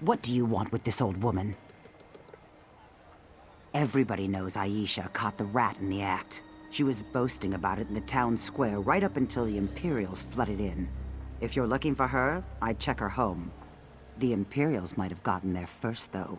What do you want with this old woman? Everybody knows Aisha caught the rat in the act. She was boasting about it in the town square right up until the Imperials flooded in. If you're looking for her, I'd check her home. The Imperials might have gotten there first, though.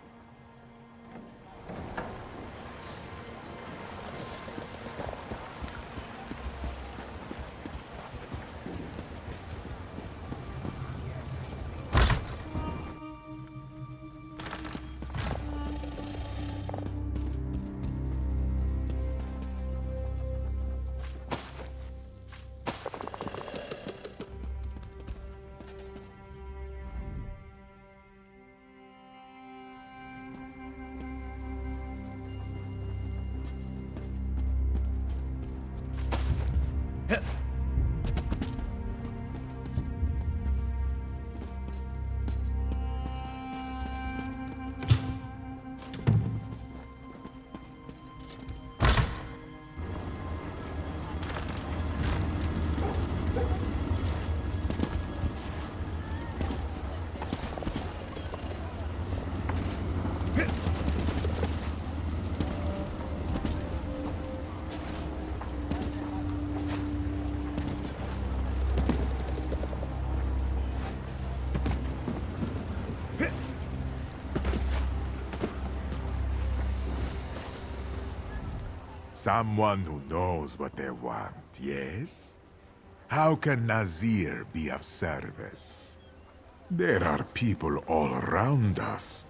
Someone who knows what they want, yes? How can Nazir be of service? There are people all around us.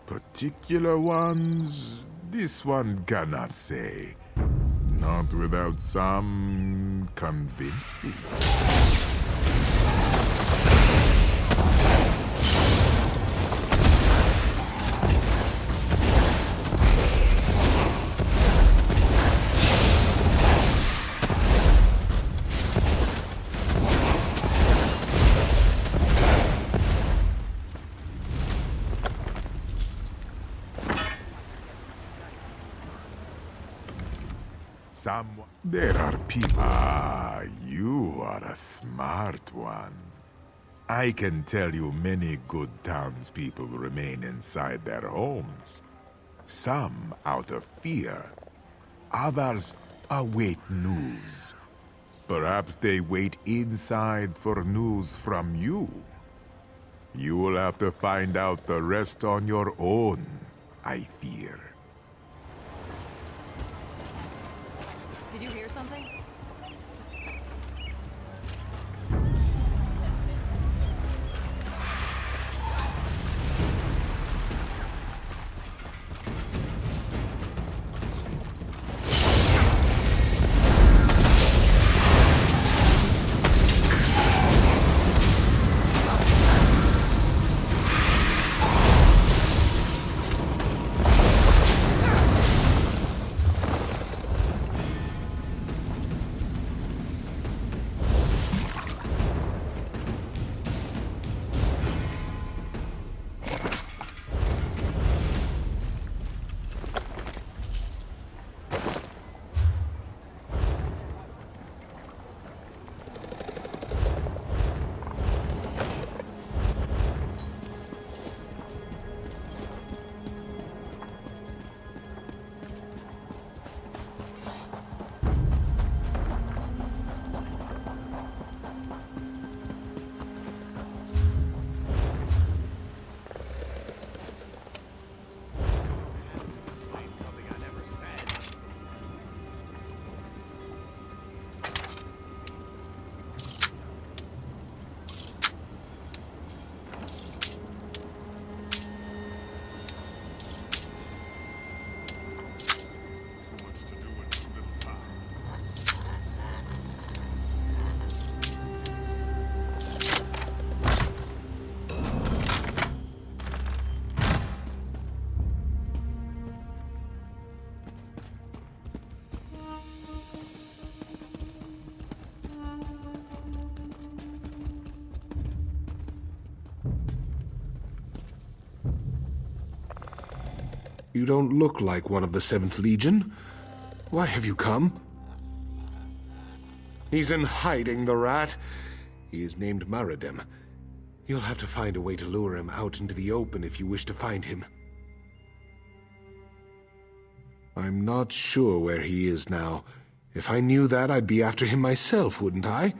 Particular ones, this one cannot say. Not without some convincing. There are people. Ah, you are a smart one. I can tell you many good townspeople remain inside their homes. Some out of fear. Others await news. Perhaps they wait inside for news from you. You will have to find out the rest on your own, I fear. Did you hear something? You don't look like one of the 7th Legion. Why have you come? He's in hiding, the rat. He is named Maridem. You'll have to find a way to lure him out into the open if you wish to find him. I'm not sure where he is now. If I knew that, I'd be after him myself, wouldn't I?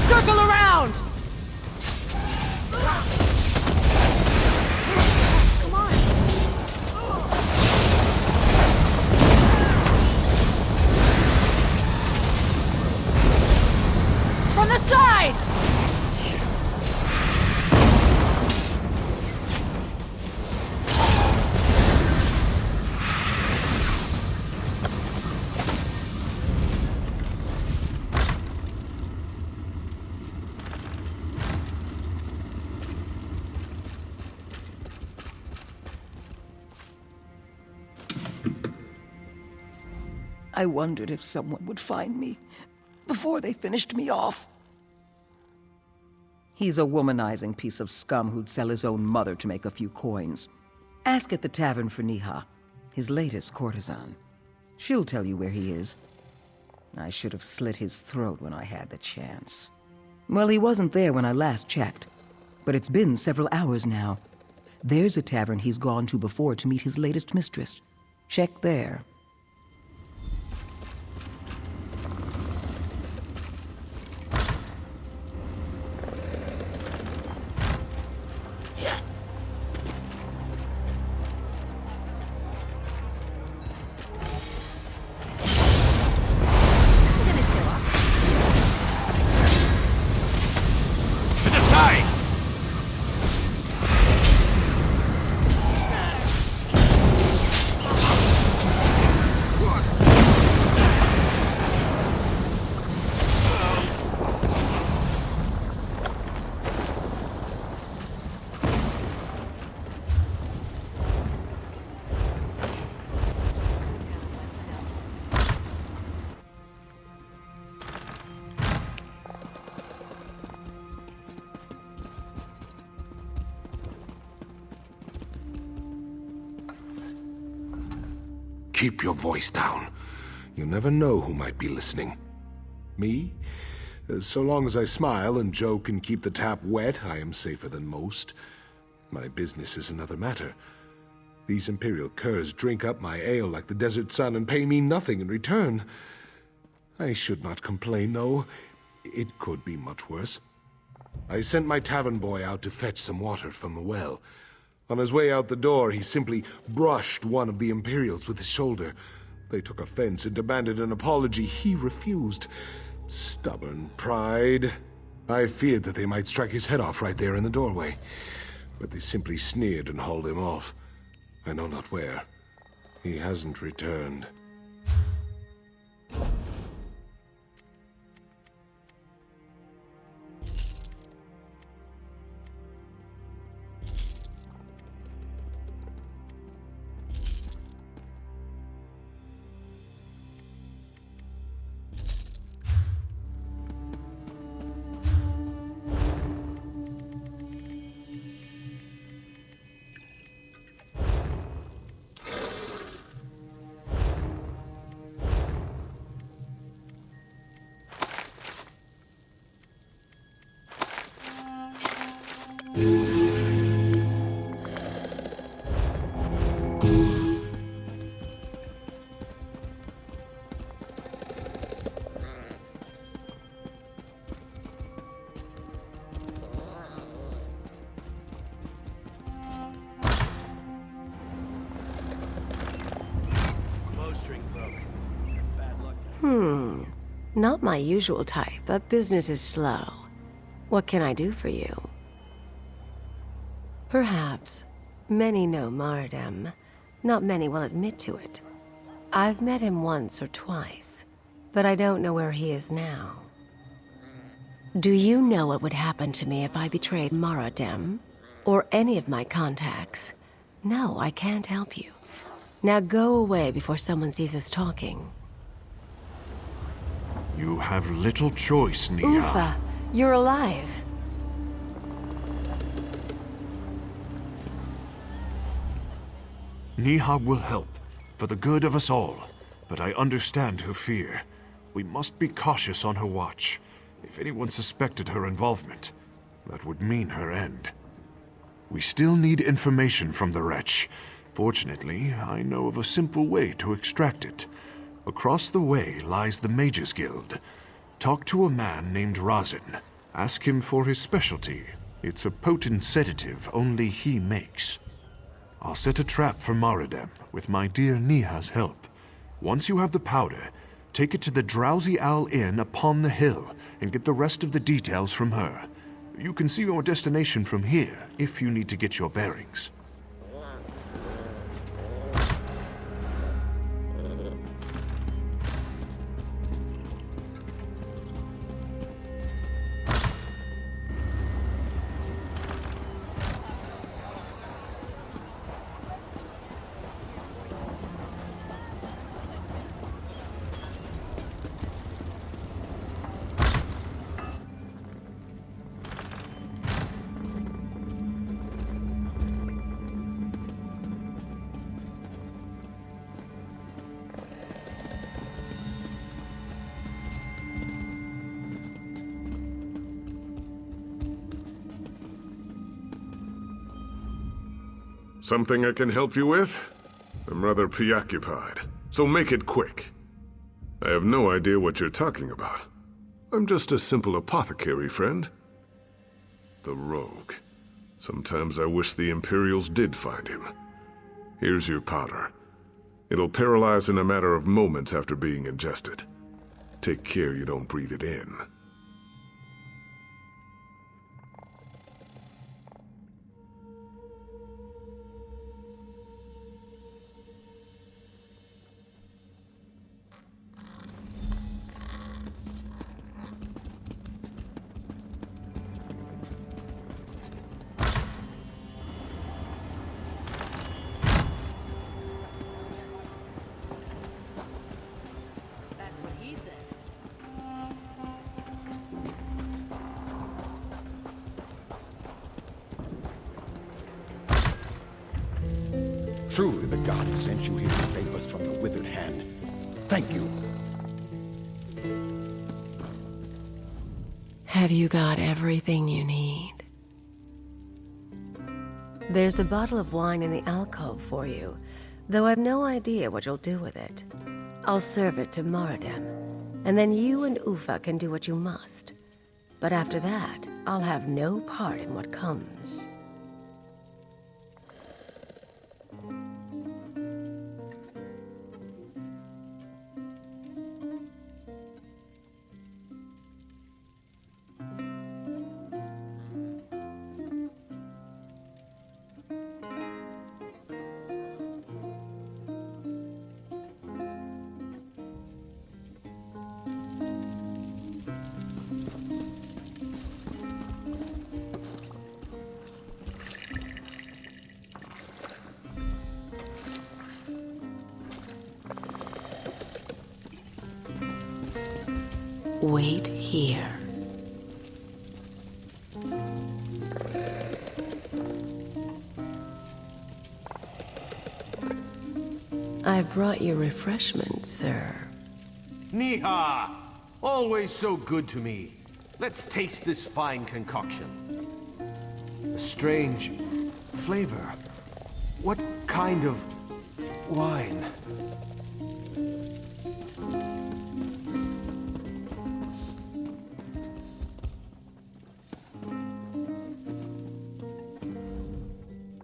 Circle around! Come on. From the sides! I wondered if someone would find me before they finished me off. He's a womanizing piece of scum who'd sell his own mother to make a few coins. Ask at the tavern for Niha, his latest courtesan. She'll tell you where he is. I should have slit his throat when I had the chance. Well, he wasn't there when I last checked, but it's been several hours now. There's a tavern he's gone to before to meet his latest mistress. Check there. Keep your voice down. You never know who might be listening. Me? So long as I smile and joke and keep the tap wet, I am safer than most. My business is another matter. These Imperial curs drink up my ale like the desert sun and pay me nothing in return. I should not complain, though. It could be much worse. I sent my tavern boy out to fetch some water from the well. On his way out the door, he simply brushed one of the Imperials with his shoulder. They took offense and demanded an apology. He refused. Stubborn pride. I feared that they might strike his head off right there in the doorway. But they simply sneered and hauled him off. I know not where. He hasn't returned. Not my usual type, but business is slow. What can I do for you? Perhaps. Many know Mardem. Not many will admit to it. I've met him once or twice, but I don't know where he is now. Do you know what would happen to me if I betrayed Mardem? Or any of my contacts? No, I can't help you. Now go away before someone sees us talking. You have little choice, Nia. Ufa, you're alive. Niha will help, for the good of us all. But I understand her fear. We must be cautious on her watch. If anyone suspected her involvement, that would mean her end. We still need information from the wretch. Fortunately, I know of a simple way to extract it. Across the way lies the Mages Guild. Talk to a man named Razin. Ask him for his specialty. It's a potent sedative only he makes. I'll set a trap for Maradem with my dear Niha's help. Once you have the powder, take it to the Drowsy Owl Inn upon the hill and get the rest of the details from her. You can see your destination from here if you need to get your bearings. Something I can help you with? I'm rather preoccupied, so make it quick. I have no idea what you're talking about. I'm just a simple apothecary, friend. The rogue. Sometimes I wish the Imperials did find him. Here's your powder. It'll paralyze in a matter of moments after being ingested. Take care you don't breathe it in. Truly the gods sent you here to save us from the withered hand. Thank you. Have you got everything you need? There's a bottle of wine in the alcove for you, though I've no idea what you'll do with it. I'll serve it to Maradem, and then you and Ufa can do what you must. But after that, I'll have no part in what comes. Wait here. I brought you refreshments, sir. Niha! Always so good to me. Let's taste this fine concoction. A strange flavor. What kind of wine?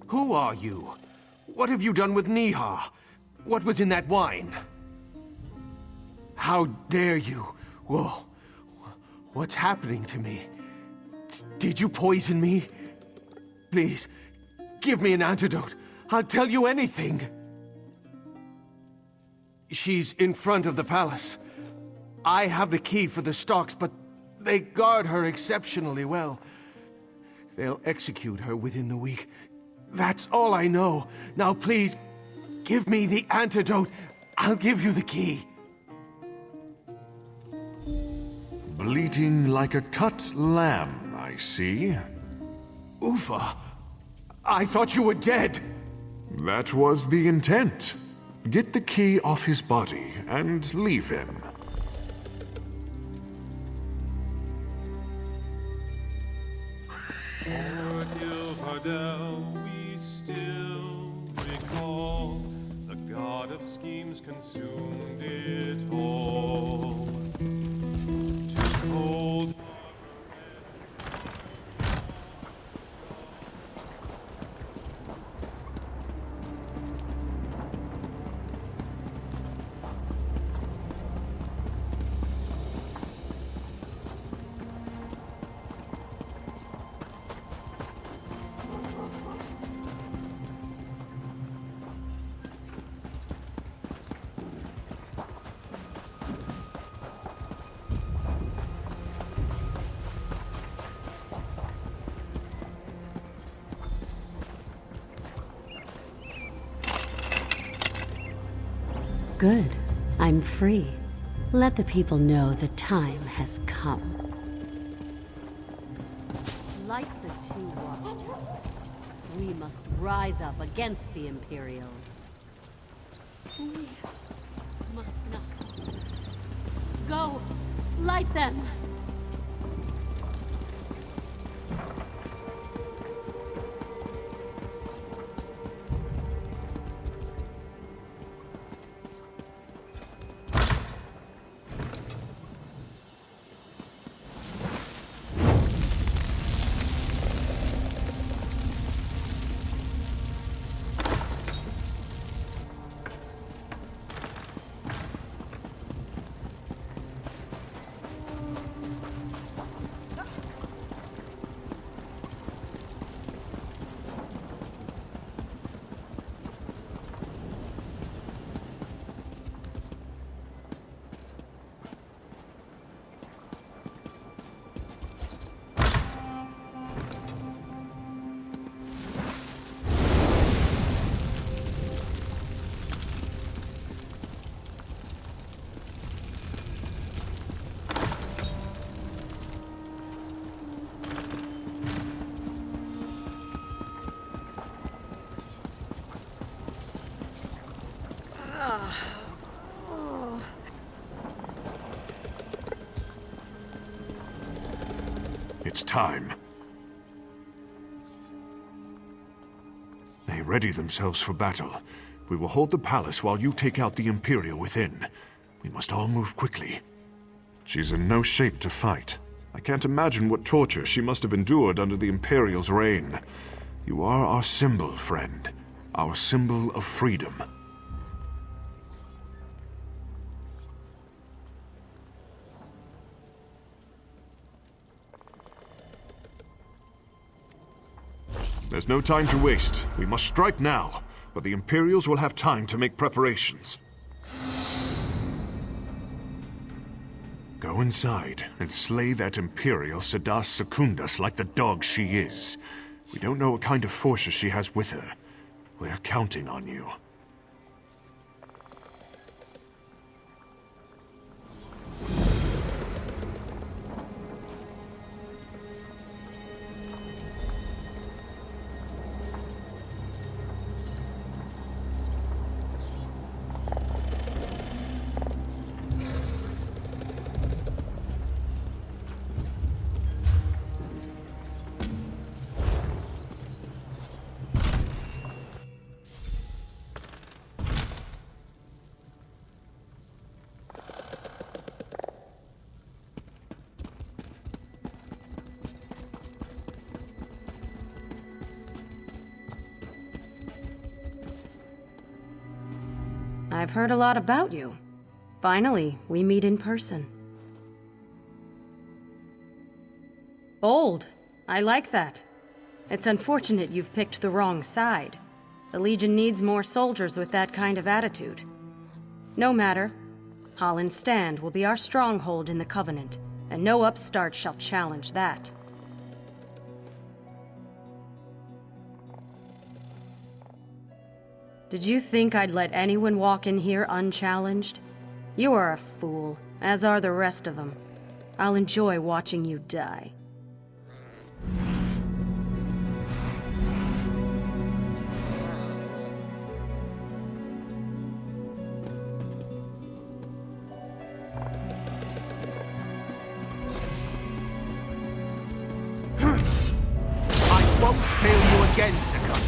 Who are you? What have you done with Niha? What was in that wine? How dare you? Whoa. What's happening to me? Did you poison me? Please, give me an antidote. I'll tell you anything. She's in front of the palace. I have the key for the stocks, but they guard her exceptionally well. They'll execute her within the week. That's all I know. Now please, give me the antidote. I'll give you the key. Bleating like a cut lamb, I see. Ufa, I thought you were dead. That was the intent. Get the key off his body and leave him. We still recall the god of schemes consumed it all. To hold Good. I'm free. Let the people know the time has come. Like the two watchtowers, we must rise up against the Imperials. We must not. Go! Light them! It's time. They ready themselves for battle. We will hold the palace while you take out the Imperial within. We must all move quickly. She's in no shape to fight. I can't imagine what torture she must have endured under the Imperial's reign. You are our symbol, friend. Our symbol of freedom. There's no time to waste. We must strike now, but the Imperials will have time to make preparations. Go inside and slay that Imperial Sedas Secundus like the dog she is. We don't know what kind of forces she has with her. We're counting on you. I've heard a lot about you. Finally, we meet in person. Bold. I like that. It's unfortunate you've picked the wrong side. The Legion needs more soldiers with that kind of attitude. No matter. Holland's Stand will be our stronghold in the Covenant, and no upstart shall challenge that. Did you think I'd let anyone walk in here unchallenged? You are a fool, as are the rest of them. I'll enjoy watching you die. I won't fail you again, Secundus.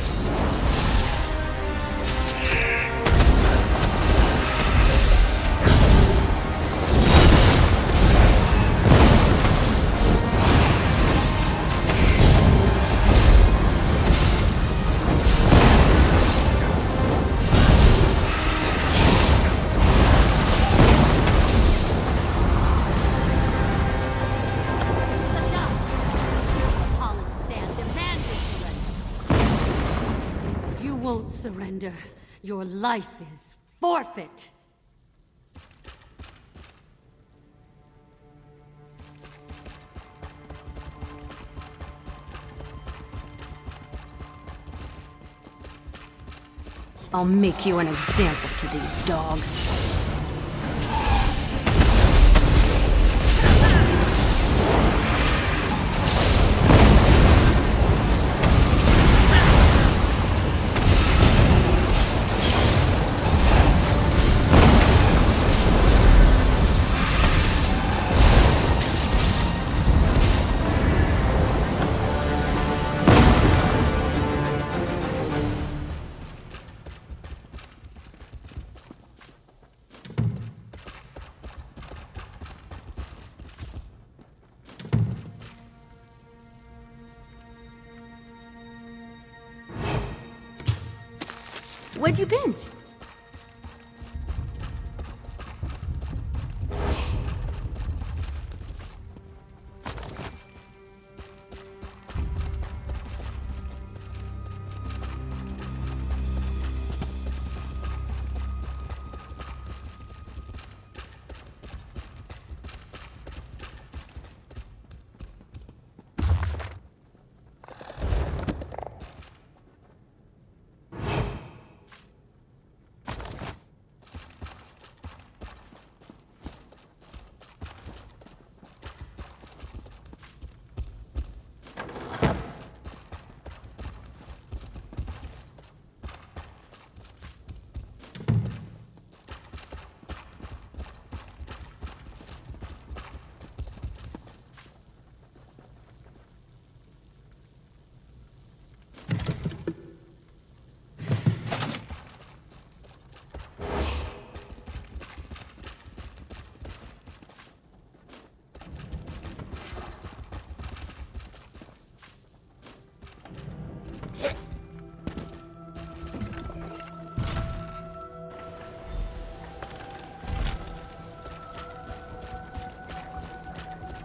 Surrender. Your life is forfeit. I'll make you an example to these dogs. What'd you binge?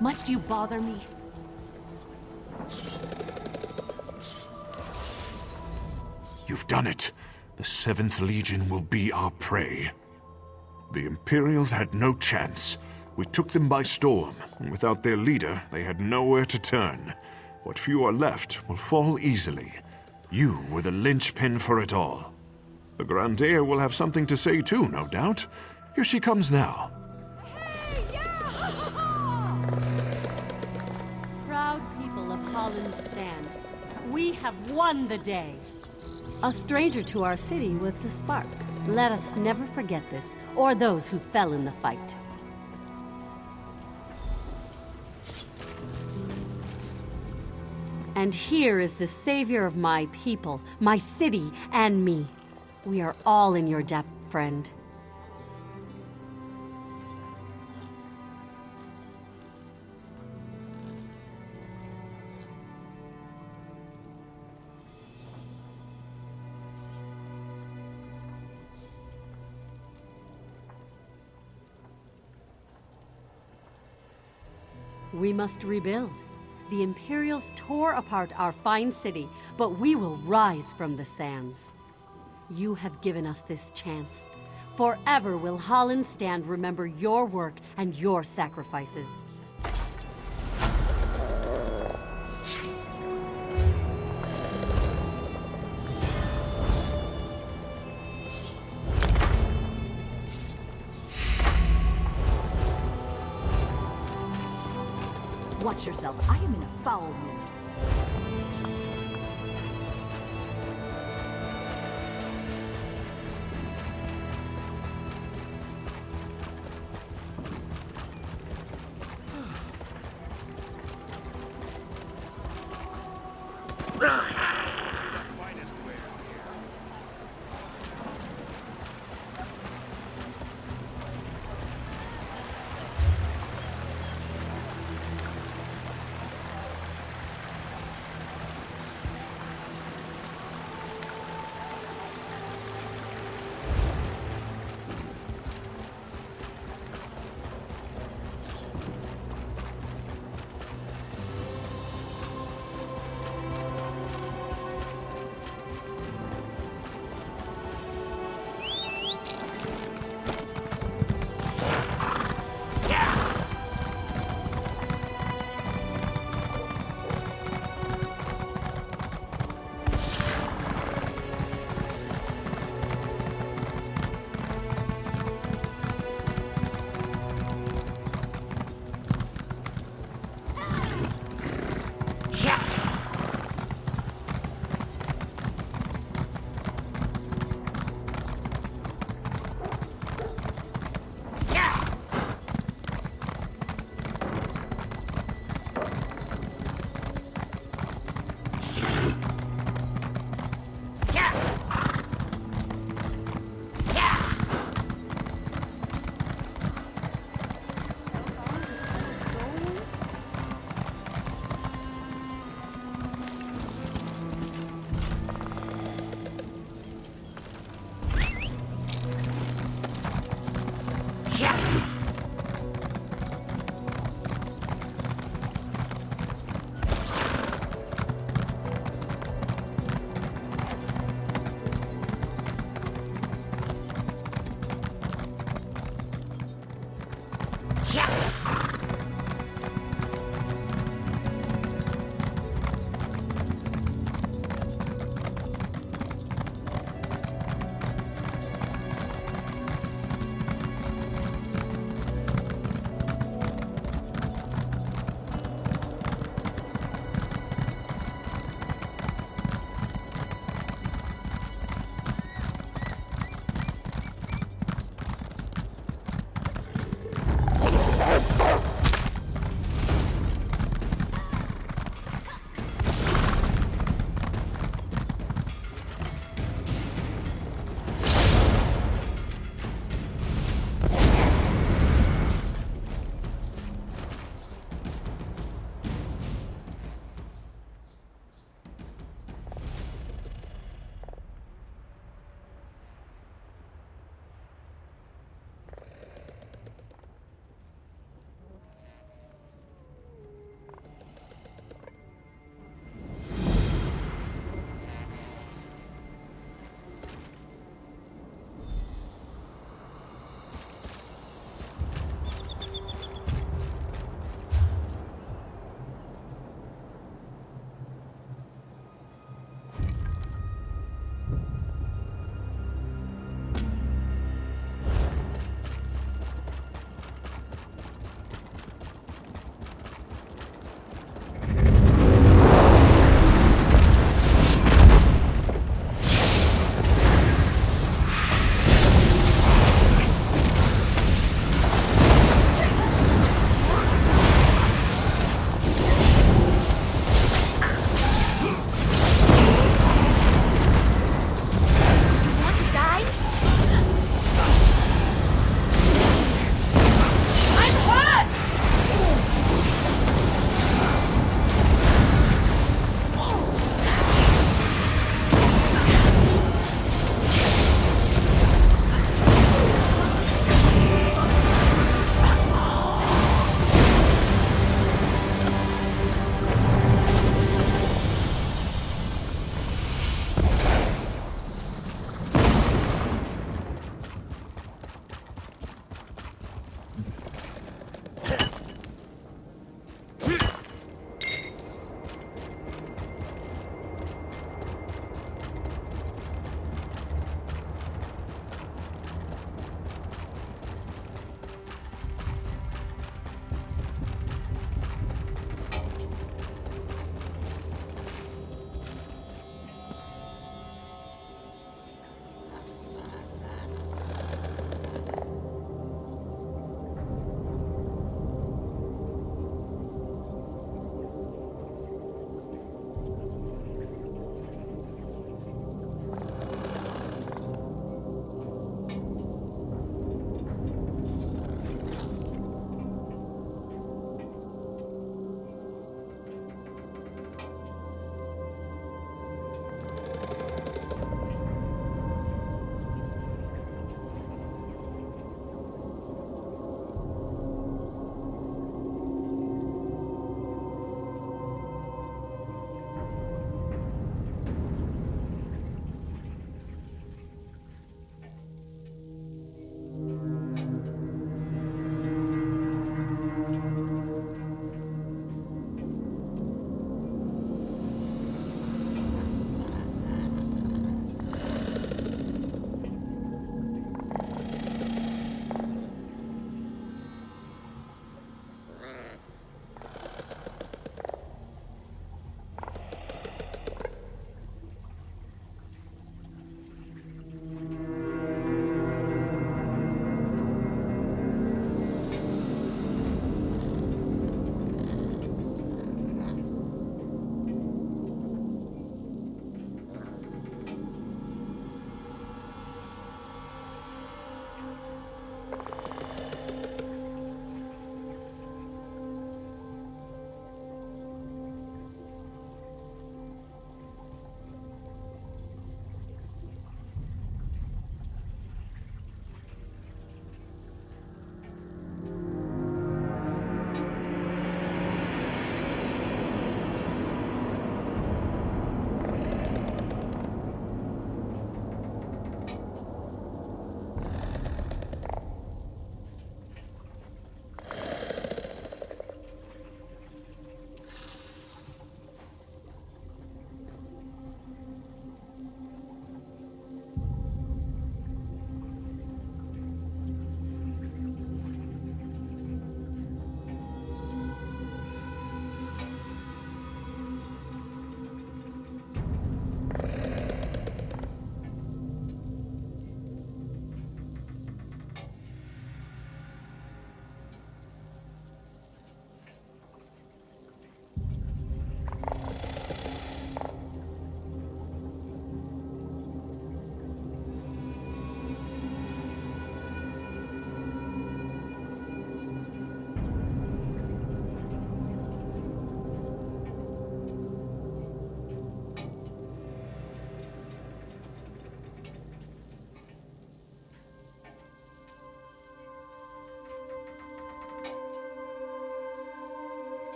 Must you bother me? You've done it. The 7th Legion will be our prey. The Imperials had no chance. We took them by storm, and without their leader, they had nowhere to turn. What few are left will fall easily. You were the linchpin for it all. The Grand Heir will have something to say too, no doubt. Here she comes now. Proud people of Holland's Stand, we have won the day. A stranger to our city was the spark. Let us never forget this, or those who fell in the fight. And here is the savior of my people, my city, and me. We are all in your debt, friend. We must rebuild. The Imperials tore apart our fine city, but we will rise from the sands. You have given us this chance. Forever will Hollenstand remember your work and your sacrifices. Watch yourself. I am in a foul mood.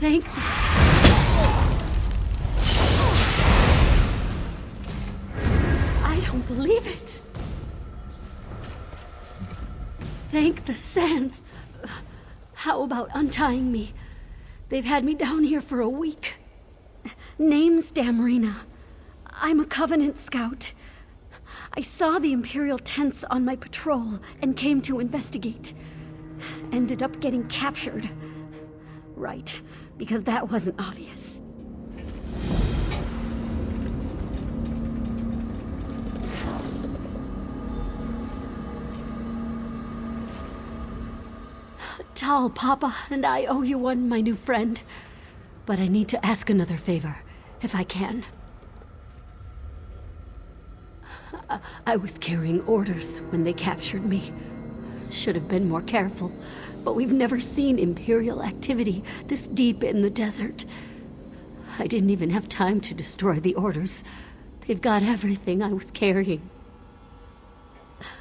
Thank... I don't believe it. Thank the sands. How about untying me? They've had me down here for a week. Name's Damrina. I'm a Covenant scout. I saw the Imperial tents on my patrol and came to investigate. Ended up getting captured. Right, because that wasn't obvious. Tal, Papa, and I owe you one, my new friend. But I need to ask another favor, if I can. I was carrying orders when they captured me. Should have been more careful, but we've never seen Imperial activity this deep in the desert. I didn't even have time to destroy the orders. They've got everything I was carrying.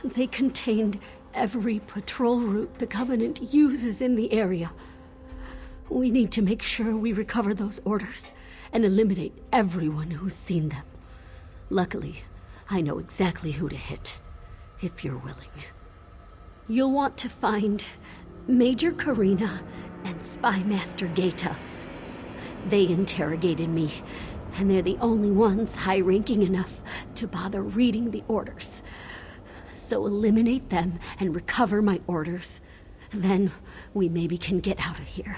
They contained every patrol route the Covenant uses in the area. We need to make sure we recover those orders and eliminate everyone who's seen them. Luckily, I know exactly who to hit, if you're willing. You'll want to find Major Karina and Spy Master Gaeta. They interrogated me, and they're the only ones high-ranking enough to bother reading the orders. So eliminate them and recover my orders. Then we maybe can get out of here.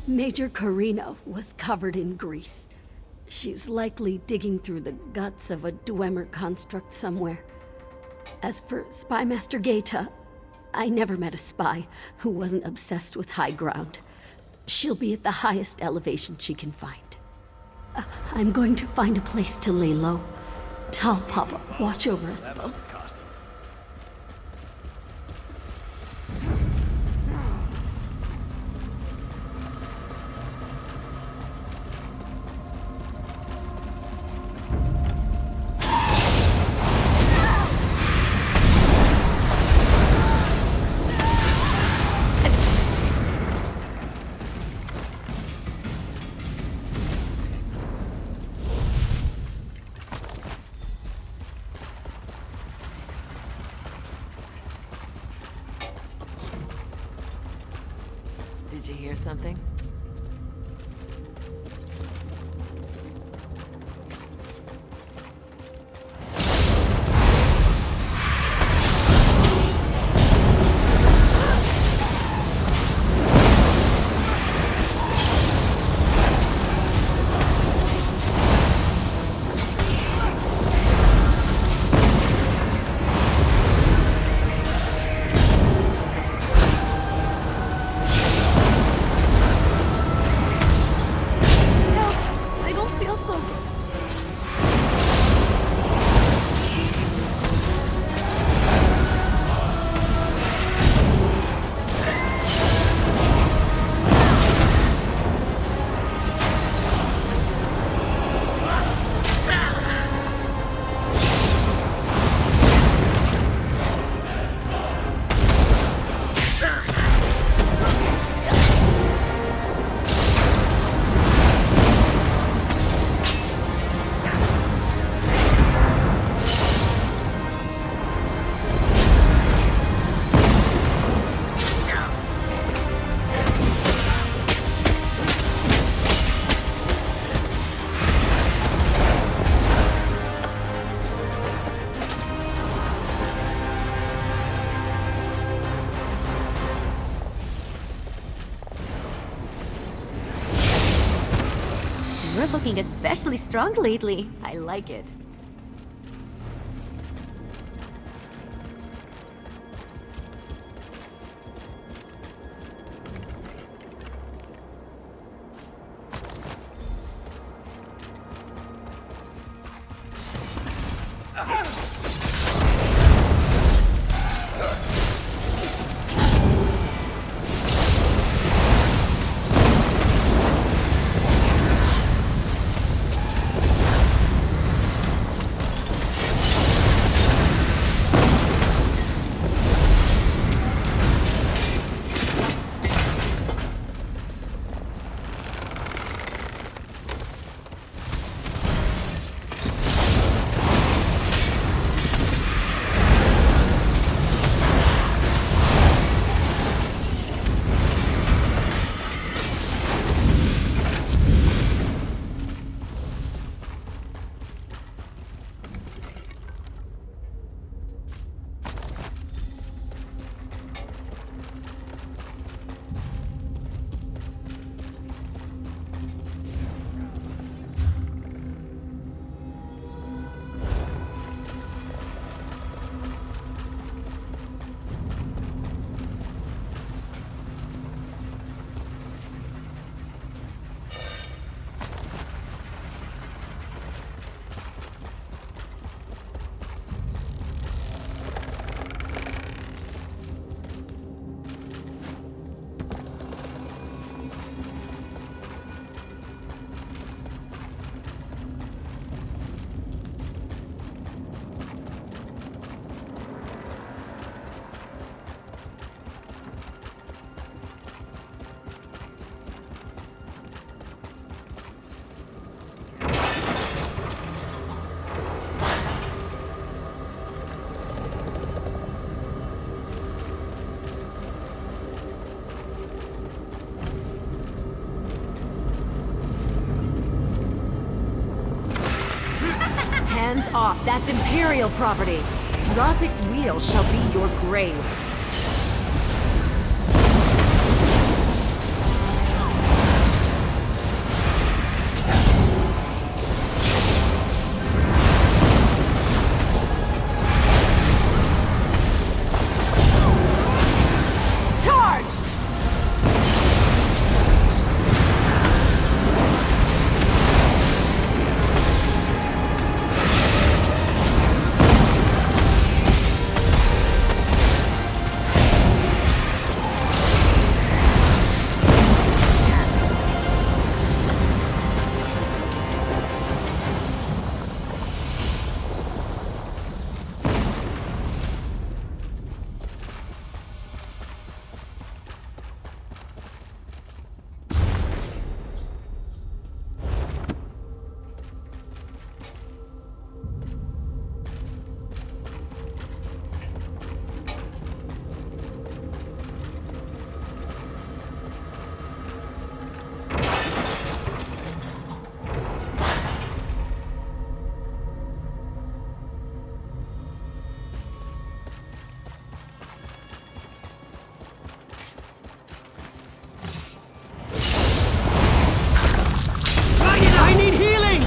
Major Karina was covered in grease. She's likely digging through the guts of a Dwemer construct somewhere. As for Spy Master Gaeta, I never met a spy who wasn't obsessed with high ground. She'll be at the highest elevation she can find. I'm going to find a place to lay low. Tell Papa, watch over us both. Did you hear something? You're looking especially strong lately. I like it. Hands off. That's Imperial property. Rothic's wheel shall be your grave. I need healing!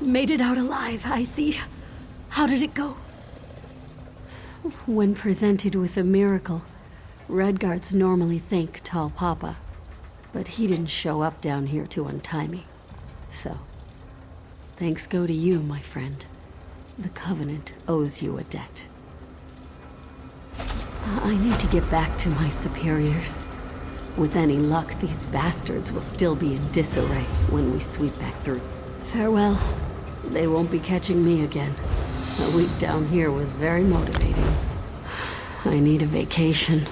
Made it out alive, I see. How did it go? When presented with a miracle, Redguards normally thank Tall Papa. But he didn't show up down here to untie me. So, thanks go to you, my friend. The Covenant owes you a debt. I need to get back to my superiors. With any luck, these bastards will still be in disarray when we sweep back through. Farewell. They won't be catching me again. A week down here was very motivating. I need a vacation.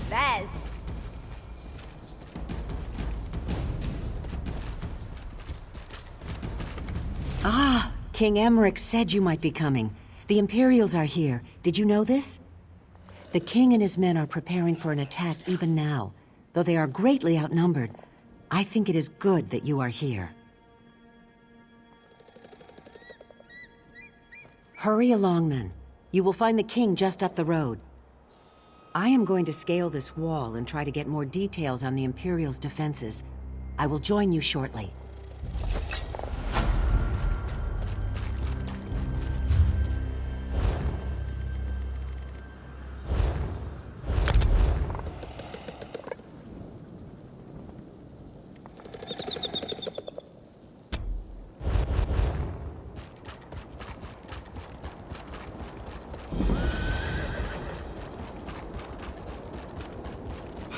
Best. Ah, King Emmerich said you might be coming. The Imperials are here. Did you know this? The king and his men are preparing for an attack even now. Though they are greatly outnumbered, I think it is good that you are here. Hurry along, then. You will find the king just up the road. I am going to scale this wall and try to get more details on the Imperials' defenses. I will join you shortly.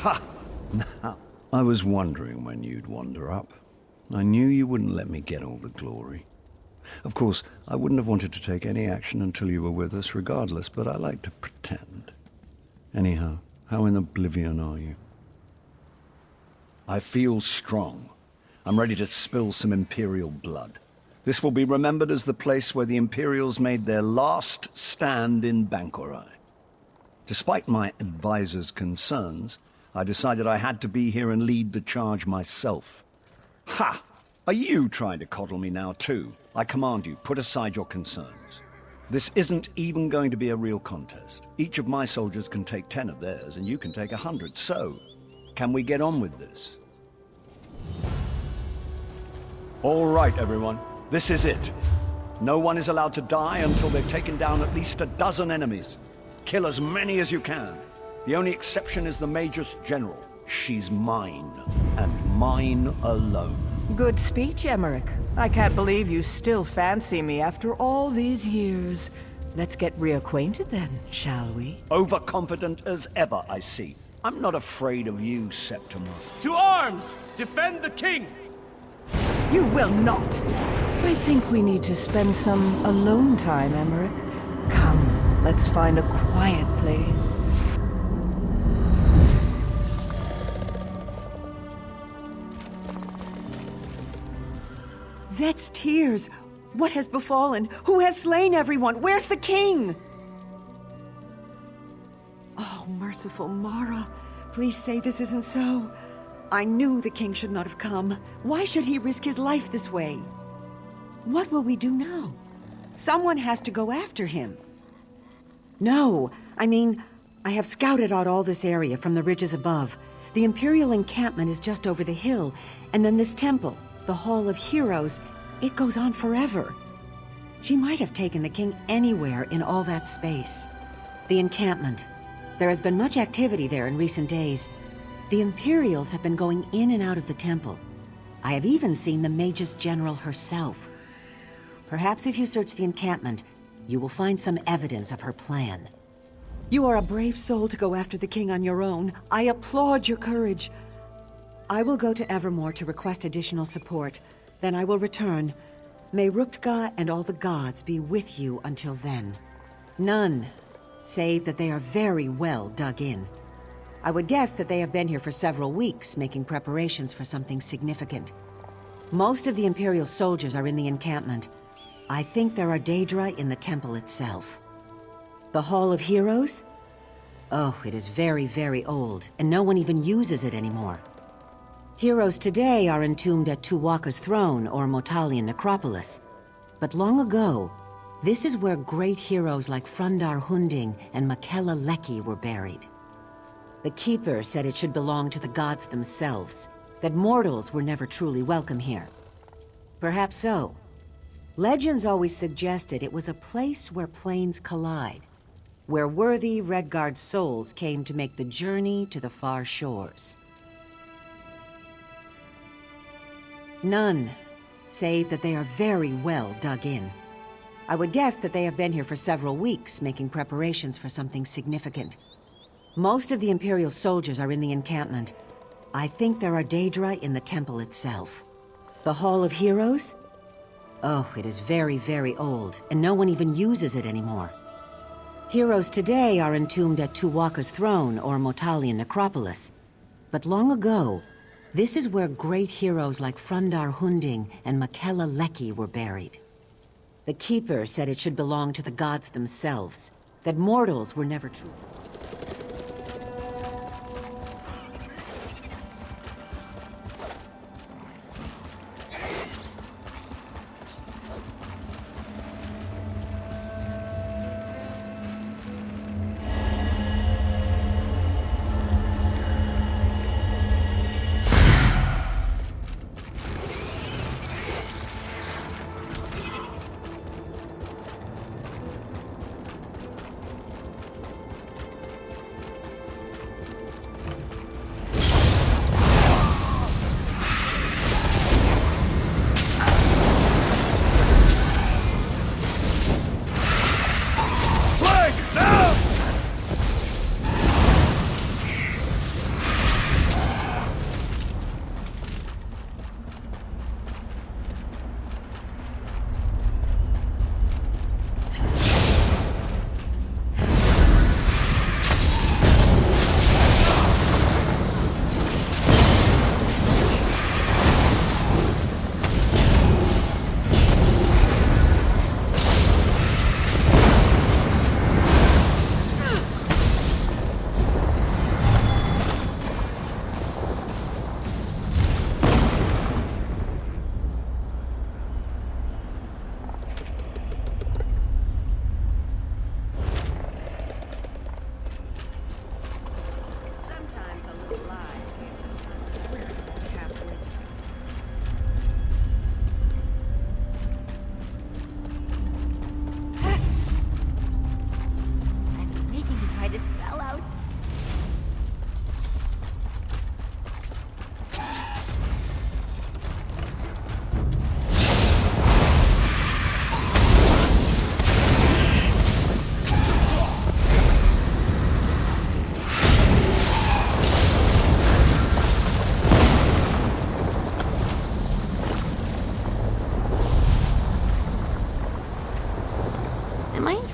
Ha! Now, I was wondering when you'd wander up. I knew you wouldn't let me get all the glory. Of course, I wouldn't have wanted to take any action until you were with us regardless, but I like to pretend. Anyhow, how in oblivion are you? I feel strong. I'm ready to spill some Imperial blood. This will be remembered as the place where the Imperials made their last stand in Banquerai. Despite my advisor's concerns, I decided I had to be here and lead the charge myself. Ha! Are you trying to coddle me now, too? I command you, put aside your concerns. This isn't even going to be a real contest. Each of my soldiers can take 10 of theirs, and you can take 100. So, can we get on with this? All right, everyone. This is it. No one is allowed to die until they've taken down at least a dozen enemies. Kill as many as you can. The only exception is the Major's General. She's mine, and mine alone. Good speech, Emmerich. I can't believe you still fancy me after all these years. Let's get reacquainted then, shall we? Overconfident as ever, I see. I'm not afraid of you, Septimus. To arms! Defend the king! You will not! I think we need to spend some alone time, Emmerich. Come, let's find a quiet place. Zet's tears! What has befallen? Who has slain everyone? Where's the king? Oh, merciful Mara. Please say this isn't so. I knew the king should not have come. Why should he risk his life this way? What will we do now? Someone has to go after him. No, I mean, I have scouted out all this area from the ridges above. The Imperial encampment is just over the hill, and then this temple, the Hall of Heroes, it goes on forever. She might have taken the king anywhere in all that space. The encampment. There has been much activity there in recent days. The Imperials have been going in and out of the temple. I have even seen the Magus General herself. Perhaps if you search the encampment, you will find some evidence of her plan. You are a brave soul to go after the king on your own. I applaud your courage. I will go to Evermore to request additional support. Then I will return. May Ruptga and all the gods be with you until then. None, save that they are very well dug in. I would guess that they have been here for several weeks, making preparations for something significant. Most of the Imperial soldiers are in the encampment. I think there are Daedra in the temple itself. The Hall of Heroes? Oh, it is very, very old, and no one even uses it anymore. Heroes today are entombed at Tuwaka's throne or Motalian necropolis. But long ago, this is where great heroes like Frundar Hunding and Makela Leki were buried. The Keeper said it should belong to the gods themselves, that mortals were never truly welcome here. Perhaps so. Legends always suggested it was a place where planes collide, where worthy Redguard souls came to make the journey to the far shores. None, save that they are very well dug in. I would guess that they have been here for several weeks, making preparations for something significant. Most of the Imperial soldiers are in the encampment. I think there are Daedra in the temple itself. The Hall of Heroes? Oh, it is very, very old, and no one even uses it anymore. Heroes today are entombed at Tuwaka's throne or Motalian necropolis. But long ago, this is where great heroes like Frundar Hunding and Makela Leki were buried. The Keeper said it should belong to the gods themselves, that mortals were never true.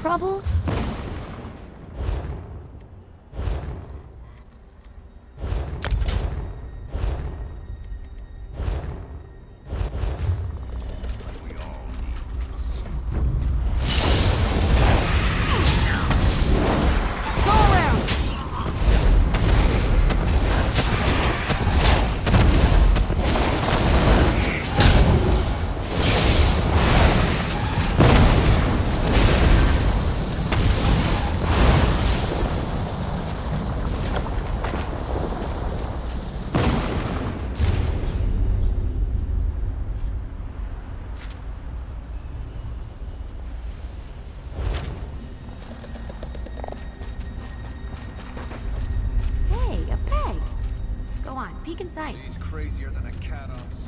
trouble? Hey, a peg. Go on, peek inside. He's crazier than a cat on stool.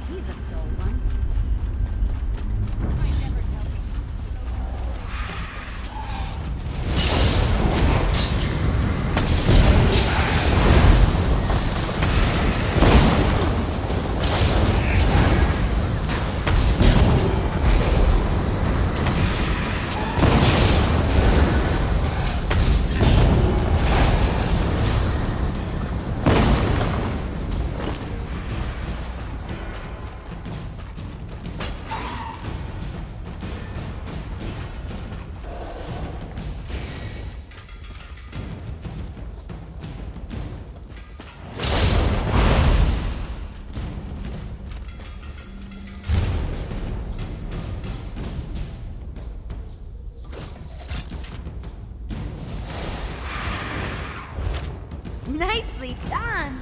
He's a dull one. Nicely done!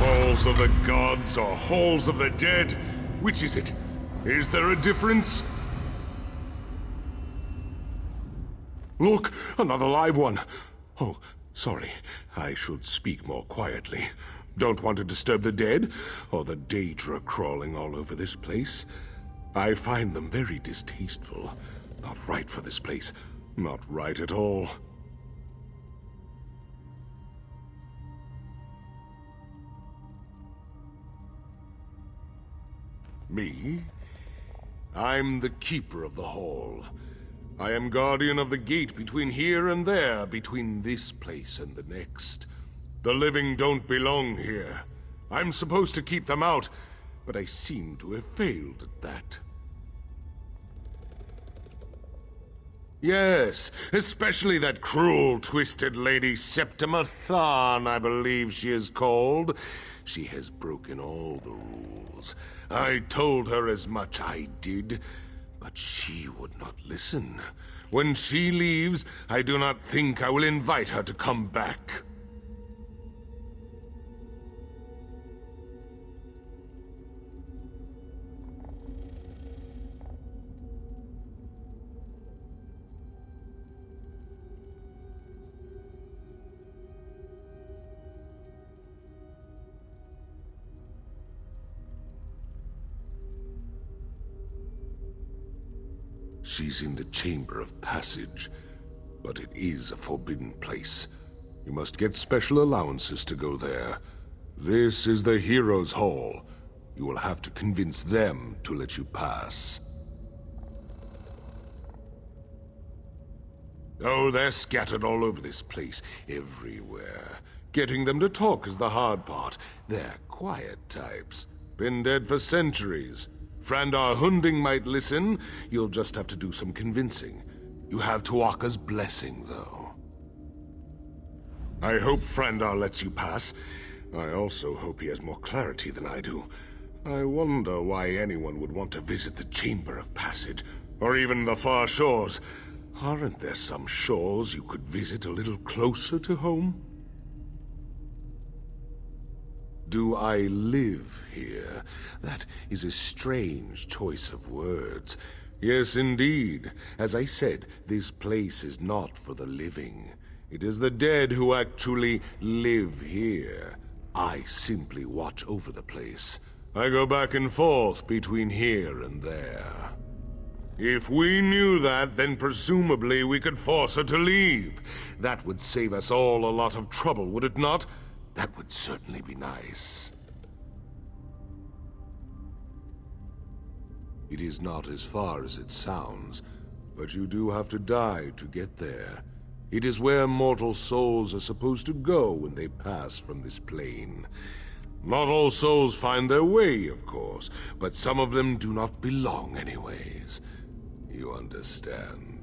Halls of the gods or halls of the dead? Which is it? Is there a difference? Look, another live one. Oh, sorry. I should speak more quietly. Don't want to disturb the dead, or the Daedra crawling all over this place. I find them very distasteful. Not right for this place. Not right at all. Me? I'm the keeper of the hall. I am guardian of the gate between here and there, between this place and the next. The living don't belong here. I'm supposed to keep them out, but I seem to have failed at that. Yes, especially that cruel, twisted lady Septima Tharn, I believe she is called. She has broken all the rules. I told her as much, I did, but she would not listen. When she leaves, I do not think I will invite her to come back. She's in the Chamber of Passage, but it is a forbidden place. You must get special allowances to go there. This is the Heroes' Hall. You will have to convince them to let you pass. Oh, they're scattered all over this place, everywhere. Getting them to talk is the hard part. They're quiet types. Been dead for centuries. Frandar Hunding might listen. You'll just have to do some convincing. You have Tuaka's blessing, though. I hope Frandar lets you pass. I also hope he has more clarity than I do. I wonder why anyone would want to visit the Chamber of Passage, or even the far shores. Aren't there some shores you could visit a little closer to home? Do I live here? That is a strange choice of words. Yes, indeed. As I said, this place is not for the living. It is the dead who actually live here. I simply watch over the place. I go back and forth between here and there. If we knew that, then presumably we could force her to leave. That would save us all a lot of trouble, would it not? That would certainly be nice. It is not as far as it sounds, but you do have to die to get there. It is where mortal souls are supposed to go when they pass from this plane. Not all souls find their way, of course, but some of them do not belong anyways. You understand.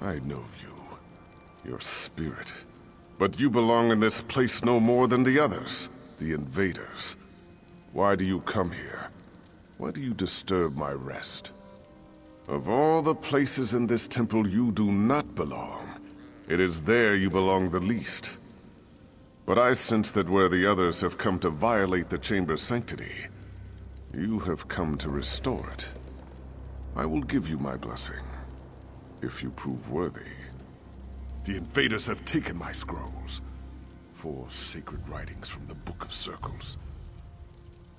I know you. Your spirit. But you belong in this place no more than the others, the invaders. Why do you come here? Why do you disturb my rest? Of all the places in this temple you do not belong, it is there you belong the least. But I sense that where the others have come to violate the chamber's sanctity, you have come to restore it. I will give you my blessing, if you prove worthy. The invaders have taken my scrolls, 4 sacred writings from the Book of Circles.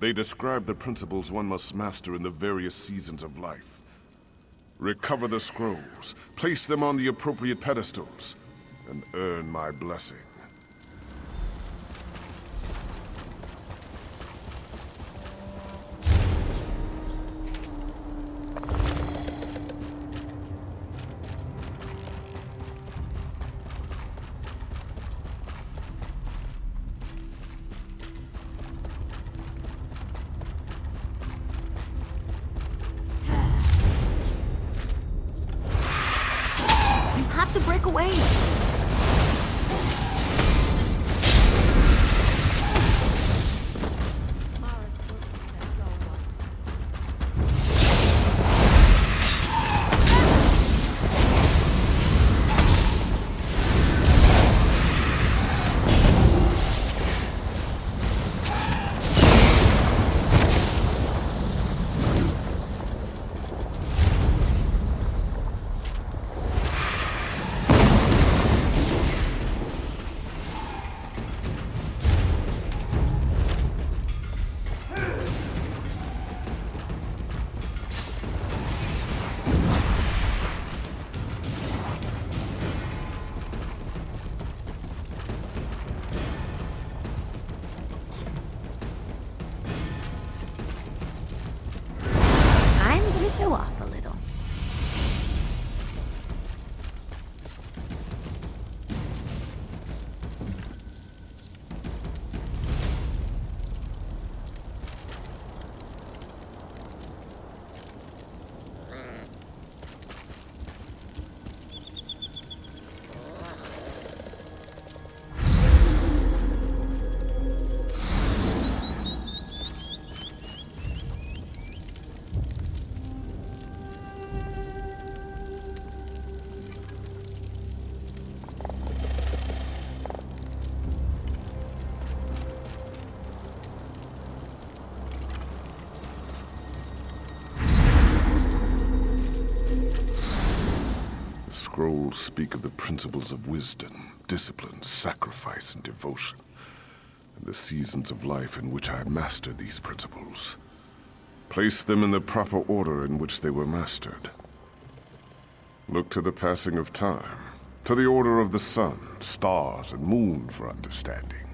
They describe the principles one must master in the various seasons of life. Recover the scrolls, place them on the appropriate pedestals, and earn my blessing. Have to break away. Show off a little. Scrolls speak of the principles of wisdom, discipline, sacrifice, and devotion, and the seasons of life in which I mastered these principles. Place them in the proper order in which they were mastered. Look to the passing of time, to the order of the sun, stars, and moon for understanding.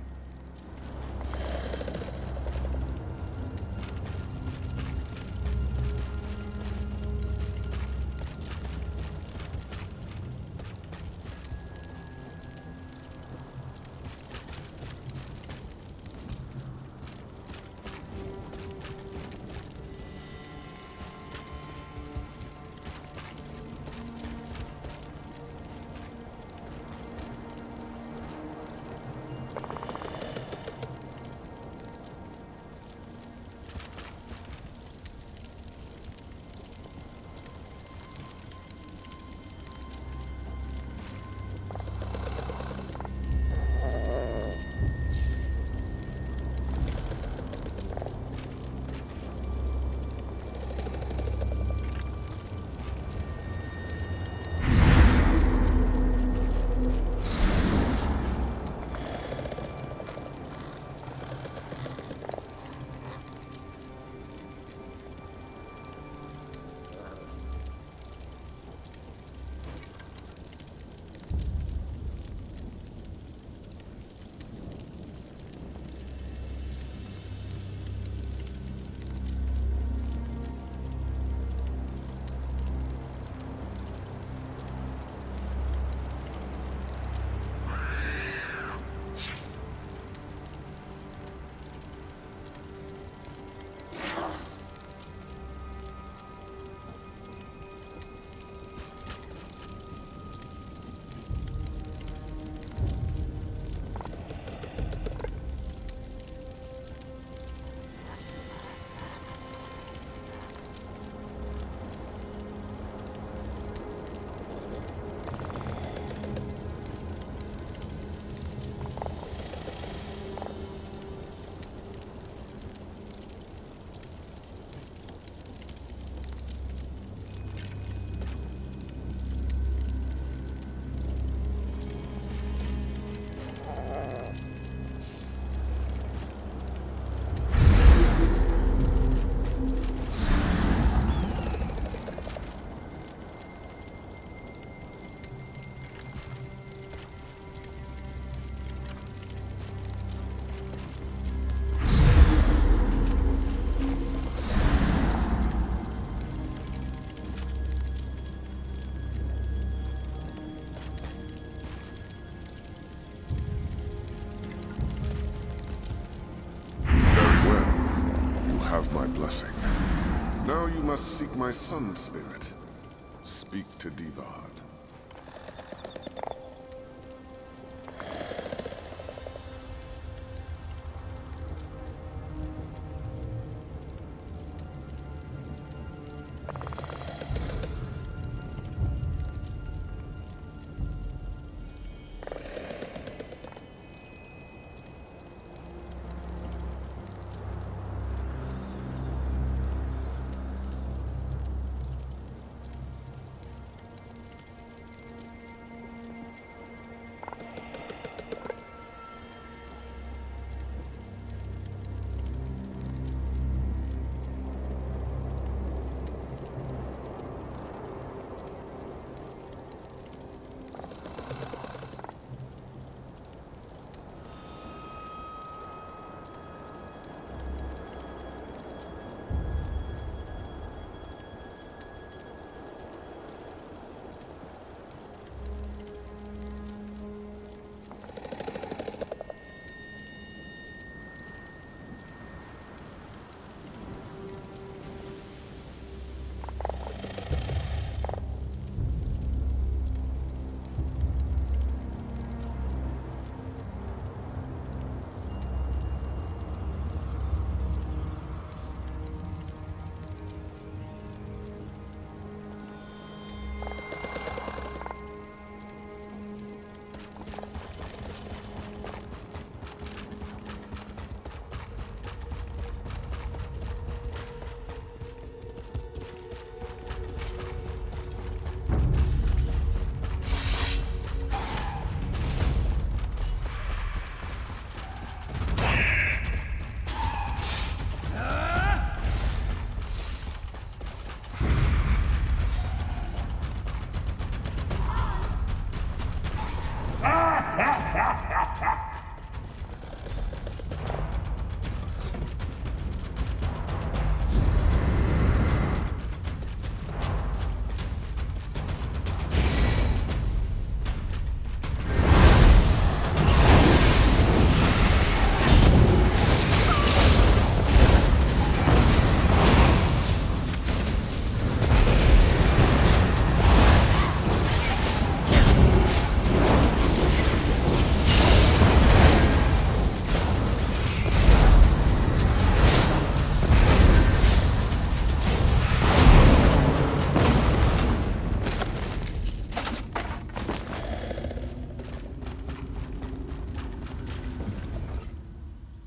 blessing. Now you must seek my sun spirit. Speak to Divad.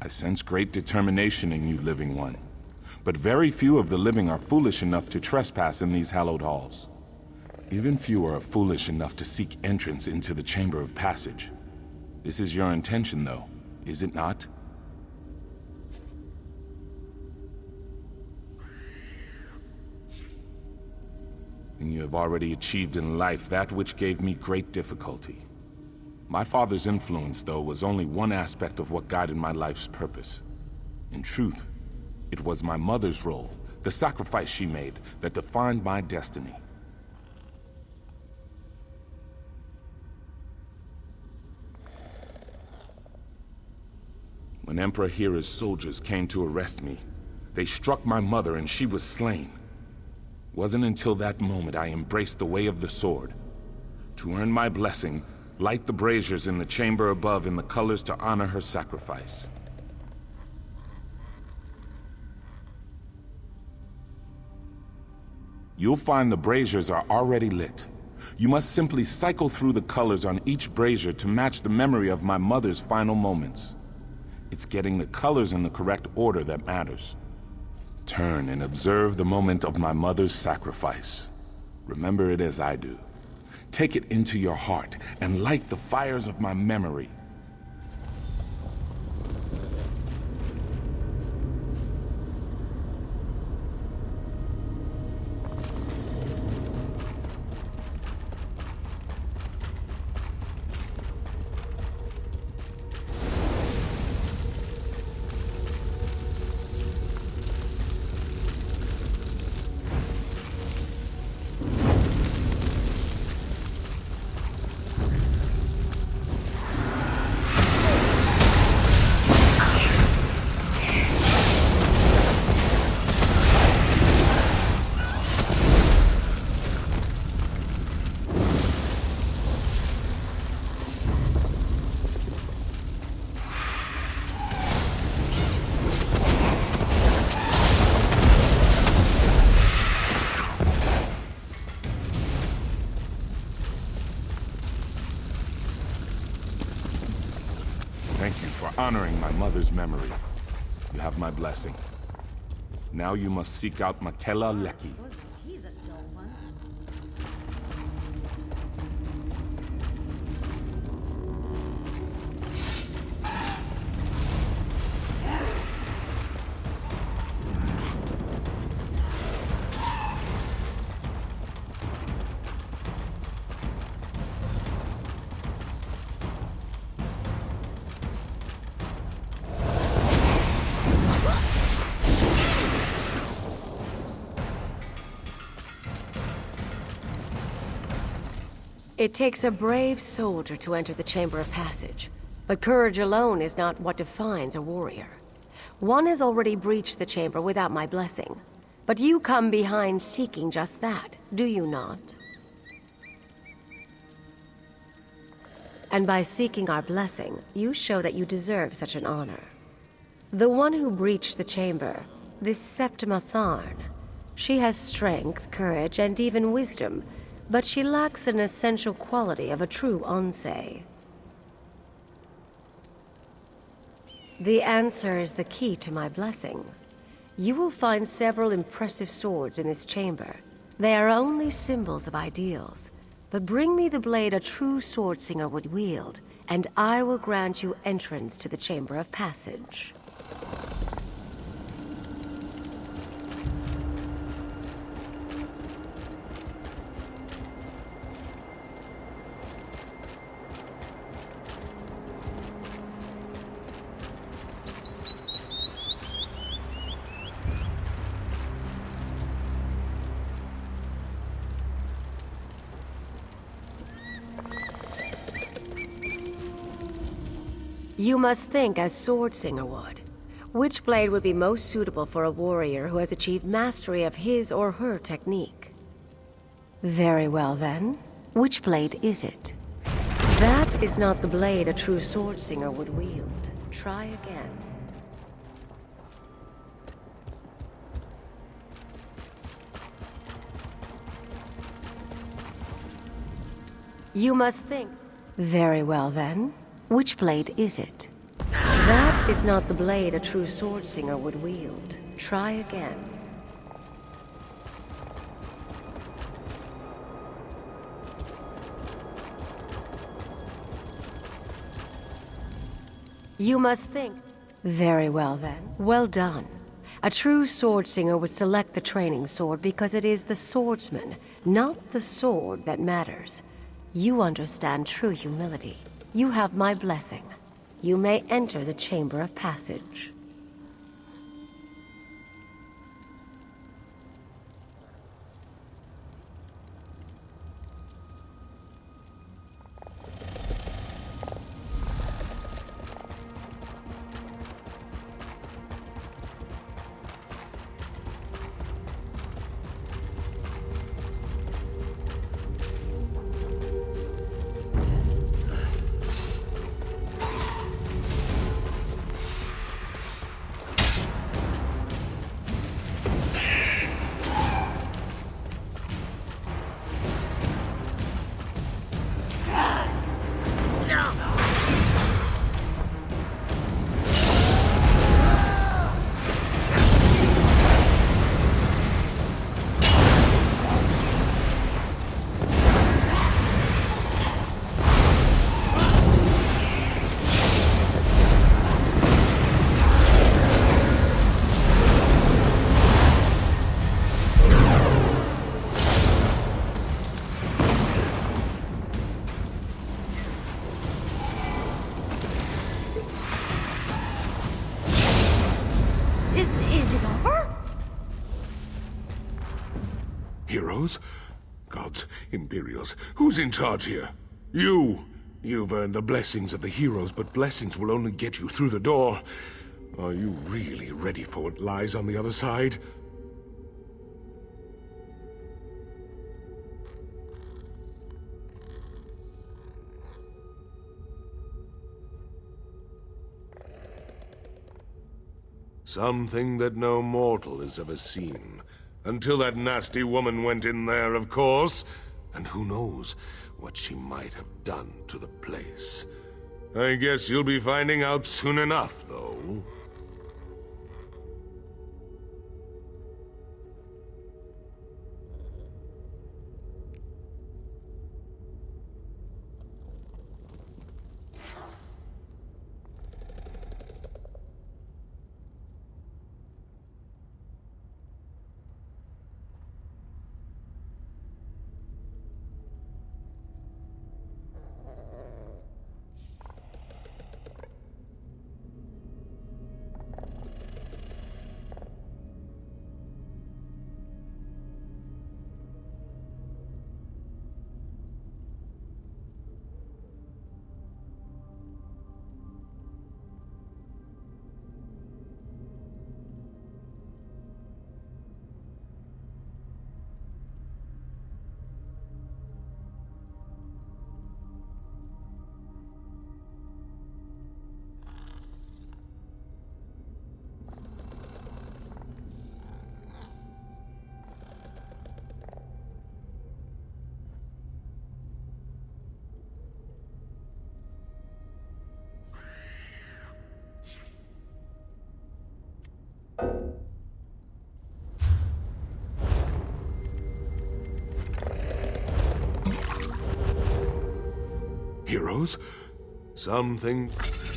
I sense great determination in you, Living One. But very few of the living are foolish enough to trespass in these hallowed halls. Even fewer are foolish enough to seek entrance into the Chamber of Passage. This is your intention, though, is it not? And you have already achieved in life that which gave me great difficulty. My father's influence, though, was only one aspect of what guided my life's purpose. In truth, it was my mother's role, the sacrifice she made, that defined my destiny. When Emperor Hera's soldiers came to arrest me, they struck my mother and she was slain. It wasn't until that moment I embraced the way of the sword. To earn my blessing, light the braziers in the chamber above in the colors to honor her sacrifice. You'll find the braziers are already lit. You must simply cycle through the colors on each brazier to match the memory of my mother's final moments. It's getting the colors in the correct order that matters. Turn and observe the moment of my mother's sacrifice. Remember it as I do. Take it into your heart and light the fires of my memory. for honoring my mother's memory. You have my blessing. Now you must seek out Makela Leki. He's a dull one. It takes a brave soldier to enter the Chamber of Passage, but courage alone is not what defines a warrior. One has already breached the chamber without my blessing, but you come behind seeking just that, do you not? And by seeking our blessing, you show that you deserve such an honor. The one who breached the chamber, this Septima Tharn, she has strength, courage, and even wisdom, but she lacks an essential quality of a true Onse. The answer is the key to my blessing. You will find several impressive swords in this chamber. They are only symbols of ideals, but bring me the blade a true swordsinger would wield, and I will grant you entrance to the Chamber of Passage. You must think as Swordsinger would. Which blade would be most suitable for a warrior who has achieved mastery of his or her technique? Very well then. Which blade is it? That is not the blade a true Swordsinger would wield. Try again. You must think. Very well then. Which blade is it? That is not the blade a true Swordsinger would wield. Try again. You must think. Very well then. Well done. A true Swordsinger would select the training sword because it is the swordsman, not the sword, that matters. You understand true humility. You have my blessing. You may enter the Chamber of Passage. Heroes? Gods, Imperials, who's in charge here? You! You've earned the blessings of the heroes, but blessings will only get you through the door. Are you really ready for what lies on the other side? Something that no mortal has ever seen. Until that nasty woman went in there, of course. And who knows what she might have done to the place. I guess you'll be finding out soon enough, though. Heroes? Something.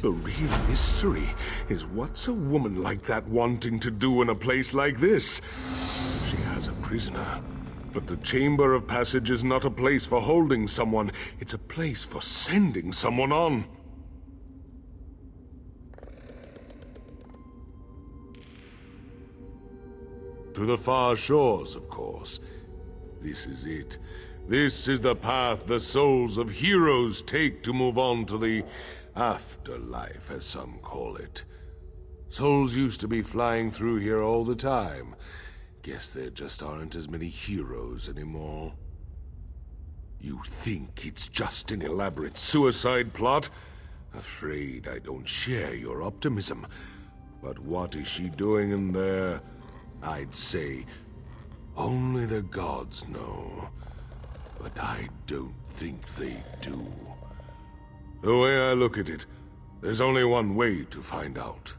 The real mystery is what's a woman like that wanting to do in a place like this? She has a prisoner. But the Chamber of Passage is not a place for holding someone. It's a place for sending someone on. To the far shores, of course. This is it. This is the path the souls of heroes take to move on to the afterlife, as some call it. Souls used to be flying through here all the time. Guess there just aren't as many heroes anymore. You think it's just an elaborate suicide plot? Afraid I don't share your optimism. But what is she doing in there? I'd say only the gods know. But I don't think they do. The way I look at it, there's only one way to find out.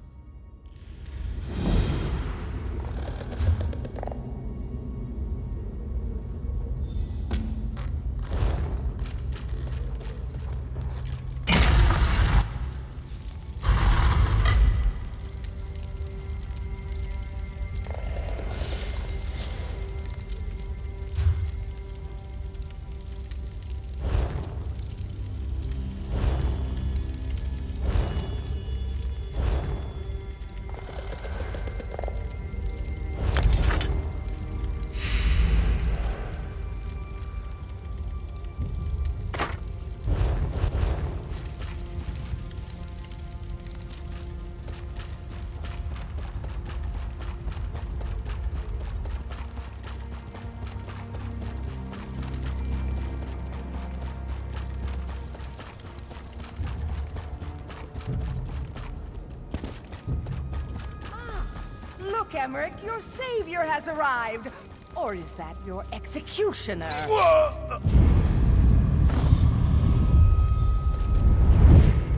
Look, Emmerich, your savior has arrived. Or is that your executioner?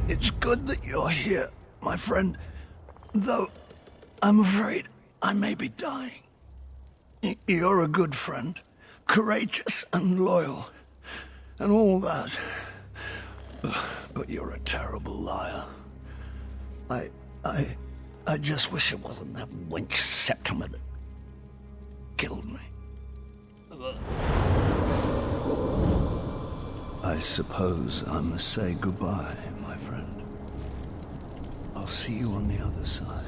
It's good that you're here, my friend. Though, I'm afraid I may be dying. You're a good friend, courageous and loyal, and all that. But you're a terrible liar. I just wish it wasn't that wench Septimer that killed me. I suppose I must say goodbye, my friend. I'll see you on the other side.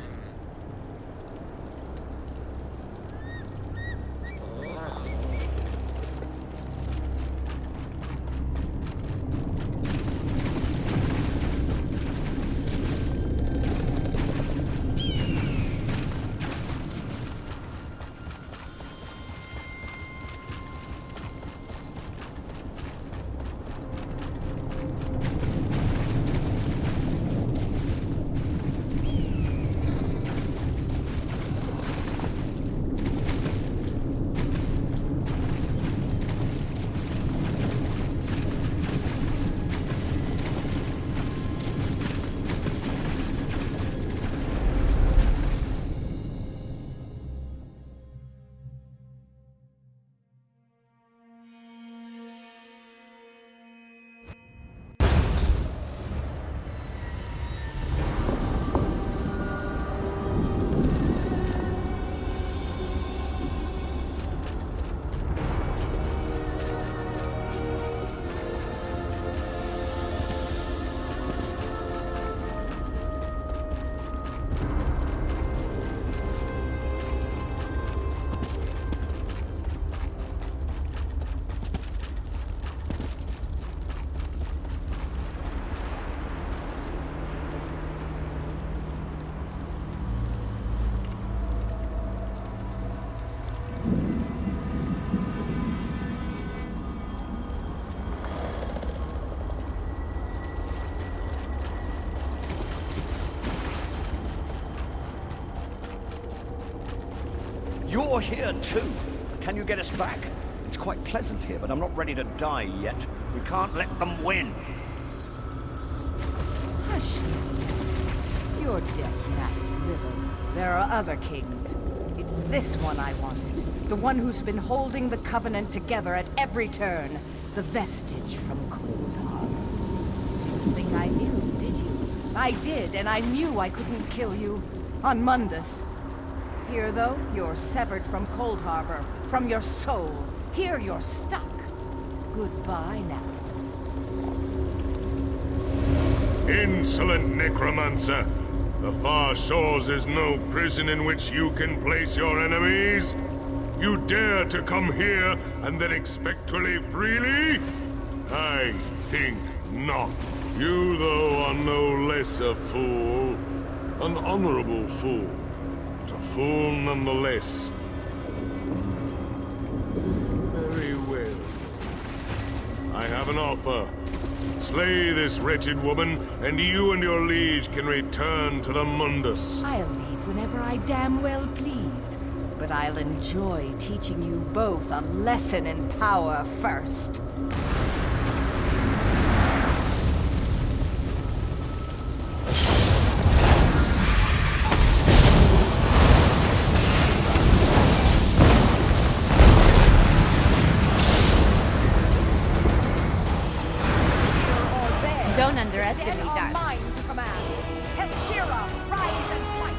You're here too. Can you get us back? It's quite pleasant here, but I'm not ready to die yet. We can't let them win. Hush now. Your death matters little. There are other kings. It's this one I wanted. The one who's been holding the Covenant together at every turn. The vestige from Cold Harbor. Didn't think I knew, did you? I did, and I knew I couldn't kill you. On Mundus. Here, though, you're severed from Cold Harbor. From your soul. Here you're stuck. Goodbye now. Insolent necromancer! The Far Shores is no prison in which you can place your enemies! You dare to come here and then expect to live freely? I think not. You, though, are no less a fool. An honorable fool. But a fool nonetheless. Very well. I have an offer. Slay this wretched woman, and you and your liege can return to the Mundus. I'll leave whenever I damn well please. But I'll enjoy teaching you both a lesson in power first. Don't underestimate Are us. mine to command. Hepshira, rise and fight!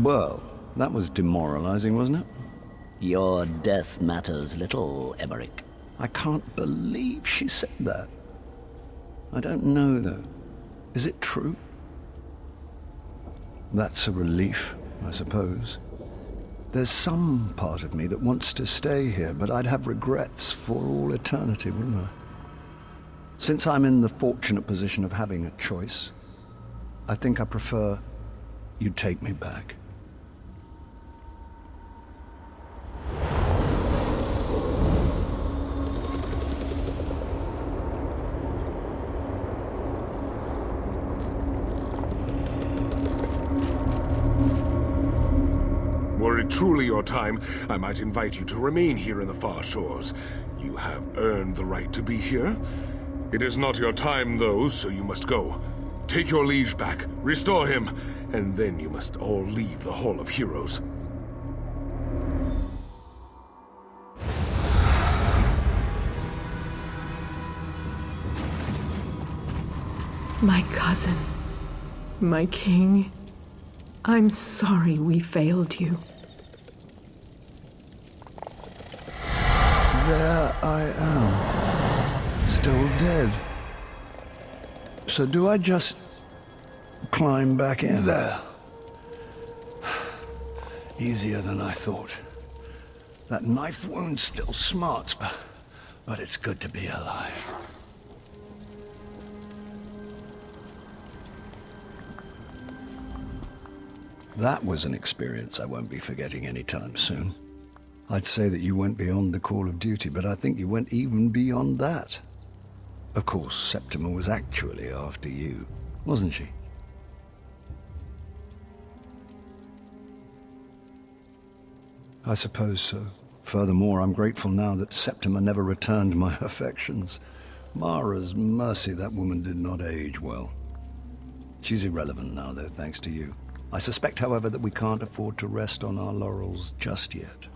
Well, that was demoralizing, wasn't it? Your death matters little, Emmerich. I can't believe she said that. I don't know, though. Is it true? That's a relief, I suppose. There's some part of me that wants to stay here, but I'd have regrets for all eternity, wouldn't I? Since I'm in the fortunate position of having a choice, I think I prefer you take me back. Were it truly your time, I might invite you to remain here in the far shores. You have earned the right to be here. It is not your time, though, so you must go. Take your liege back, restore him, and then you must all leave the Hall of Heroes. My cousin, my king, I'm sorry we failed you. There I am, still dead. So do I just climb back in? There. Easier than I thought. That knife wound still smarts, but it's good to be alive. That was an experience I won't be forgetting anytime soon. I'd say that you went beyond the call of duty, but I think you went even beyond that. Of course, Septima was actually after you, wasn't she? I suppose so. Furthermore, I'm grateful now that Septima never returned my affections. Mara's mercy, that woman did not age well. She's irrelevant now, though, thanks to you. I suspect, however, that we can't afford to rest on our laurels just yet.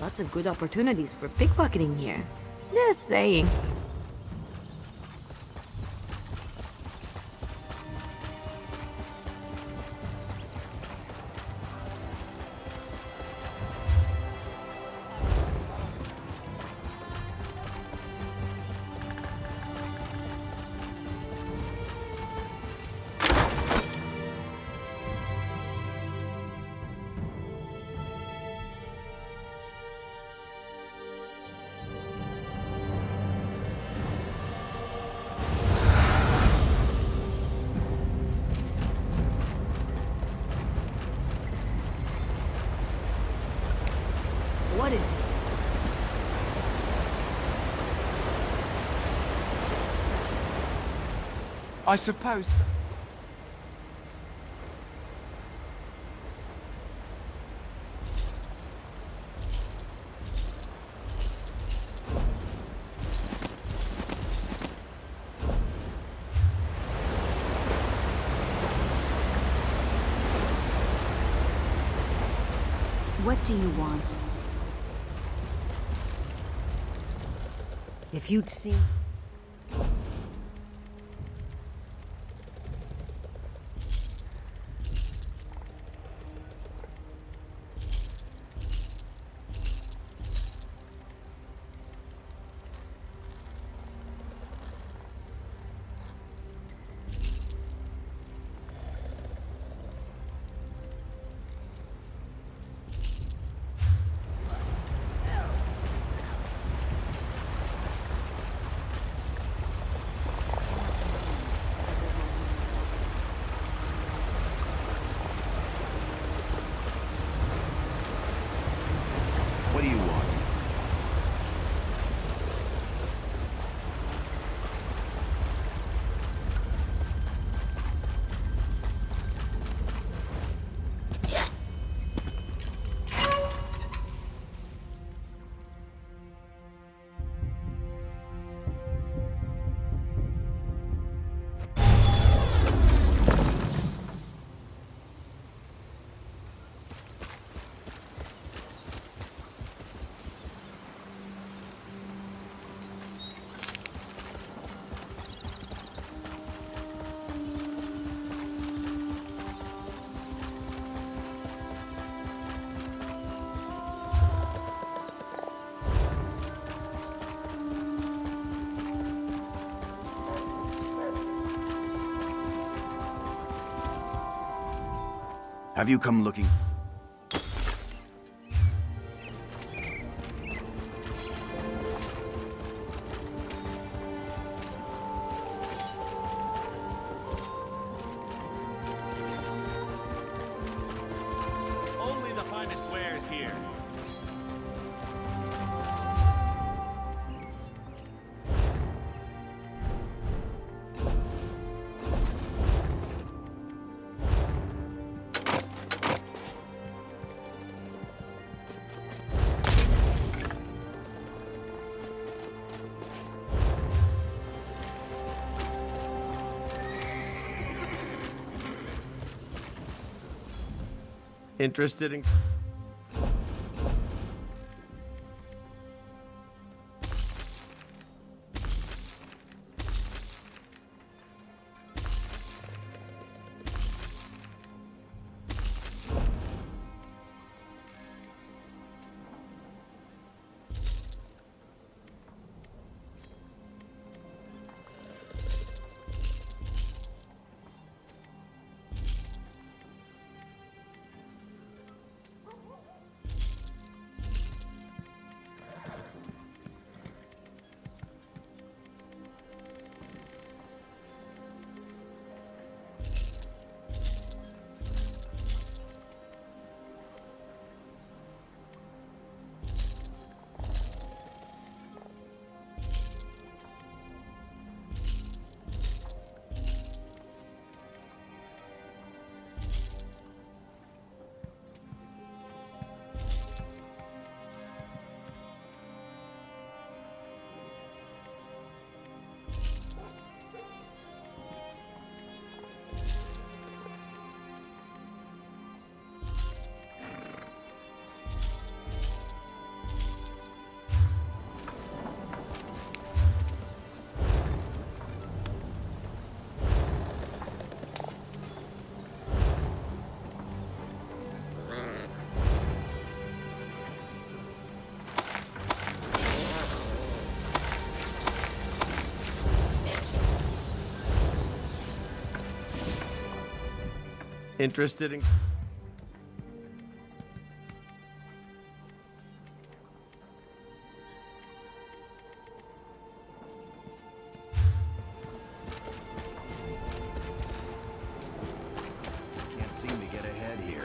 Lots of good opportunities for pickpocketing here. Just saying. What is it? I suppose... What do you want? If you'd seen... What do you want? Have you come looking? Only the finest wares here. Interested in... Interested in... Can't seem to get ahead here.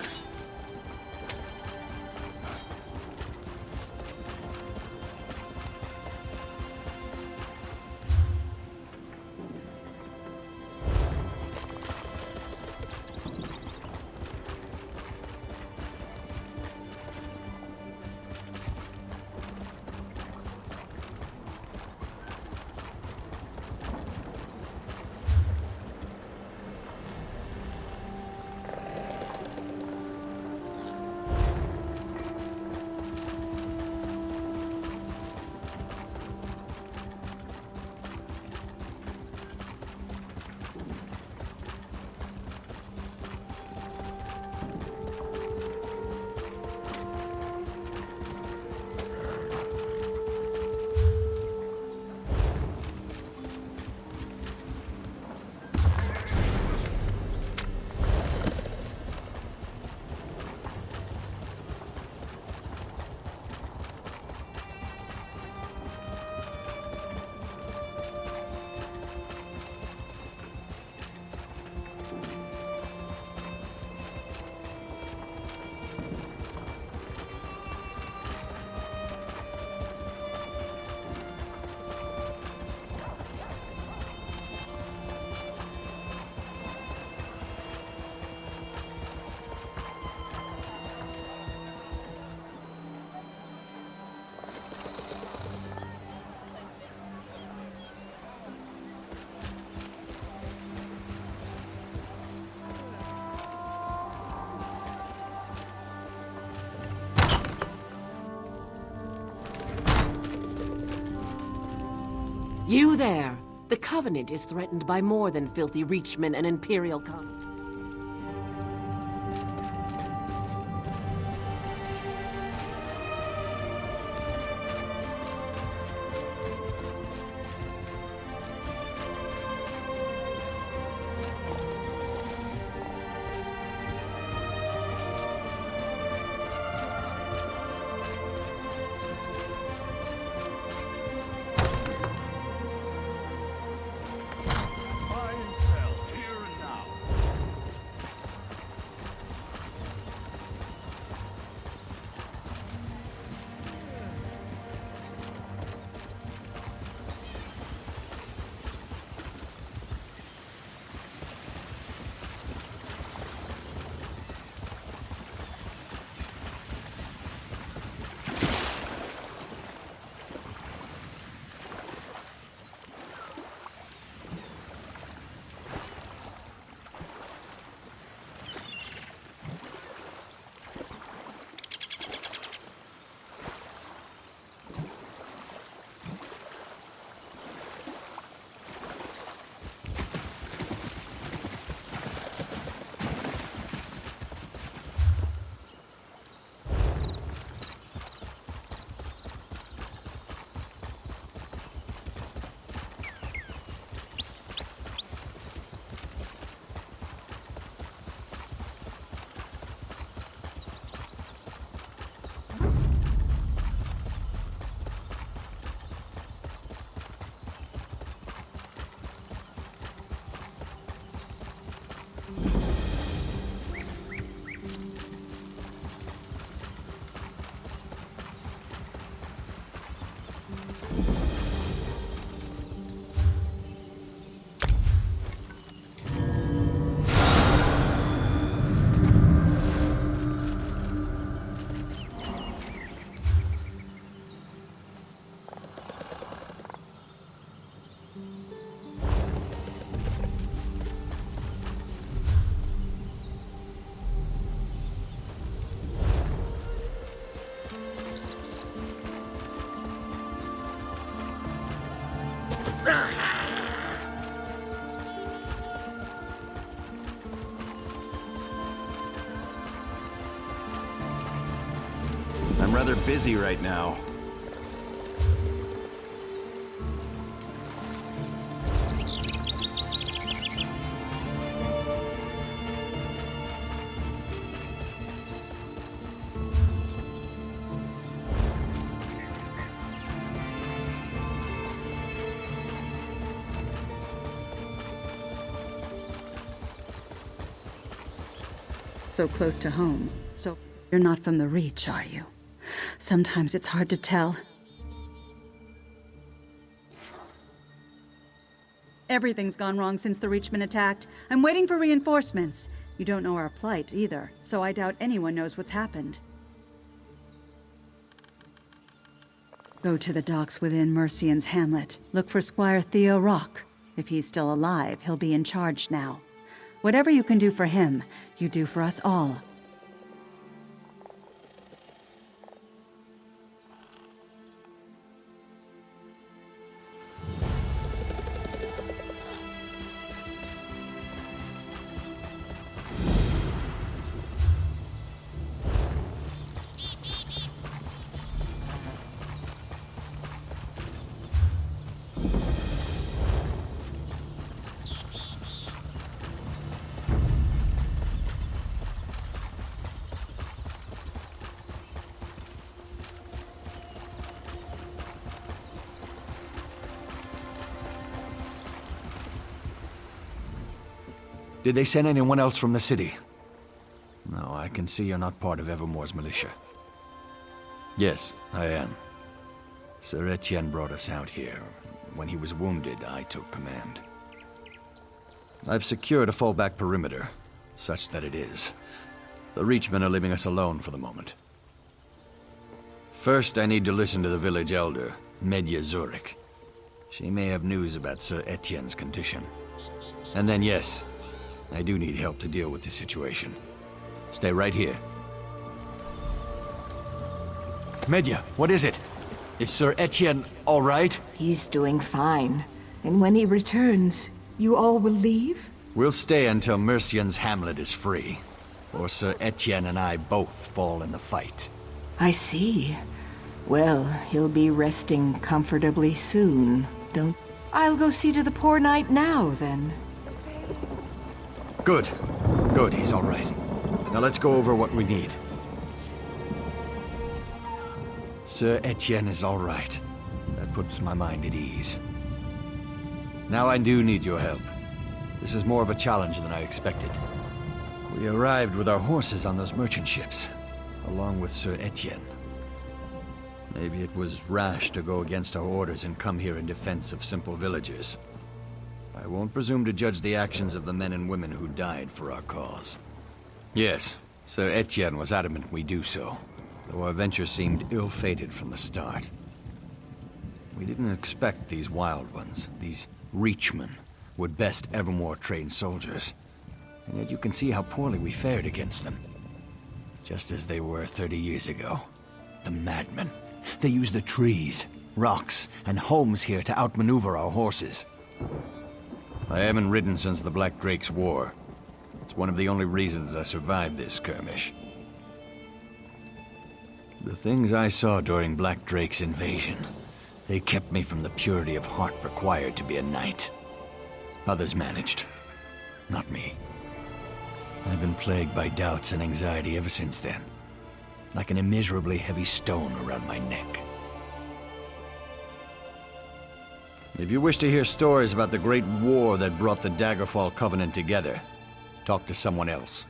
You there! The Covenant is threatened by more than filthy Reachmen and Imperial Buy and sell, here and now. I'm rather busy right now. So close to home. So you're not from the Reach, are you? Sometimes it's hard to tell. Everything's gone wrong since the Reachmen attacked. I'm waiting for reinforcements. You don't know our plight, either, so I doubt anyone knows what's happened. Go to the docks within Mercian's hamlet. Look for Squire Theo Rock. If he's still alive, he'll be in charge now. Whatever you can do for him, you do for us all. Did they send anyone else from the city? No, I can see you're not part of Evermore's militia. Yes, I am. Sir Etienne brought us out here. When he was wounded, I took command. I've secured a fallback perimeter, such that it is. The Reachmen are leaving us alone for the moment. First, I need to listen to the village elder, Medya Zurich. She may have news about Sir Etienne's condition. And then, yes, I do need help to deal with the situation. Stay right here. Medya, what is it? Is Sir Etienne all right? He's doing fine. And when he returns, you all will leave? We'll stay until Mercian's hamlet is free. Or Sir Etienne and I both fall in the fight. I see. Well, he'll be resting comfortably soon, don't... I'll go see to the poor knight now, then. Good. Good, he's all right. Now let's go over what we need. Sir Etienne is all right. That puts my mind at ease. Now I do need your help. This is more of a challenge than I expected. We arrived with our horses on those merchant ships, along with Sir Etienne. Maybe it was rash to go against our orders and come here in defense of simple villagers. I won't presume to judge the actions of the men and women who died for our cause. Yes, Sir Etienne was adamant we do so, though our venture seemed ill-fated from the start. We didn't expect these wild ones, these reachmen, would best Evermore trained soldiers. And yet you can see how poorly we fared against them. Just as they were 30 years ago. The madmen. They use the trees, rocks, and homes here to outmaneuver our horses. I haven't ridden since the Black Drake's War. It's one of the only reasons I survived this skirmish. The things I saw during Black Drake's invasion, they kept me from the purity of heart required to be a knight. Others managed. Not me. I've been plagued by doubts and anxiety ever since then. Like an immeasurably heavy stone around my neck. If you wish to hear stories about the great war that brought the Daggerfall Covenant together, talk to someone else.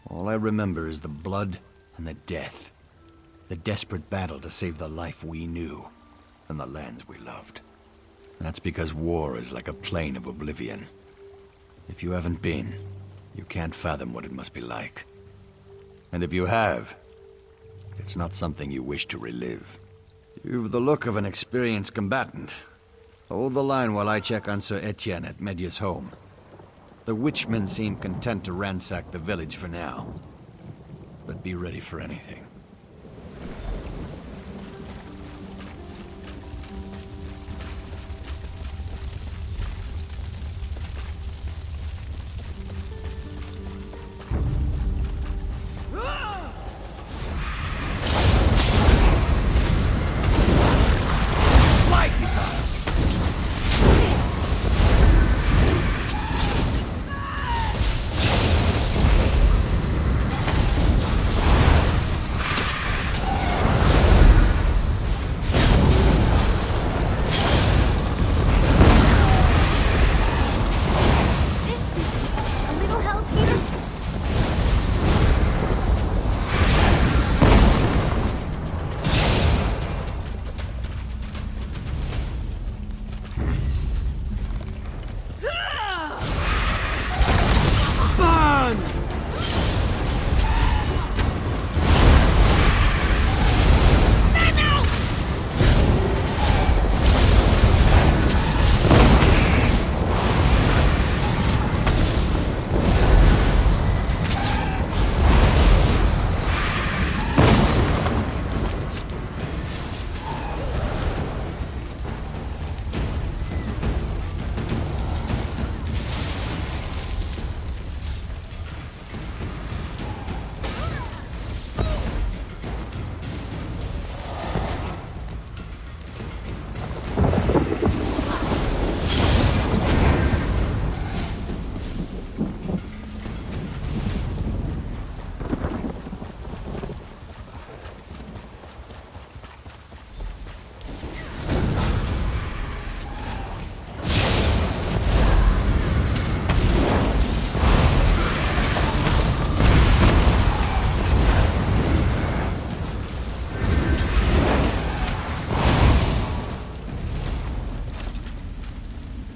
All I remember is the blood and the death. The desperate battle to save the life we knew and the lands we loved. That's because war is like a plane of oblivion. If you haven't been, you can't fathom what it must be like. And if you have, it's not something you wish to relive. You've the look of an experienced combatant. Hold the line while I check on Sir Etienne at Medya's home. The witchmen seem content to ransack the village for now. But be ready for anything.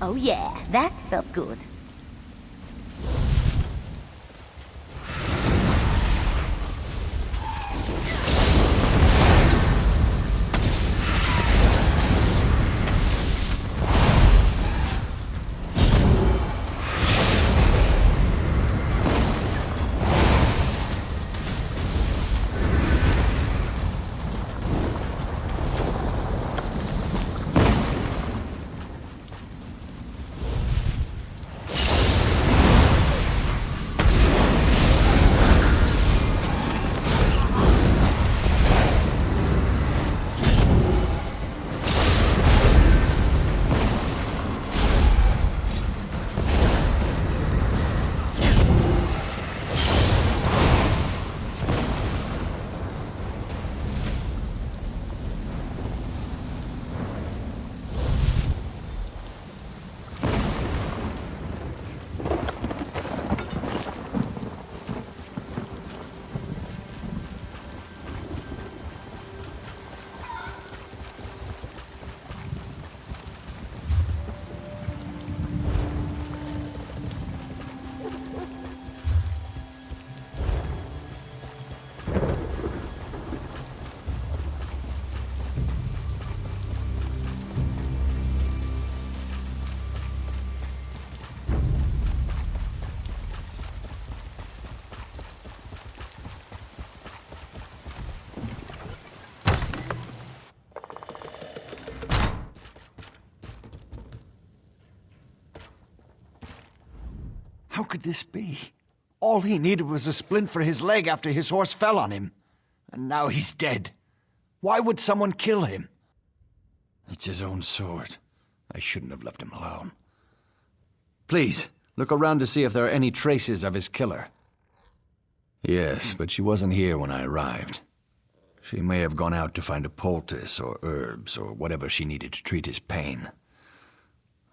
Oh yeah, that felt good. could this be? All he needed was a splint for his leg after his horse fell on him. And now he's dead. Why would someone kill him? It's his own sword. I shouldn't have left him alone. Please, look around to see if there are any traces of his killer. Yes, but she wasn't here when I arrived. She may have gone out to find a poultice or herbs or whatever she needed to treat his pain.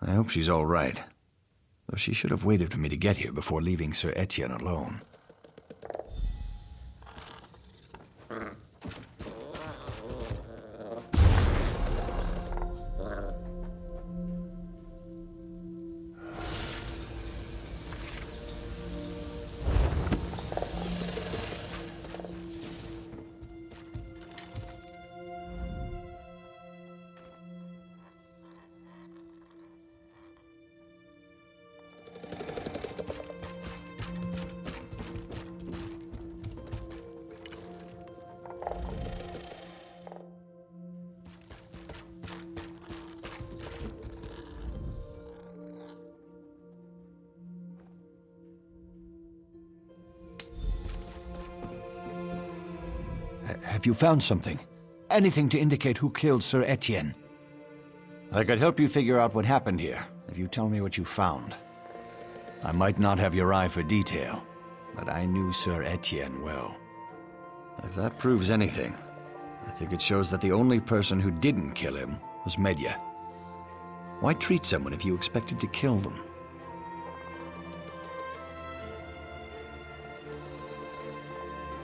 I hope she's all right. Though she should have waited for me to get here before leaving Sir Etienne alone. Have you found something? Anything to indicate who killed Sir Etienne? I could help you figure out what happened here, if you tell me what you found. I might not have your eye for detail, but I knew Sir Etienne well. If that proves anything, I think it shows that the only person who didn't kill him was Medya. Why treat someone if you expected to kill them?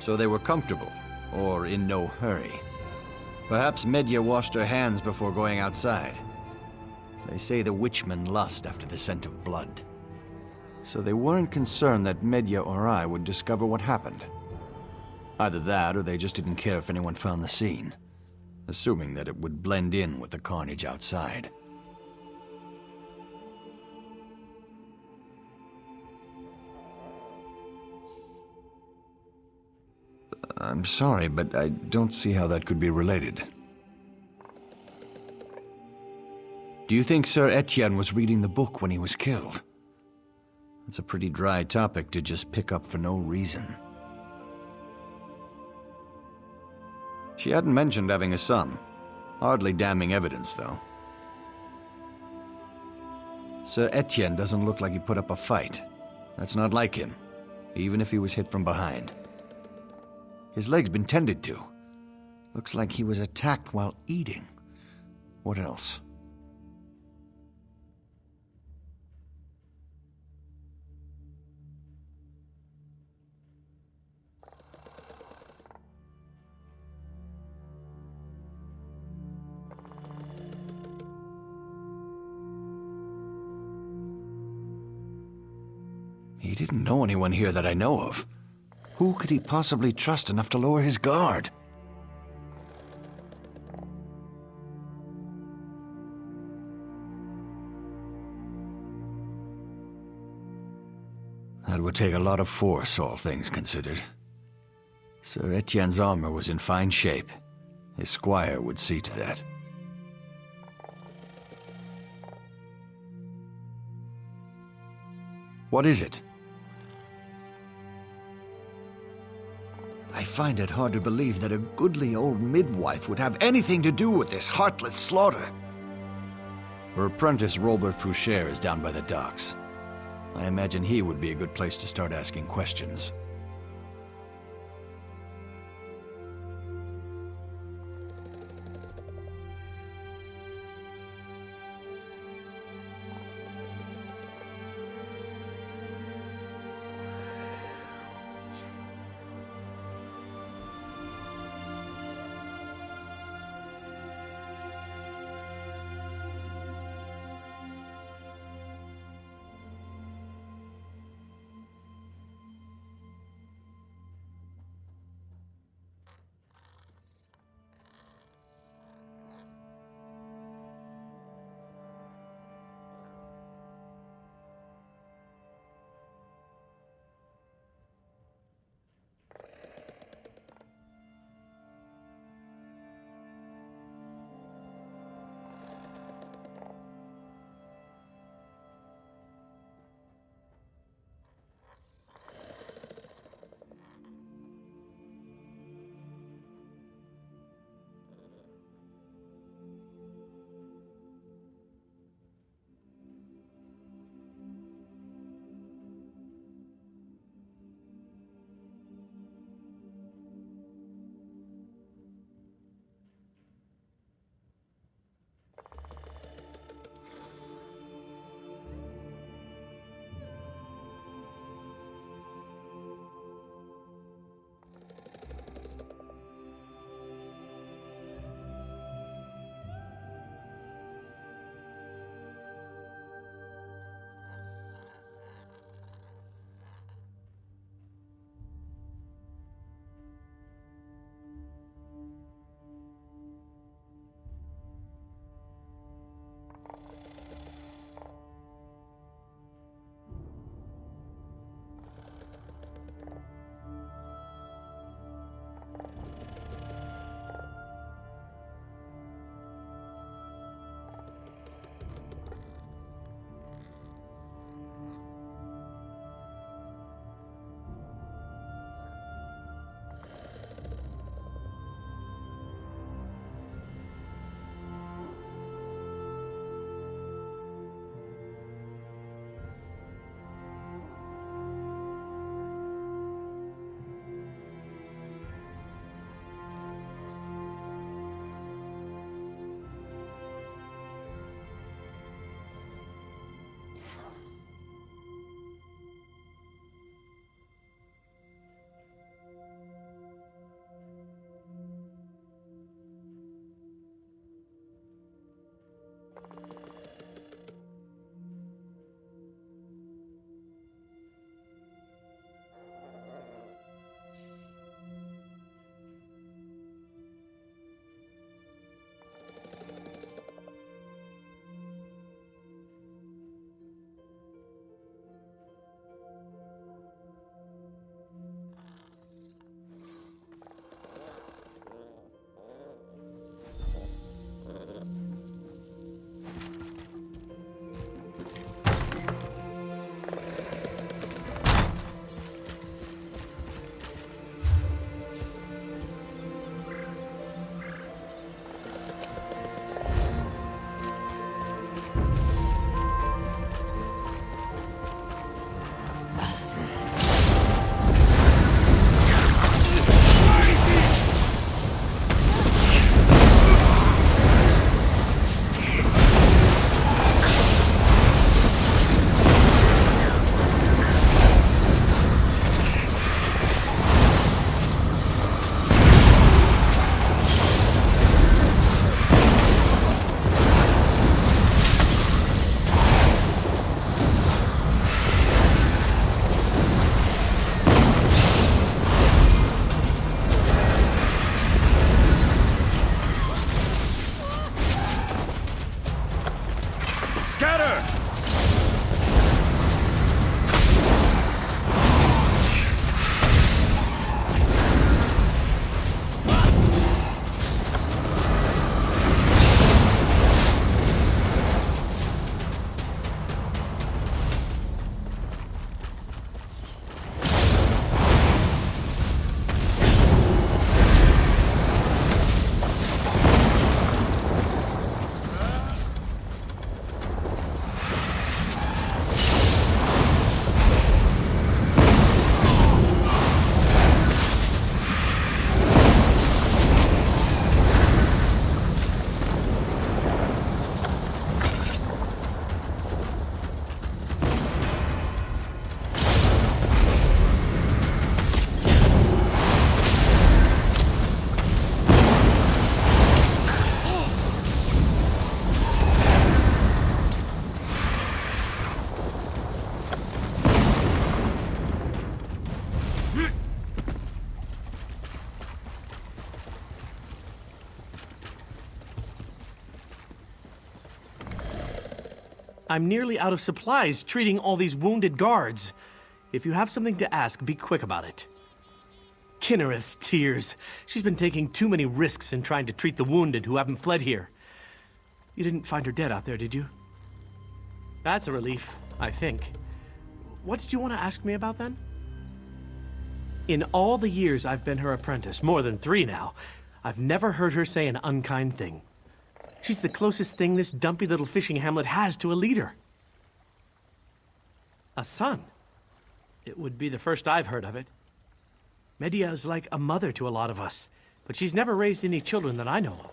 So they were comfortable, or in no hurry. Perhaps Medya washed her hands before going outside. They say the witchmen lust after the scent of blood. So they weren't concerned that Medya or I would discover what happened. Either that, or they just didn't care if anyone found the scene, assuming that it would blend in with the carnage outside. I'm sorry, but I don't see how that could be related. Do you think Sir Etienne was reading the book when he was killed? It's a pretty dry topic to just pick up for no reason. She hadn't mentioned having a son. Hardly damning evidence, though. Sir Etienne doesn't look like he put up a fight. That's not like him, even if he was hit from behind. His leg's been tended to. Looks like he was attacked while eating. What else? He didn't know anyone here that I know of. Who could he possibly trust enough to lower his guard? That would take a lot of force, all things considered. Sir Etienne's armor was in fine shape. His squire would see to that. What is it? I find it hard to believe that a goodly old midwife would have anything to do with this heartless slaughter. Her apprentice, Robert Foucher, is down by the docks. I imagine he would be a good place to start asking questions. I'm nearly out of supplies treating all these wounded guards. If you have something to ask, be quick about it. Kinnereth's tears. She's been taking too many risks in trying to treat the wounded who haven't fled here. You didn't find her dead out there, did you? That's a relief, I think. What did you want to ask me about then? In all the years I've been her apprentice, more than 3 now, I've never heard her say an unkind thing. She's the closest thing this dumpy little fishing hamlet has to a leader. A son? It would be the first I've heard of it. Medea is like a mother to a lot of us, but she's never raised any children that I know of.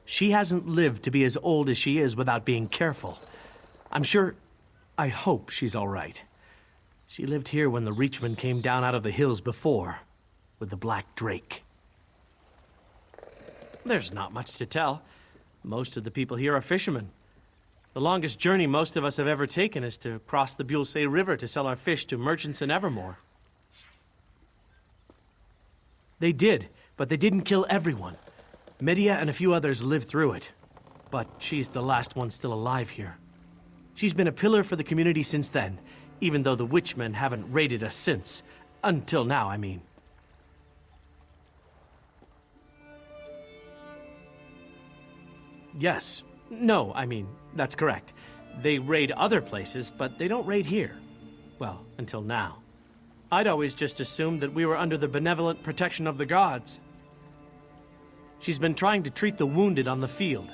She hasn't lived to be as old as she is without being careful. I hope she's all right. She lived here when the Reachmen came down out of the hills before, with the Black Drake. There's not much to tell. Most of the people here are fishermen. The longest journey most of us have ever taken is to cross the Bulsay River to sell our fish to merchants in Evermore. They did, but they didn't kill everyone. Medea and a few others lived through it, but she's the last one still alive here. She's been a pillar for the community since then, even though the Witchmen haven't raided us since. Until now, I mean. Yes. No, I mean, that's correct. They raid other places, but they don't raid here. Well, until now. I'd always just assumed that we were under the benevolent protection of the gods. She's been trying to treat the wounded on the field.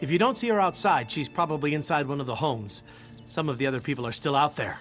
If you don't see her outside, she's probably inside one of the homes. Some of the other people are still out there.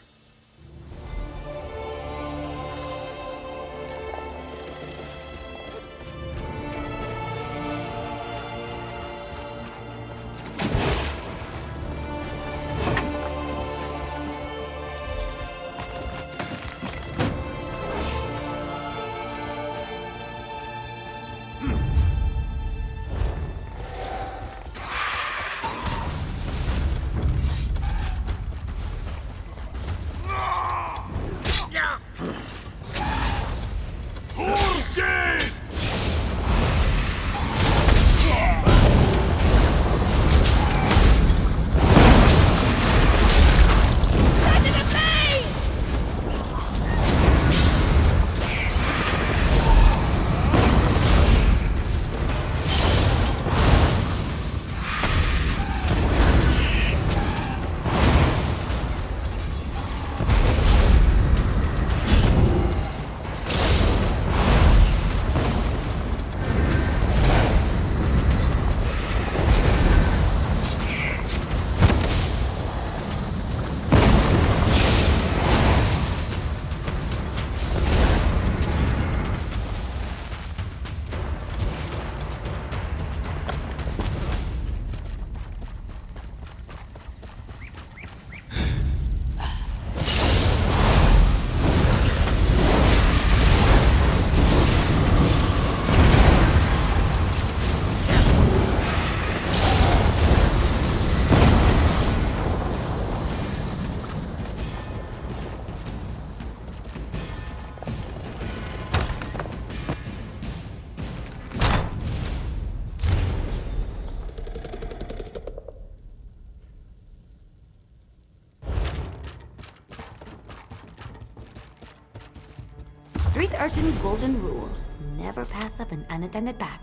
Street urchin golden rule. Never pass up an unattended pack.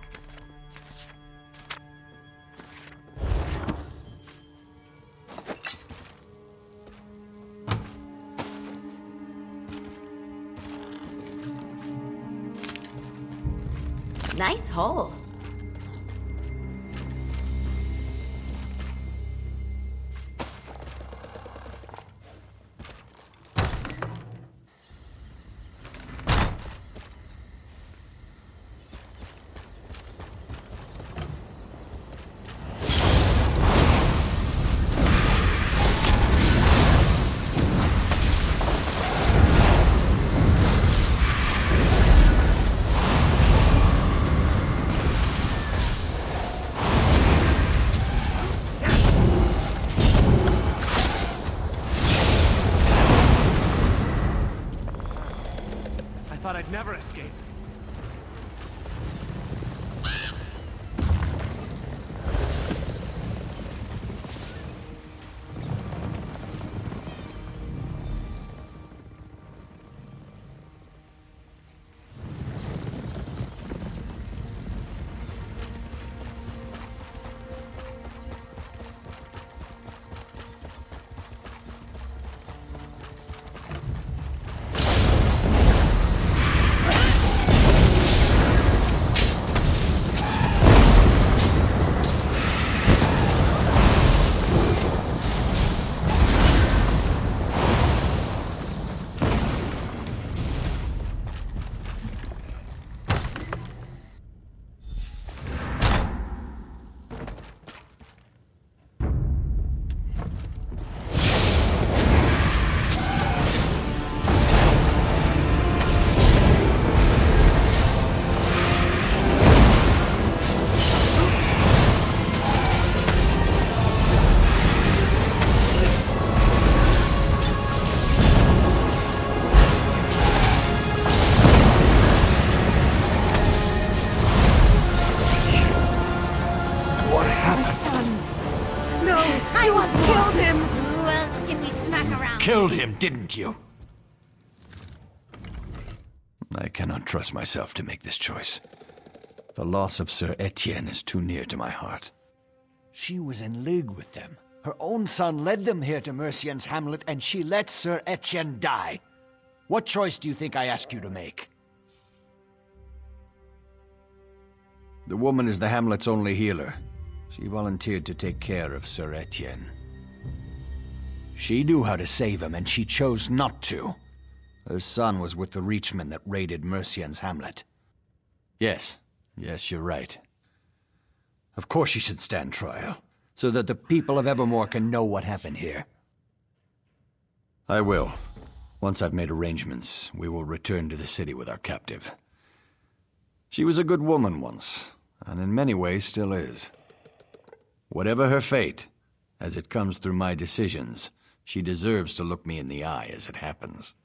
Nice hole. I'd never escape. killed him, didn't you? I cannot trust myself to make this choice. The loss of Sir Etienne is too near to my heart. She was in league with them. Her own son led them here to Mercian's hamlet, and she let Sir Etienne die. What choice do you think I ask you to make? The woman is the hamlet's only healer. She volunteered to take care of Sir Etienne. She knew how to save him, and she chose not to. Her son was with the Reachmen that raided Mercian's hamlet. Yes, you're right. Of course she should stand trial, so that the people of Evermore can know what happened here. I will. Once I've made arrangements, we will return to the city with our captive. She was a good woman once, and in many ways still is. Whatever her fate, as it comes through my decisions, she deserves to look me in the eye as it happens.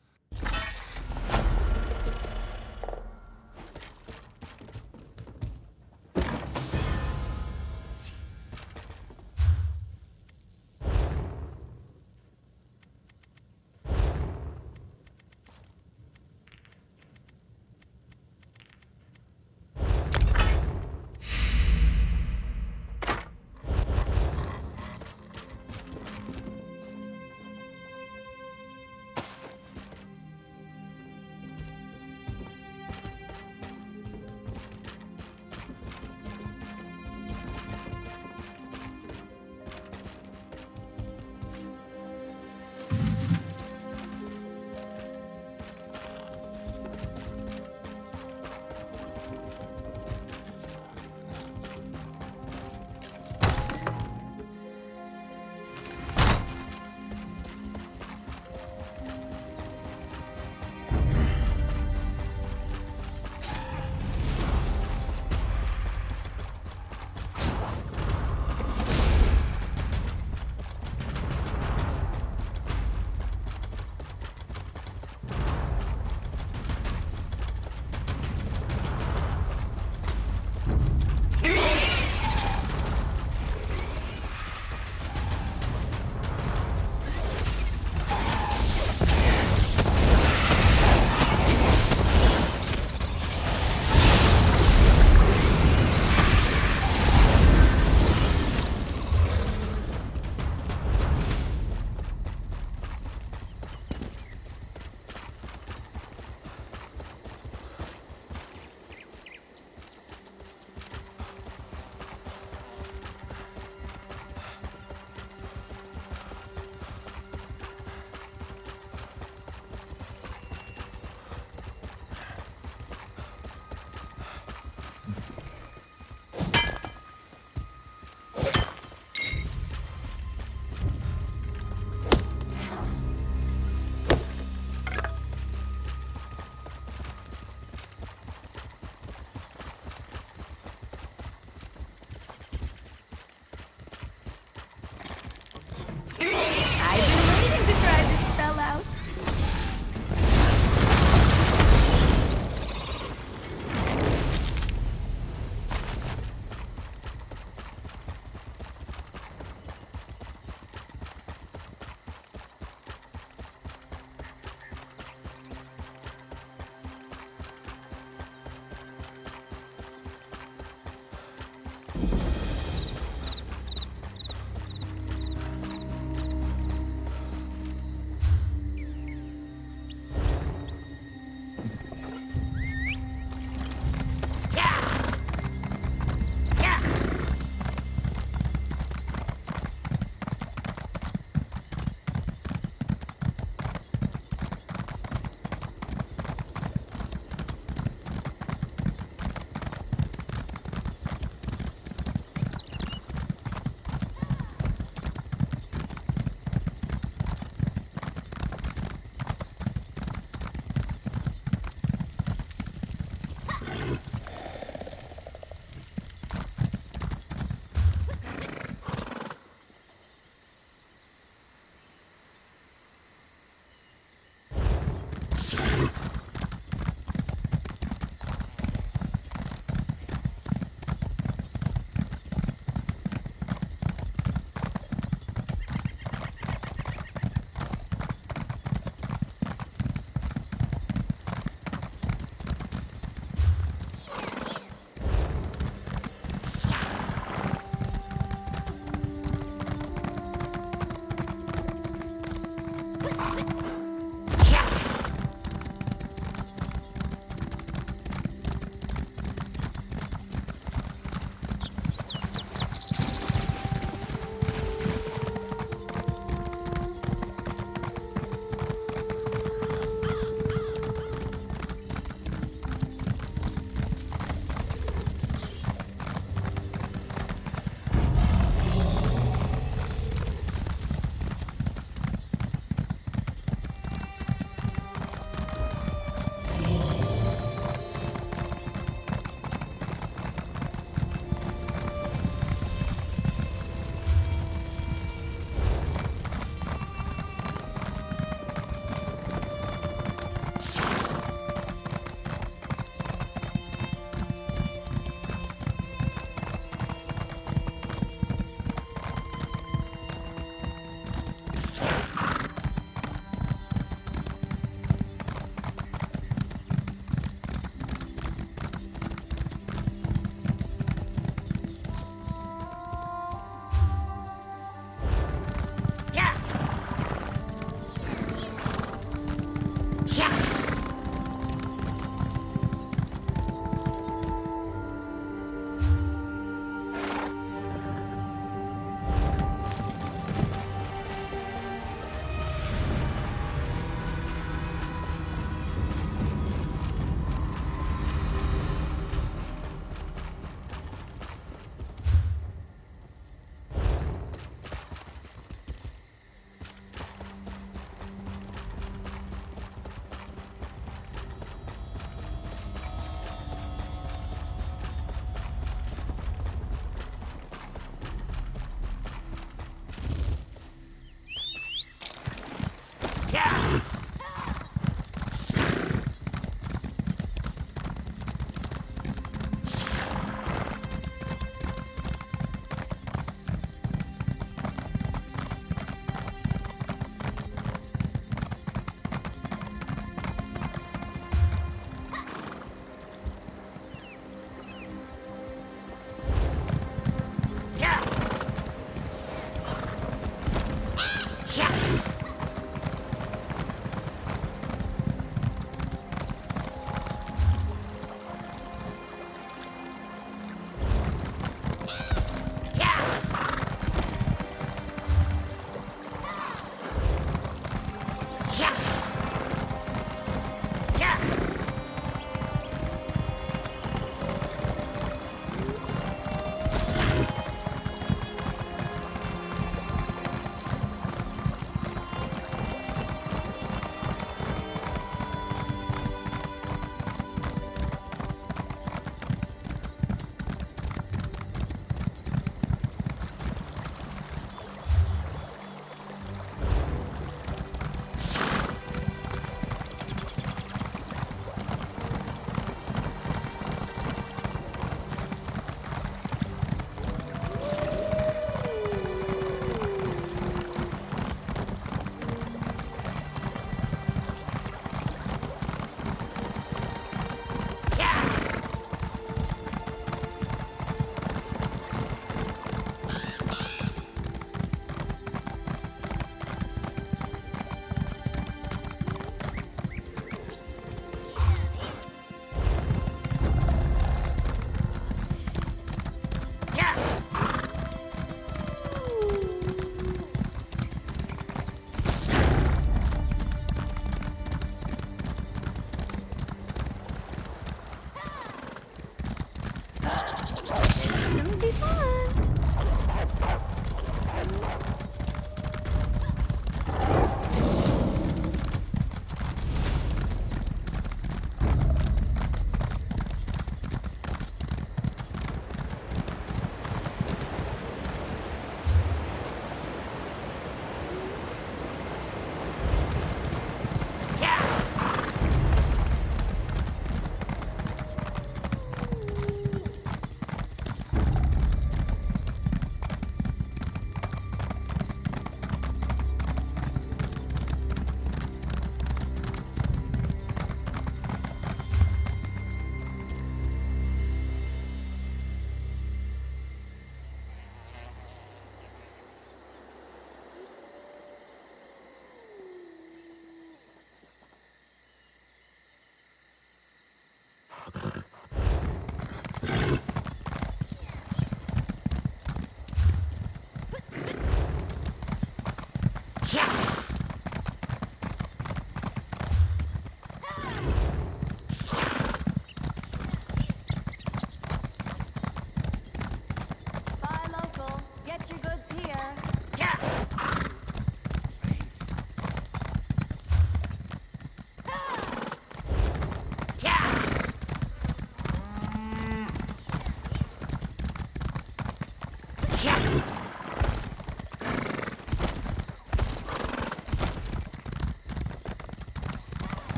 Buy local. Get your goods here.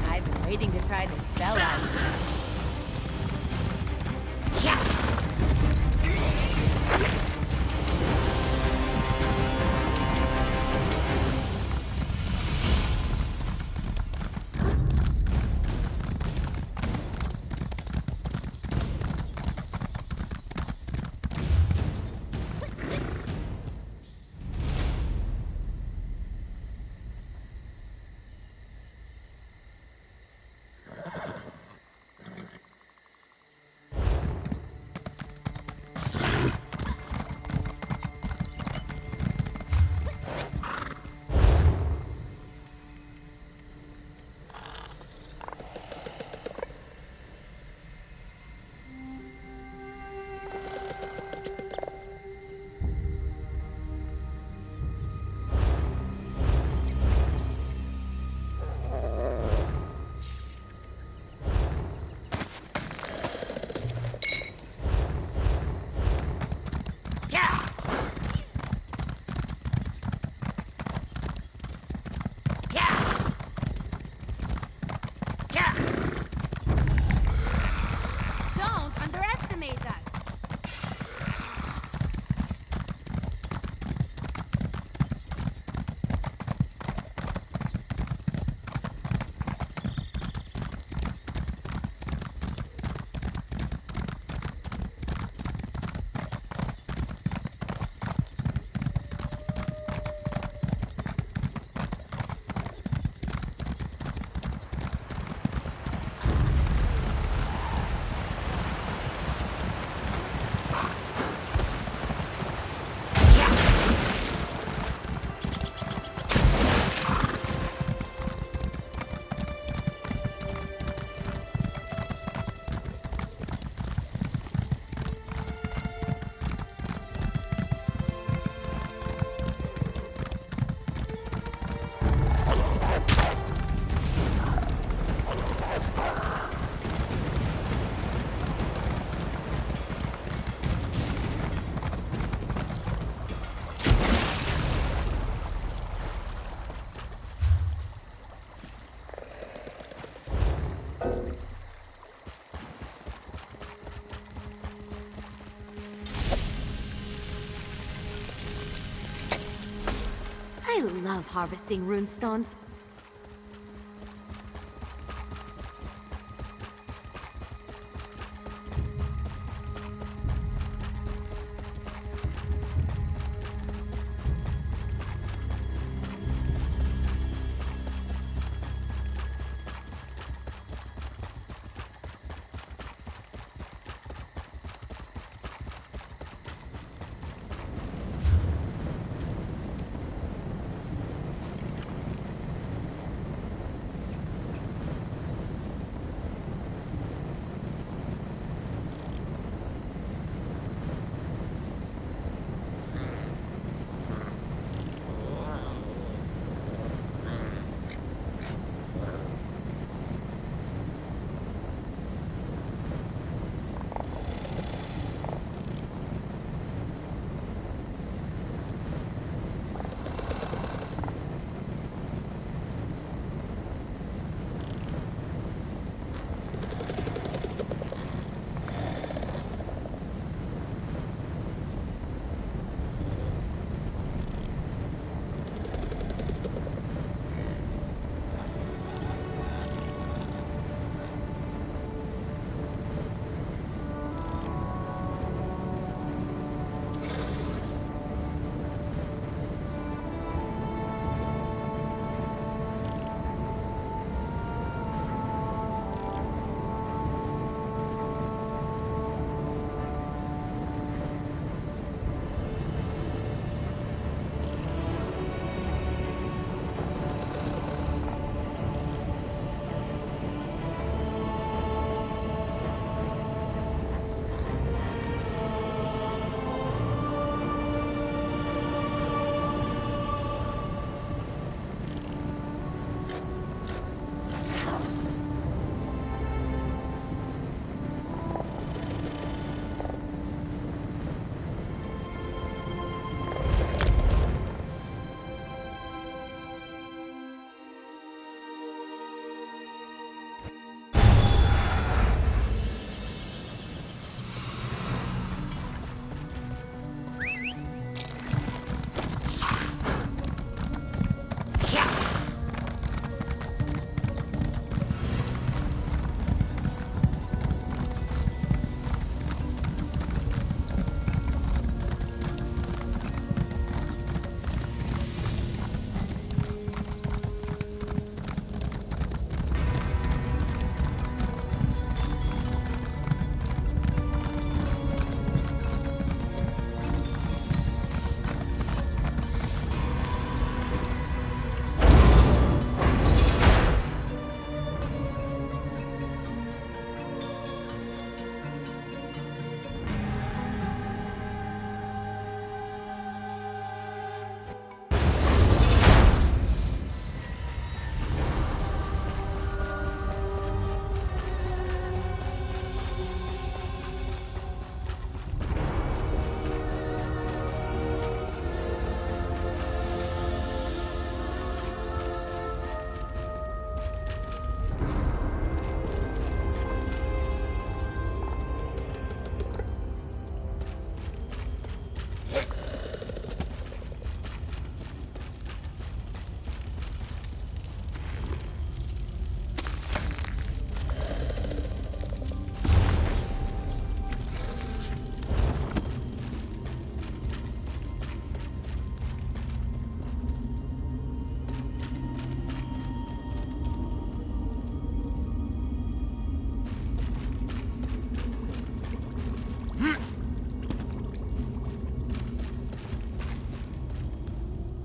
I've been waiting to try this spell out. Don't underestimate us. I love harvesting runestones.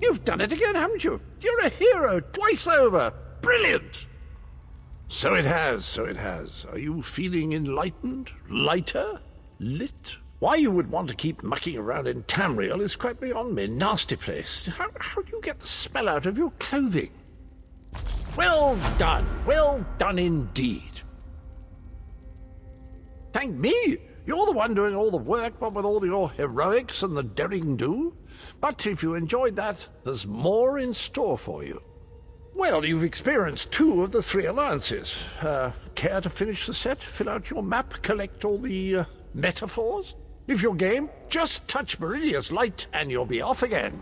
You've done it again, haven't you? You're a hero twice over. Brilliant! So it has, so it has. Are you feeling enlightened? Lighter? Lit? Why you would want to keep mucking around in Tamriel is quite beyond me. Nasty place. How do you get the smell out of your clothing? Well done indeed. Thank me? You're the one doing all the work, what with all your heroics and the daring-do. But if you enjoyed that, there's more in store for you. Well, you've experienced 2 of the 3 alliances. Care to finish the set? Fill out your map, collect all the metaphors? If you're game, just touch Meridia's light and you'll be off again.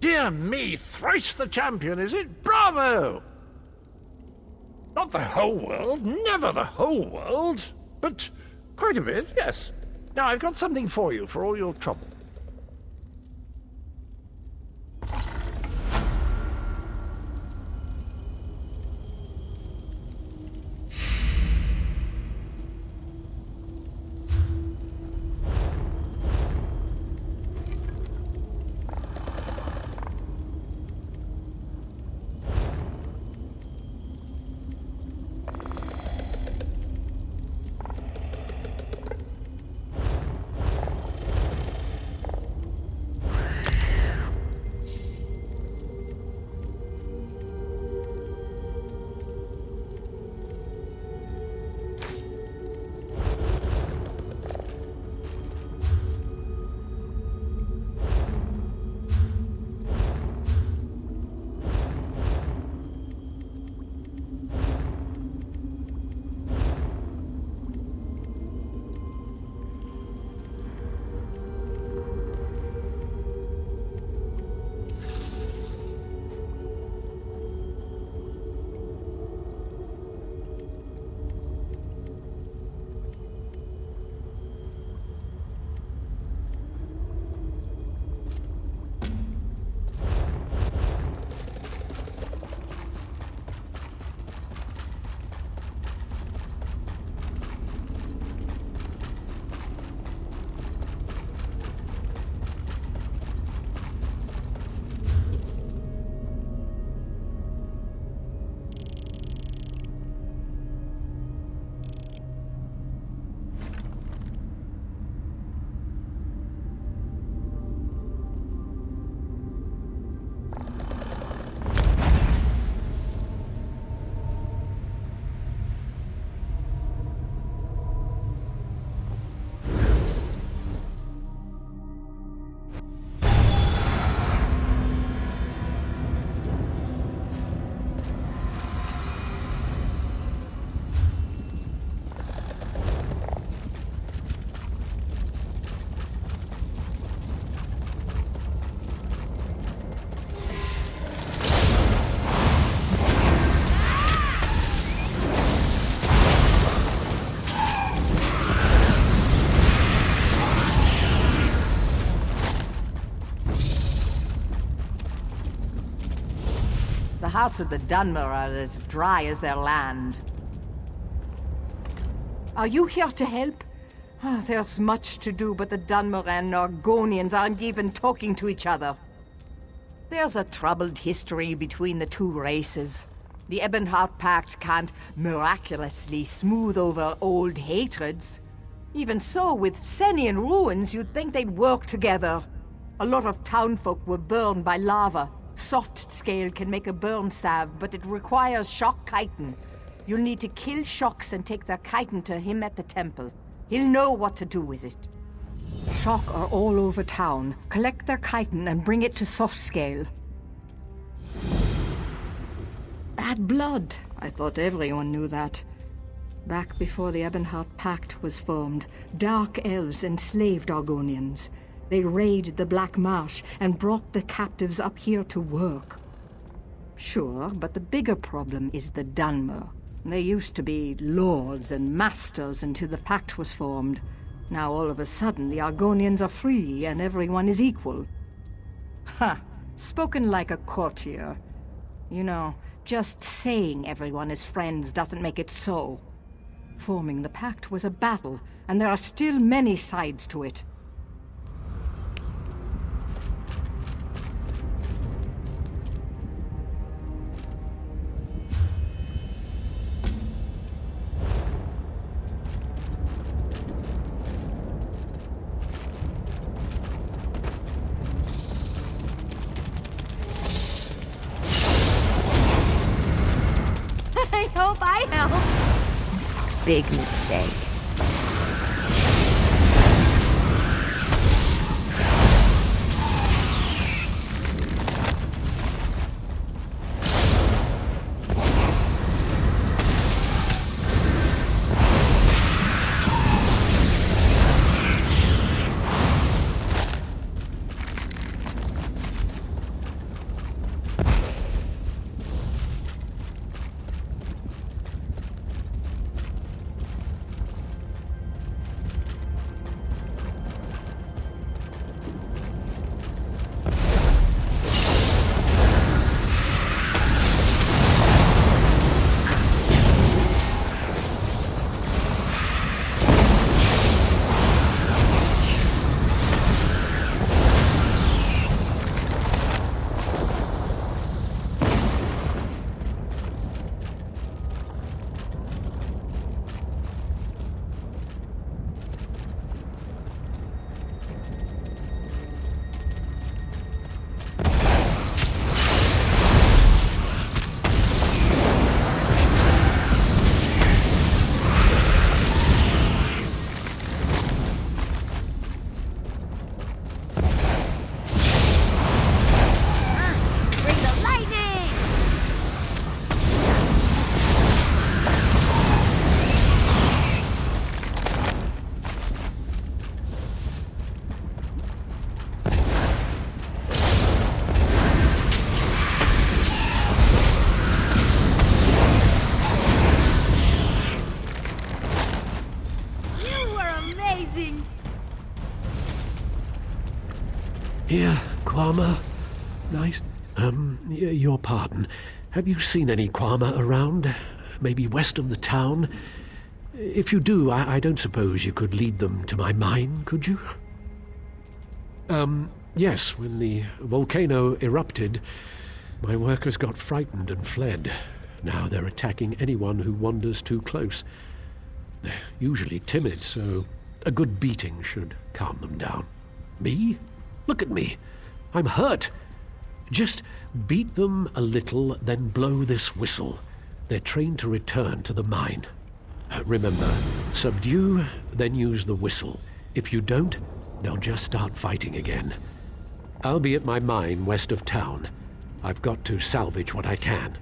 Dear me, thrice the champion, is it? Bravo! Not the whole world, never the whole world, but quite a bit, yes. Now I've got something for you, for all your trouble. The hearts of the Dunmer are as dry as their land. Are you here to help? There's much to do, but the Dunmer and Argonians aren't even talking to each other. There's a troubled history between the two races. The Ebonheart Pact can't miraculously smooth over old hatreds. Even so, with Senian ruins, you'd think they'd work together. A lot of townfolk were burned by lava. Soft scale can make a burn salve, but it requires shock chitin. You'll need to kill shocks and take their chitin to him at the temple. He'll know what to do with it. Shock are all over town. Collect their chitin and bring it to soft scale. Bad blood. I thought everyone knew that. Back before the Ebonheart Pact was formed, dark elves enslaved Argonians. They raided the Black Marsh and brought the captives up here to work. Sure, but the bigger problem is the Dunmer. They used to be lords and masters until the pact was formed. Now all of a sudden the Argonians are free and everyone is equal. Ha! Spoken like a courtier. You know, just saying everyone is friends doesn't make it so. Forming the pact was a battle, and there are still many sides to it. I hope I help. Big mistake. Here, Kwama. Nice. Your pardon. Have you seen any Kwama around? Maybe west of the town? If you do, I don't suppose you could lead them to my mine, could you? Yes, when the volcano erupted, my workers got frightened and fled. Now they're attacking anyone who wanders too close. They're usually timid, so a good beating should calm them down. Me? Look at me. I'm hurt. Just beat them a little, then blow this whistle. They're trained to return to the mine. Remember, subdue, then use the whistle. If you don't, they'll just start fighting again. I'll be at my mine west of town. I've got to salvage what I can.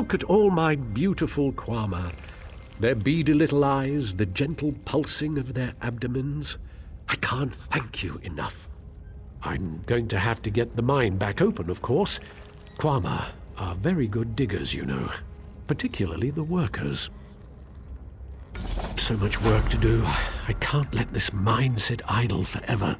look at all my beautiful Quama. Their beady little eyes, the gentle pulsing of their abdomens. I can't thank you enough. I'm going to have to get the mine back open, of course. Quama are very good diggers, you know, particularly the workers. So much work to do. I can't let this mine sit idle forever.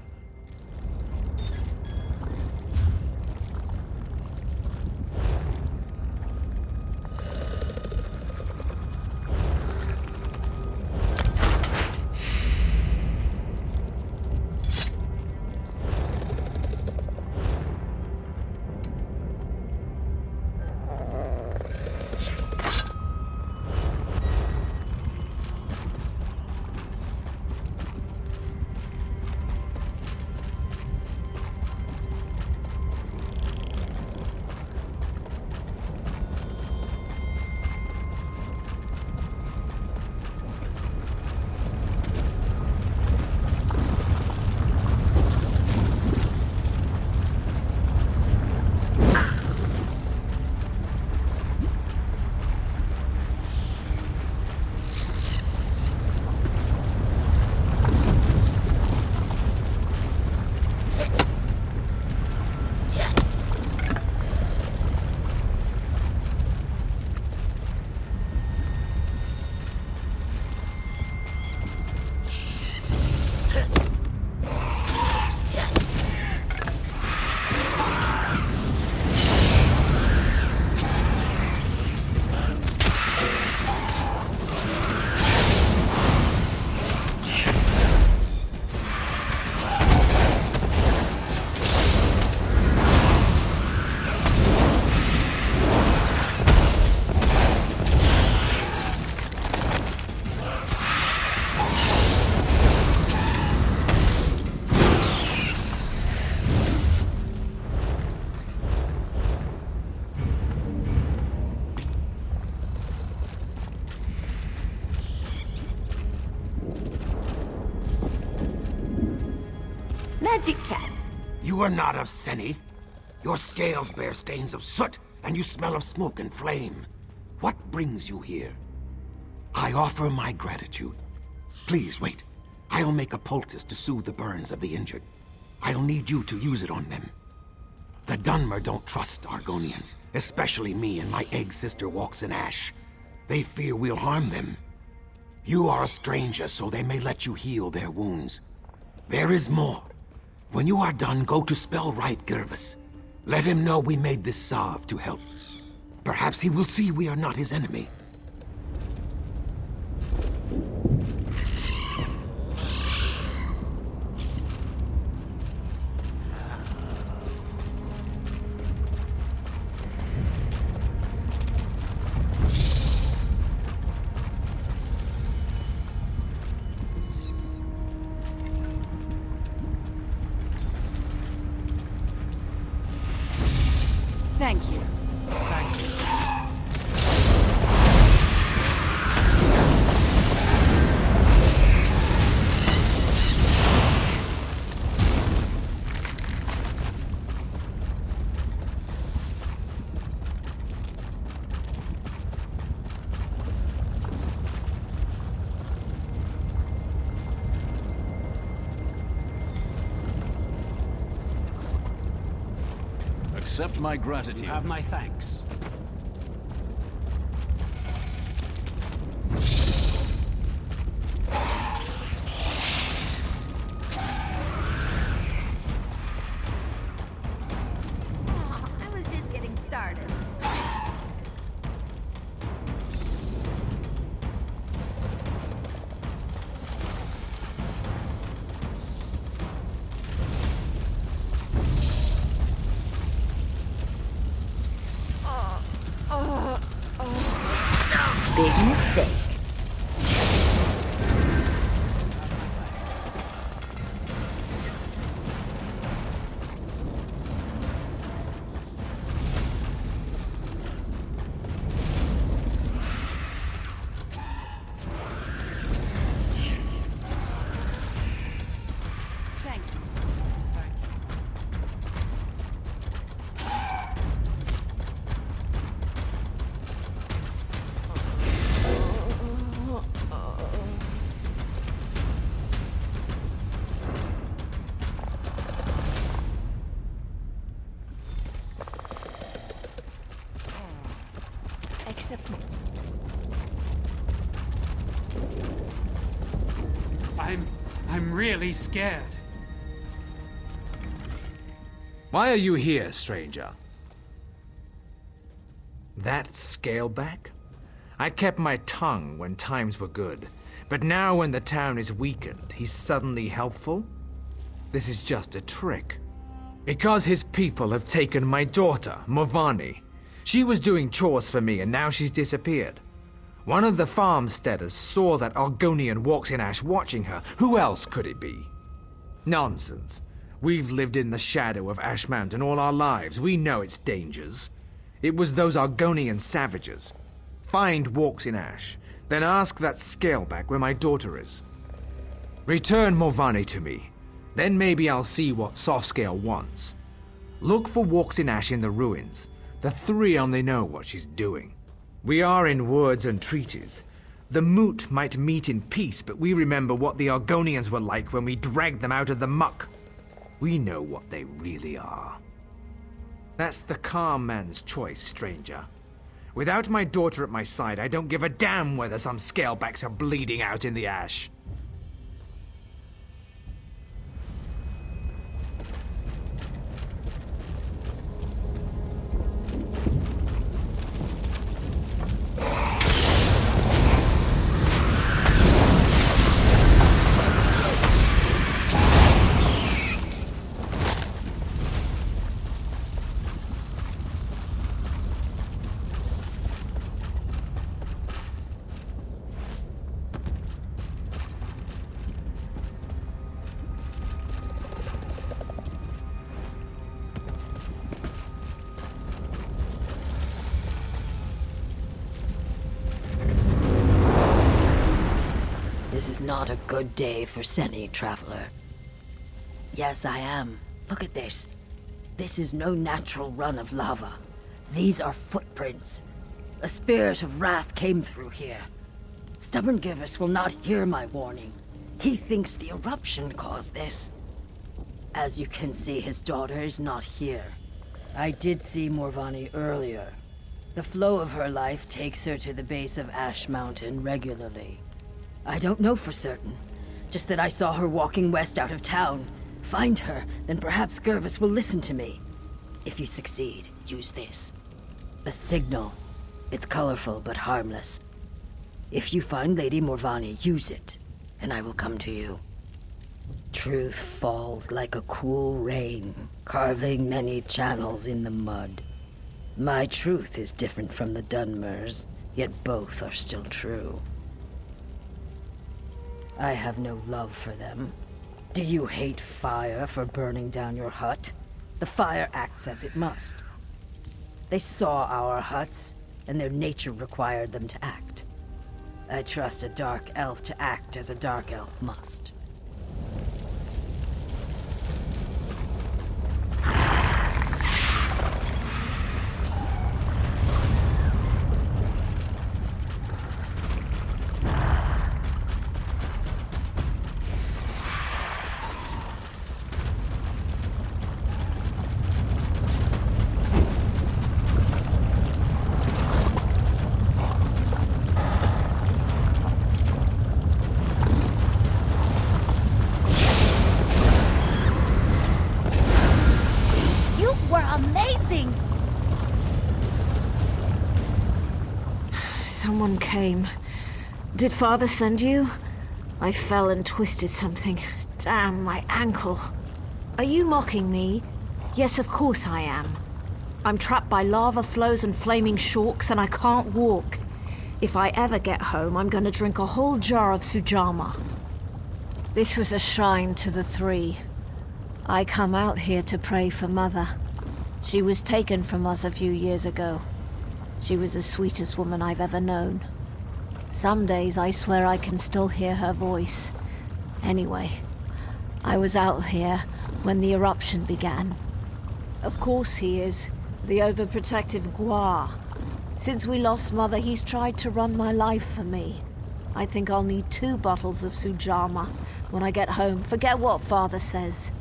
Magic cat. You are not of Seni. Your scales bear stains of soot, and you smell of smoke and flame. What brings you here? I offer my gratitude. Please wait. I'll make a poultice to soothe the burns of the injured. I'll need you to use it on them. The Dunmer don't trust Argonians, especially me and my egg sister walks in ash. They fear we'll harm them. You are a stranger, so they may let you heal their wounds. There is more. When you are done, go to Spellwright Gervis. Let him know we made this salve to help. Perhaps he will see we are not his enemy. Thank you. Thank you. Accept my gratitude. You have my thanks. I was just getting started. Big mistake. Thank you. really scared. Why are you here, stranger? That Scaleback? I kept my tongue when times were good, but now when the town is weakened, he's suddenly helpful? This is just a trick. Because his people have taken my daughter, Morvani. She was doing chores for me and now she's disappeared. One of the farmsteaders saw that Argonian walks in ash watching her. Who else could it be? Nonsense. We've lived in the shadow of Ash Mountain all our lives. We know its dangers. It was those Argonian savages. Find Walks in Ash, then ask that Scaleback where my daughter is. Return Morvani to me. Then maybe I'll see what Softscale wants. Look for Walks in Ash in the ruins. The three only know what she's doing. We are in words and treaties. The Moot might meet in peace, but we remember what the Argonians were like when we dragged them out of the muck. We know what they really are. That's the calm man's choice, stranger. Without my daughter at my side, I don't give a damn whether some Scalebacks are bleeding out in the ash. This is not a good day for Seni, traveler. Yes, I am. Look at this. This is no natural run of lava. These are footprints. A spirit of wrath came through here. Stubborn Givus will not hear my warning. He thinks the eruption caused this. As you can see, his daughter is not here. I did see Morvani earlier. The flow of her life takes her to the base of Ash Mountain regularly. I don't know for certain. Just that I saw her walking west out of town. Find her, then perhaps Gervis will listen to me. If you succeed, use this. A signal. It's colorful but harmless. If you find Lady Morvani, use it, and I will come to you. Truth falls like a cool rain, carving many channels in the mud. My truth is different from the Dunmers, yet both are still true. I have no love for them. Do you hate fire for burning down your hut? The fire acts as it must. They saw our huts, and their nature required them to act. I trust a dark elf to act as a dark elf must. Someone came. Did Father send you? I fell and twisted something. Damn, my ankle. Are you mocking me? Yes, of course I am. I'm trapped by lava flows and flaming shorks, and I can't walk. If I ever get home, I'm gonna drink a whole jar of Sujama. This was a shrine to the three. I come out here to pray for Mother. She was taken from us a few years ago. She was the sweetest woman I've ever known. Some days I swear I can still hear her voice. Anyway, I was out here when the eruption began. Of course he is, the overprotective Gua. Since we lost Mother, he's tried to run my life for me. I think I'll need 2 bottles of Sujama when I get home. Forget what Father says.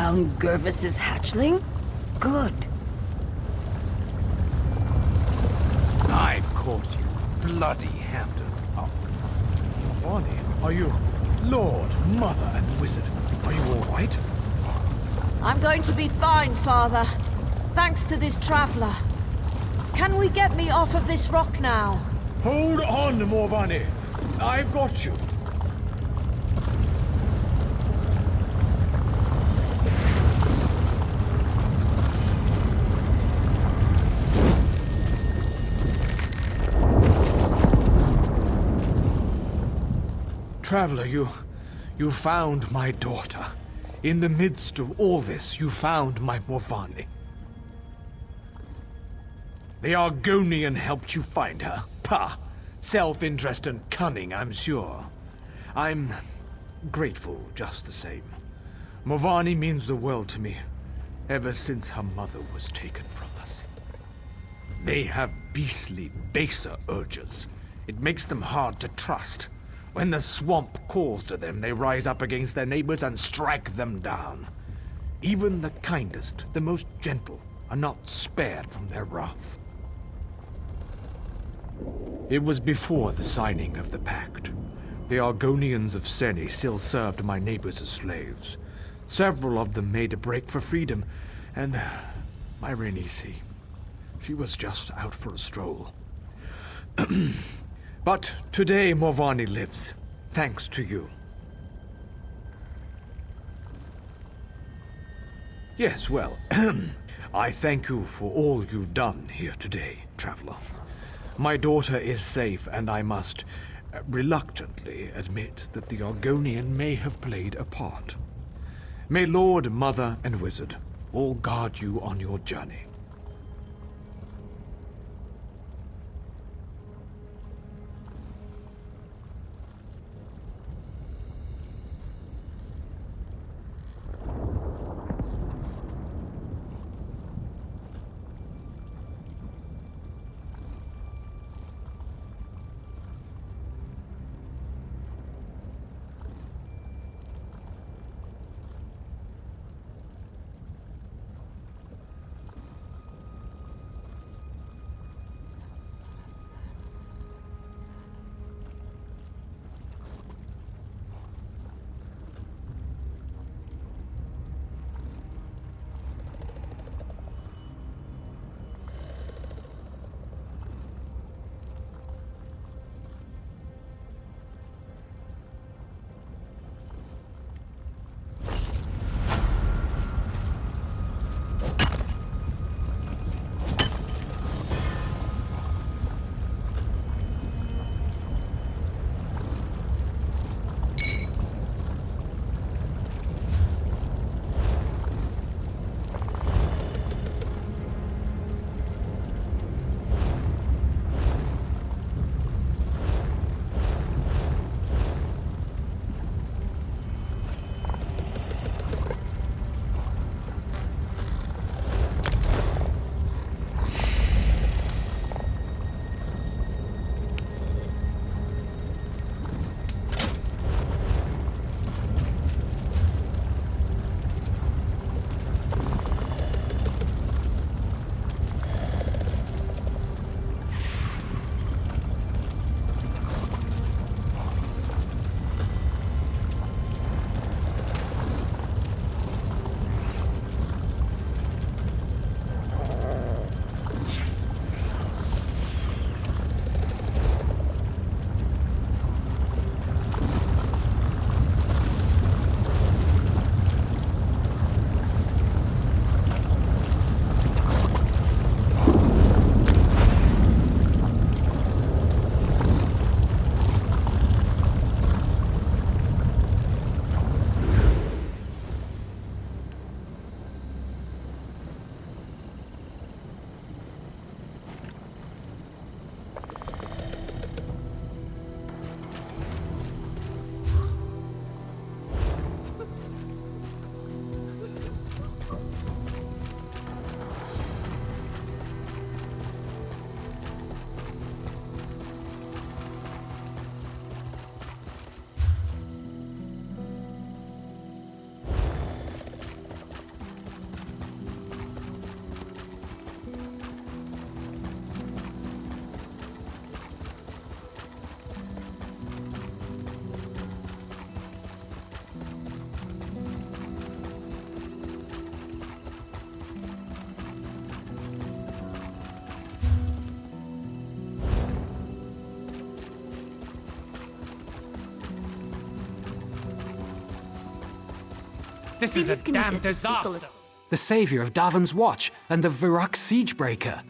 found Gervis's hatchling? Good. I've caught you, bloody-handed. Oh, Bonnie, are you Lord, Mother, and Wizard? Are you all right? I'm going to be fine, Father. Thanks to this traveler. Can we get me off of this rock now? Hold on, Morvani. I've got you. Traveler, you found my daughter. In the midst of all this, you found my Morvani. The Argonian helped you find her. Pah! Self-interest and cunning, I'm sure. I'm grateful just the same. Morvani means the world to me, ever since her mother was taken from us. They have beastly, baser urges. It makes them hard to trust. When the swamp calls to them, they rise up against their neighbors and strike them down. Even the kindest, the most gentle, are not spared from their wrath. It was before the signing of the pact. The Argonians of Seni still served my neighbors as slaves. Several of them made a break for freedom, and my Renisi, she was just out for a stroll. But today Morvani lives, thanks to you. Yes, well, I thank you for all you've done here today, traveler. My daughter is safe, and I must reluctantly admit that the Argonian may have played a part. May Lord, Mother, and Wizard all guard you on your journey. This is a Things can be damn just as fickle disaster. The savior of Davon's Watch and the Virak Siegebreaker.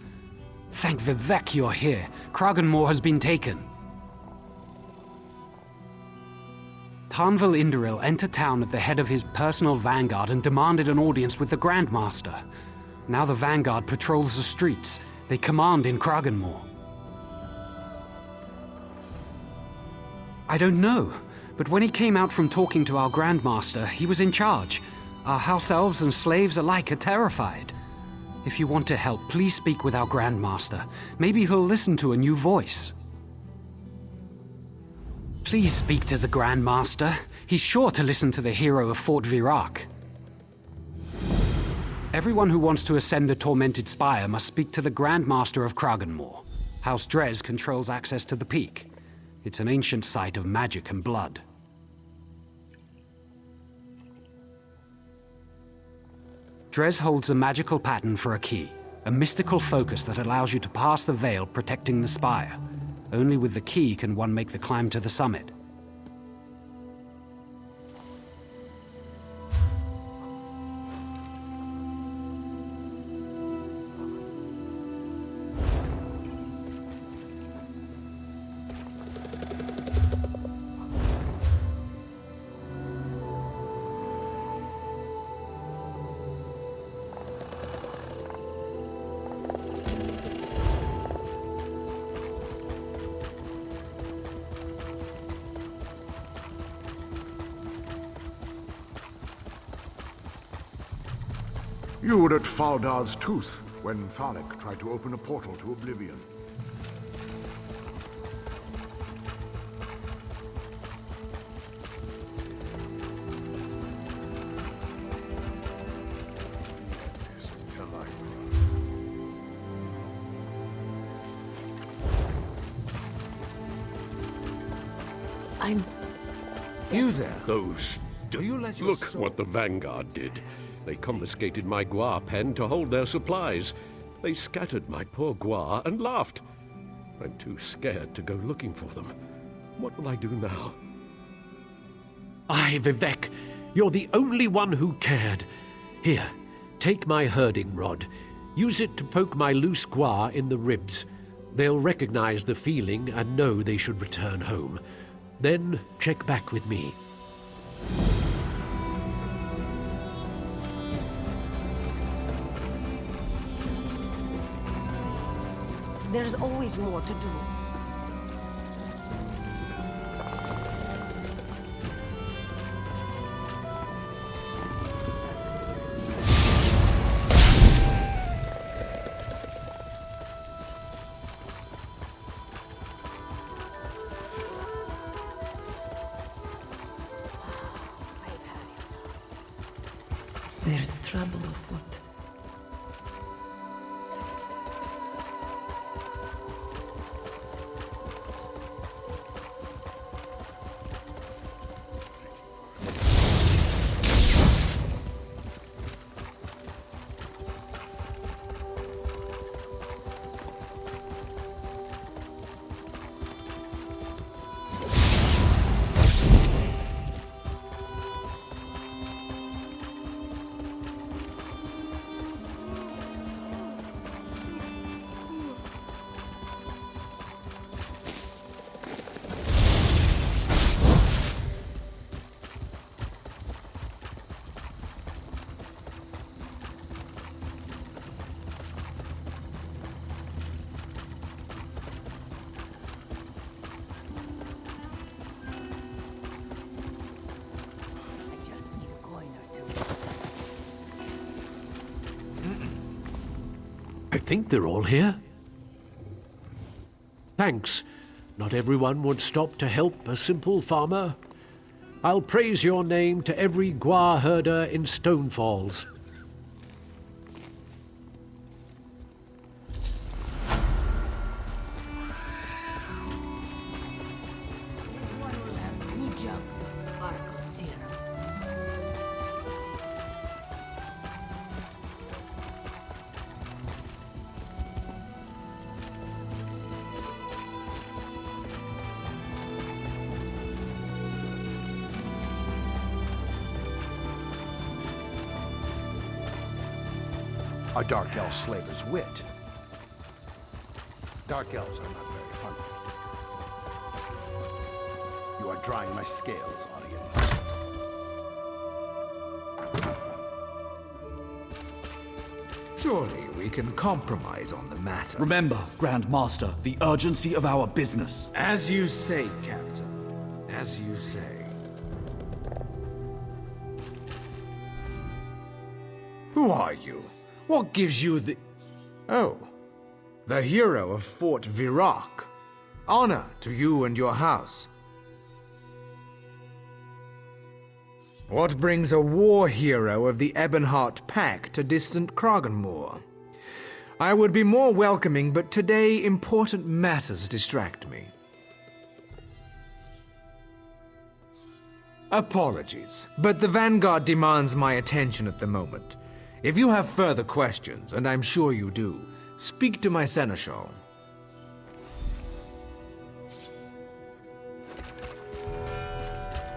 Thank Vivek you're here. Kraganmore has been taken. Tamriel Indoril entered town at the head of his personal vanguard and demanded an audience with the Grandmaster. Now the vanguard patrols the streets. They command in Kraganmore. I don't know, but when he came out from talking to our Grandmaster, he was in charge. Our house elves and slaves alike are terrified. If you want to help, please speak with our Grandmaster. Maybe he'll listen to a new voice. Please speak to the Grandmaster. He's sure to listen to the hero of Fort Virak. Everyone who wants to ascend the Tormented Spire must speak to the Grandmaster of Kraganmore. House Drez controls access to the peak. It's an ancient site of magic and blood. Drez holds a magical pattern for a key, a mystical focus that allows you to pass the veil protecting the spire. Only with the key can one make the climb to the summit. You were at Faldar's Tooth when Tharek tried to open a portal to oblivion. You there? Those... you let your Look what the Vanguard did. They confiscated my Gwar pen to hold their supplies. They scattered my poor Gwar and laughed. I'm too scared to go looking for them. What will I do now? Aye, Vivek. You're the only one who cared. Here, take my herding rod. Use it to poke my loose Gwar in the ribs. They'll recognize the feeling and know they should return home. Then check back with me. There's always more to do. There's trouble afoot. I think they're all here. Thanks. Not everyone would stop to help a simple farmer. I'll praise your name to every Gwar herder in Stonefalls. a dark elf slaver's wit. Dark elves are not very funny. You are drying my scales, audience. Surely we can compromise on the matter. Remember, Grand Master, the urgency of our business. As you say, Captain. As you say. Who are you? What gives you the... Oh, the hero of Fort Virac. Honor to you and your house. What brings a war hero of the Ebonheart Pack to distant Kragenmoor? I would be more welcoming, but today important matters distract me. Apologies, but the Vanguard demands my attention at the moment. If you have further questions, and I'm sure you do, speak to my seneschal.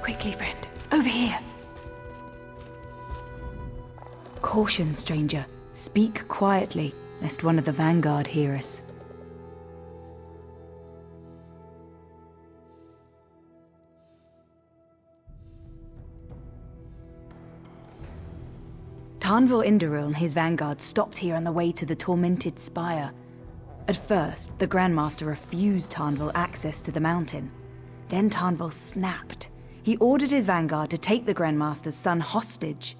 Quickly, friend. Over here. Caution, stranger. Speak quietly, lest one of the Vanguard hear us. Tamriel Indoril and his vanguard stopped here on the way to the Tormented Spire. At first, the Grandmaster refused Tamriel access to the mountain. Then Tamriel snapped. He ordered his vanguard to take the Grandmaster's son hostage.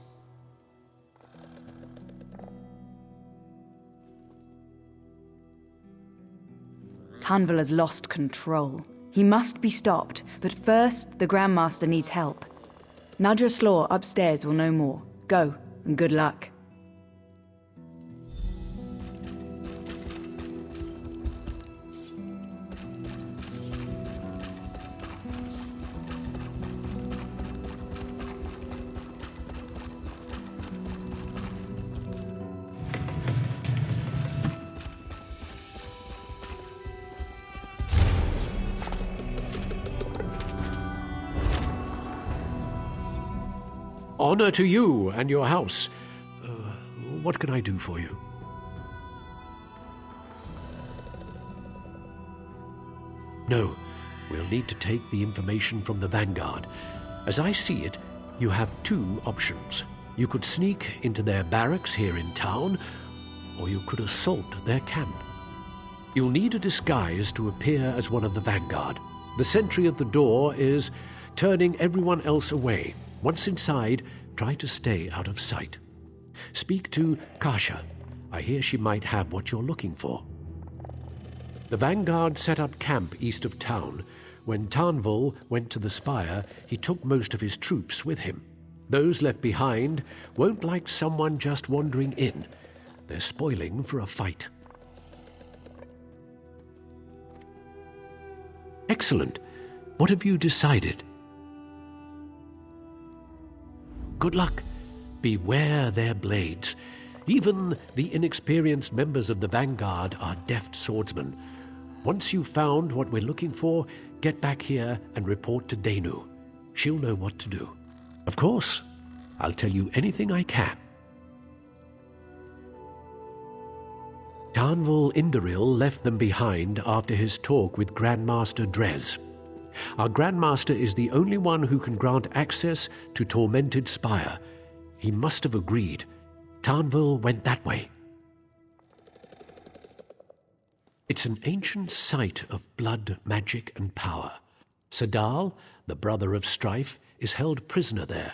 Tamriel has lost control. He must be stopped, but first, the Grandmaster needs help. Nadra Slaw upstairs will know more. Go, and good luck. Honor to you and your house. What can I do for you? No, we'll need to take the information from the Vanguard. As I see it, you have two options. You could sneak into their barracks here in town, or you could assault their camp. You'll need a disguise to appear as one of the Vanguard. The sentry at the door is turning everyone else away. Once inside, try to stay out of sight. Speak to Kasha. I hear she might have what you're looking for. The Vanguard set up camp east of town. When Tamriel went to the spire, he took most of his troops with him. Those left behind won't like someone just wandering in. They're spoiling for a fight. Excellent. What have you decided? Good luck. Beware their blades. Even the inexperienced members of the Vanguard are deft swordsmen. Once you've found what we're looking for, get back here and report to Danu. She'll know what to do. Of course, I'll tell you anything I can. Tamriel Indoril left them behind after his talk with Grandmaster Drez. Our Grandmaster is the only one who can grant access to Tormented Spire. He must have agreed. Tamriel went that way. It's an ancient site of blood, magic, and power. Sadal, the brother of Strife, is held prisoner there.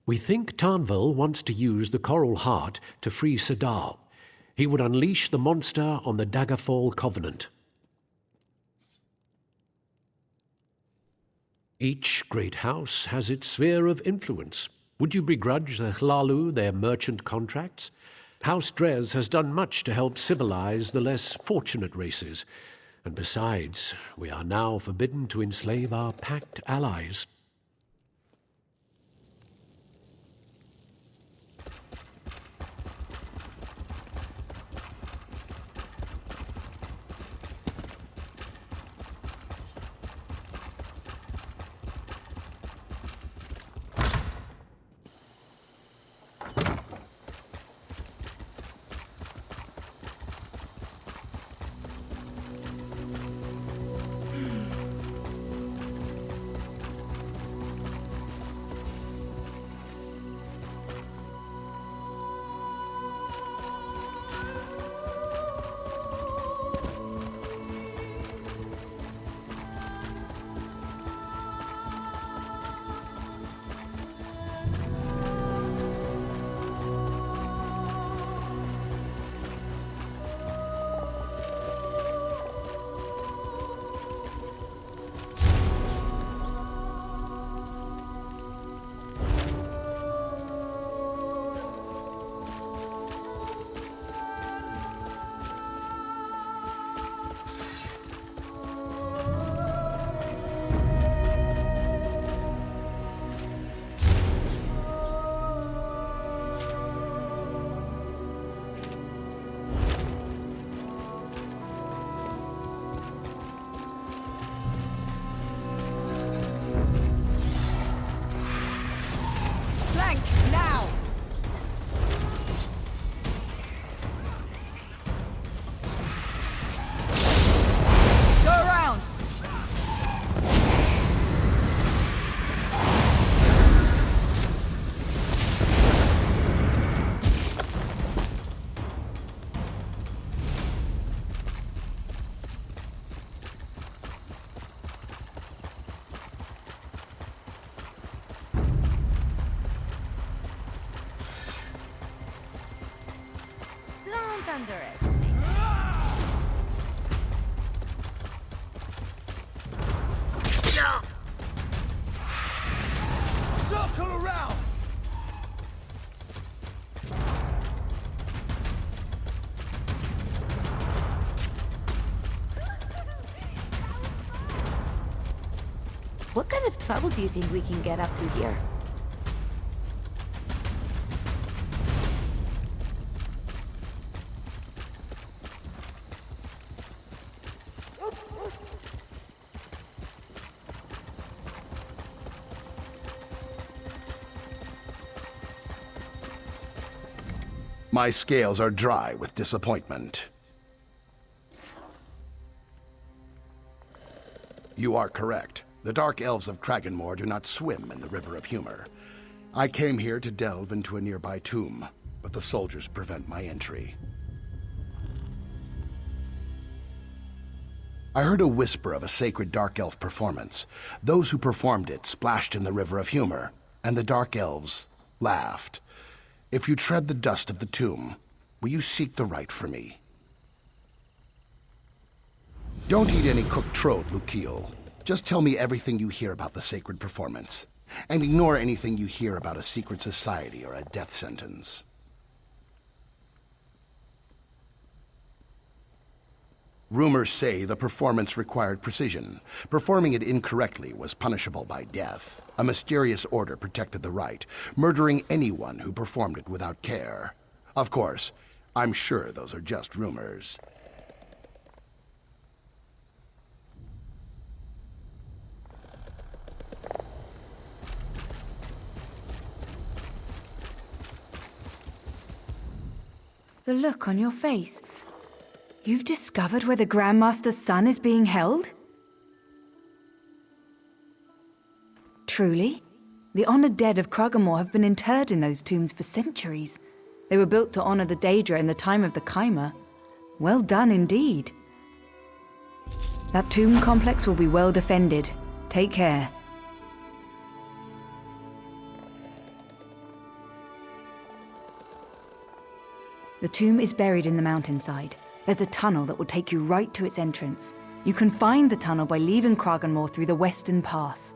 We think Tamriel wants to use the Coral Heart to free Sadal. He would unleash the monster on the Daggerfall Covenant. Each great house has its sphere of influence. Would you begrudge the Hlalu their merchant contracts? House Drez has done much to help civilize the less fortunate races. And besides, we are now forbidden to enslave our pact allies. Don't underestimate. Circle around! What kind of trouble do you think we can get up to here? My scales are dry with disappointment. You are correct. The Dark Elves of Kraganmore do not swim in the River of Humor. I came here to delve into a nearby tomb, but the soldiers prevent my entry. I heard a whisper of a sacred Dark Elf performance. Those who performed it splashed in the River of Humor, and the Dark Elves laughed. If you tread the dust of the tomb, will you seek the right for me? Don't eat any cooked trode, Lukiel. Just tell me everything you hear about the sacred performance, and ignore anything you hear about a secret society or a death sentence. Rumors say the performance required precision. Performing it incorrectly was punishable by death. A mysterious order protected the right, murdering anyone who performed it without care. Of course, I'm sure those are just rumors. The look on your face. You've discovered where the Grandmaster's son is being held? Truly? The honored dead of Kraganmore have been interred in those tombs for centuries. They were built to honor the Daedra in the time of the Chimer. Well done indeed. That tomb complex will be well defended. Take care. The tomb is buried in the mountainside. There's a tunnel that will take you right to its entrance. You can find the tunnel by leaving Kraganmore through the Western Pass.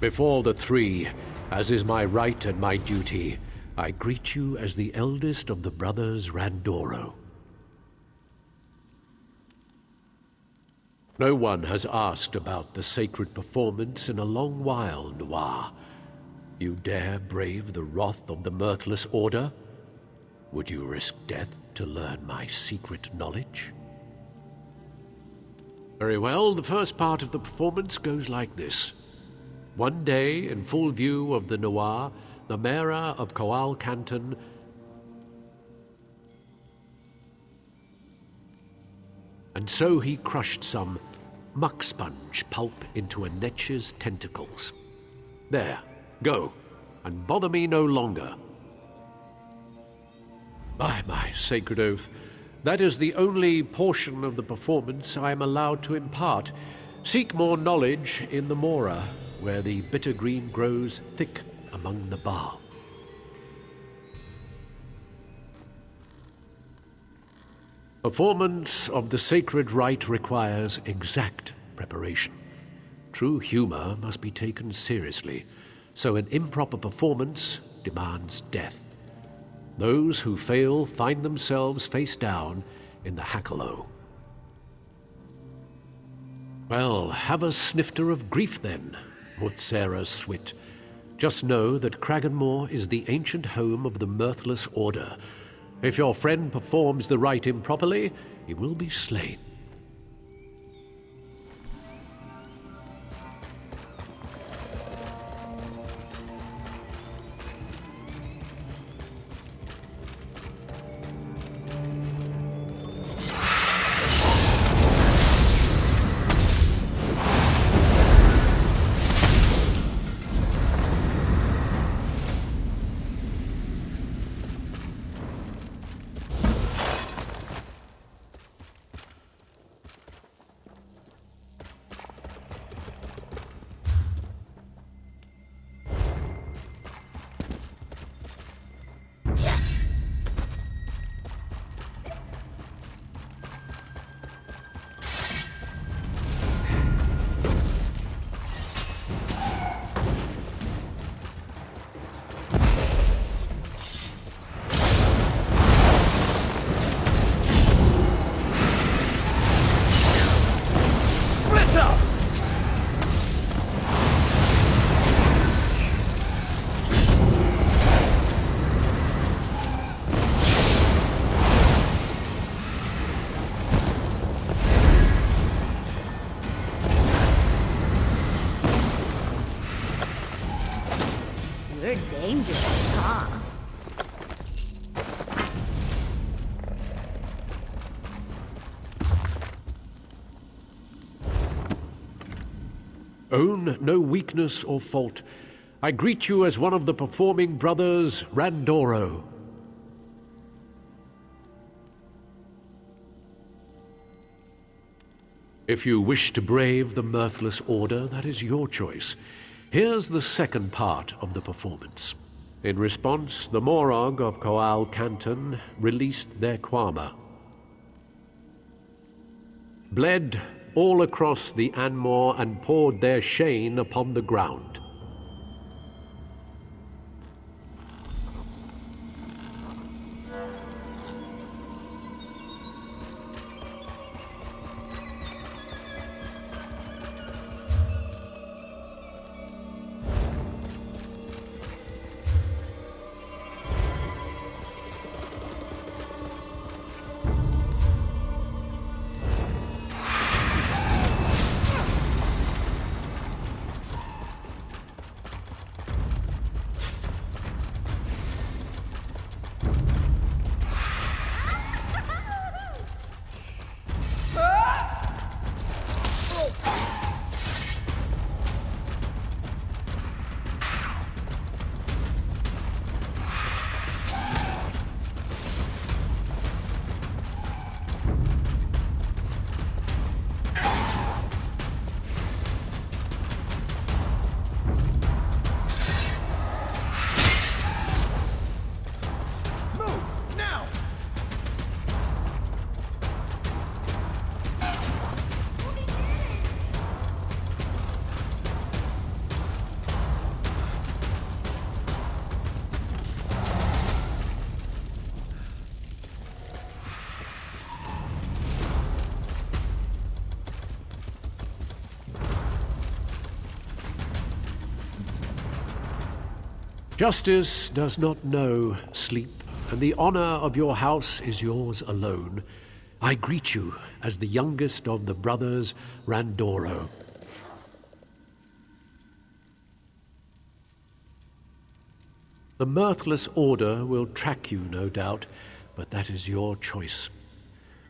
Before the three, as is my right and my duty, I greet you as the eldest of the brothers Randoro. No one has asked about the sacred performance in a long while, Noir. You dare brave the wrath of the Mirthless Order? Would you risk death to learn my secret knowledge? Very well, the first part of the performance goes like this. One day, in full view of the Noir, the mayor of Coal Canton and so he crushed some muck sponge pulp into a netch's tentacles. There, go, and bother me no longer. By my sacred oath, that is the only portion of the performance I am allowed to impart. Seek more knowledge in the Mora, where the bitter green grows thick among the bar. Performance of the sacred rite requires exact preparation. True humor must be taken seriously, so an improper performance demands death. Those who fail find themselves face down in the Hackalow. Well, have a snifter of grief then, Mutsera Swit. Just know that Kraganmore is the ancient home of the Mirthless Order. If your friend performs the rite improperly, he will be slain. You're dangerous, huh? Own no weakness or fault. I greet you as one of the performing brothers, Randoro. If you wish to brave the Mirthless Order, that is your choice. Here's the second part of the performance. In response, the Morog of Coal Canton released their Kwama. Bled all across the Anmore and poured their Shane upon the ground. Justice does not know sleep, and the honor of your house is yours alone. I greet you as the youngest of the brothers Randoro. The Mirthless Order will track you, no doubt, but that is your choice.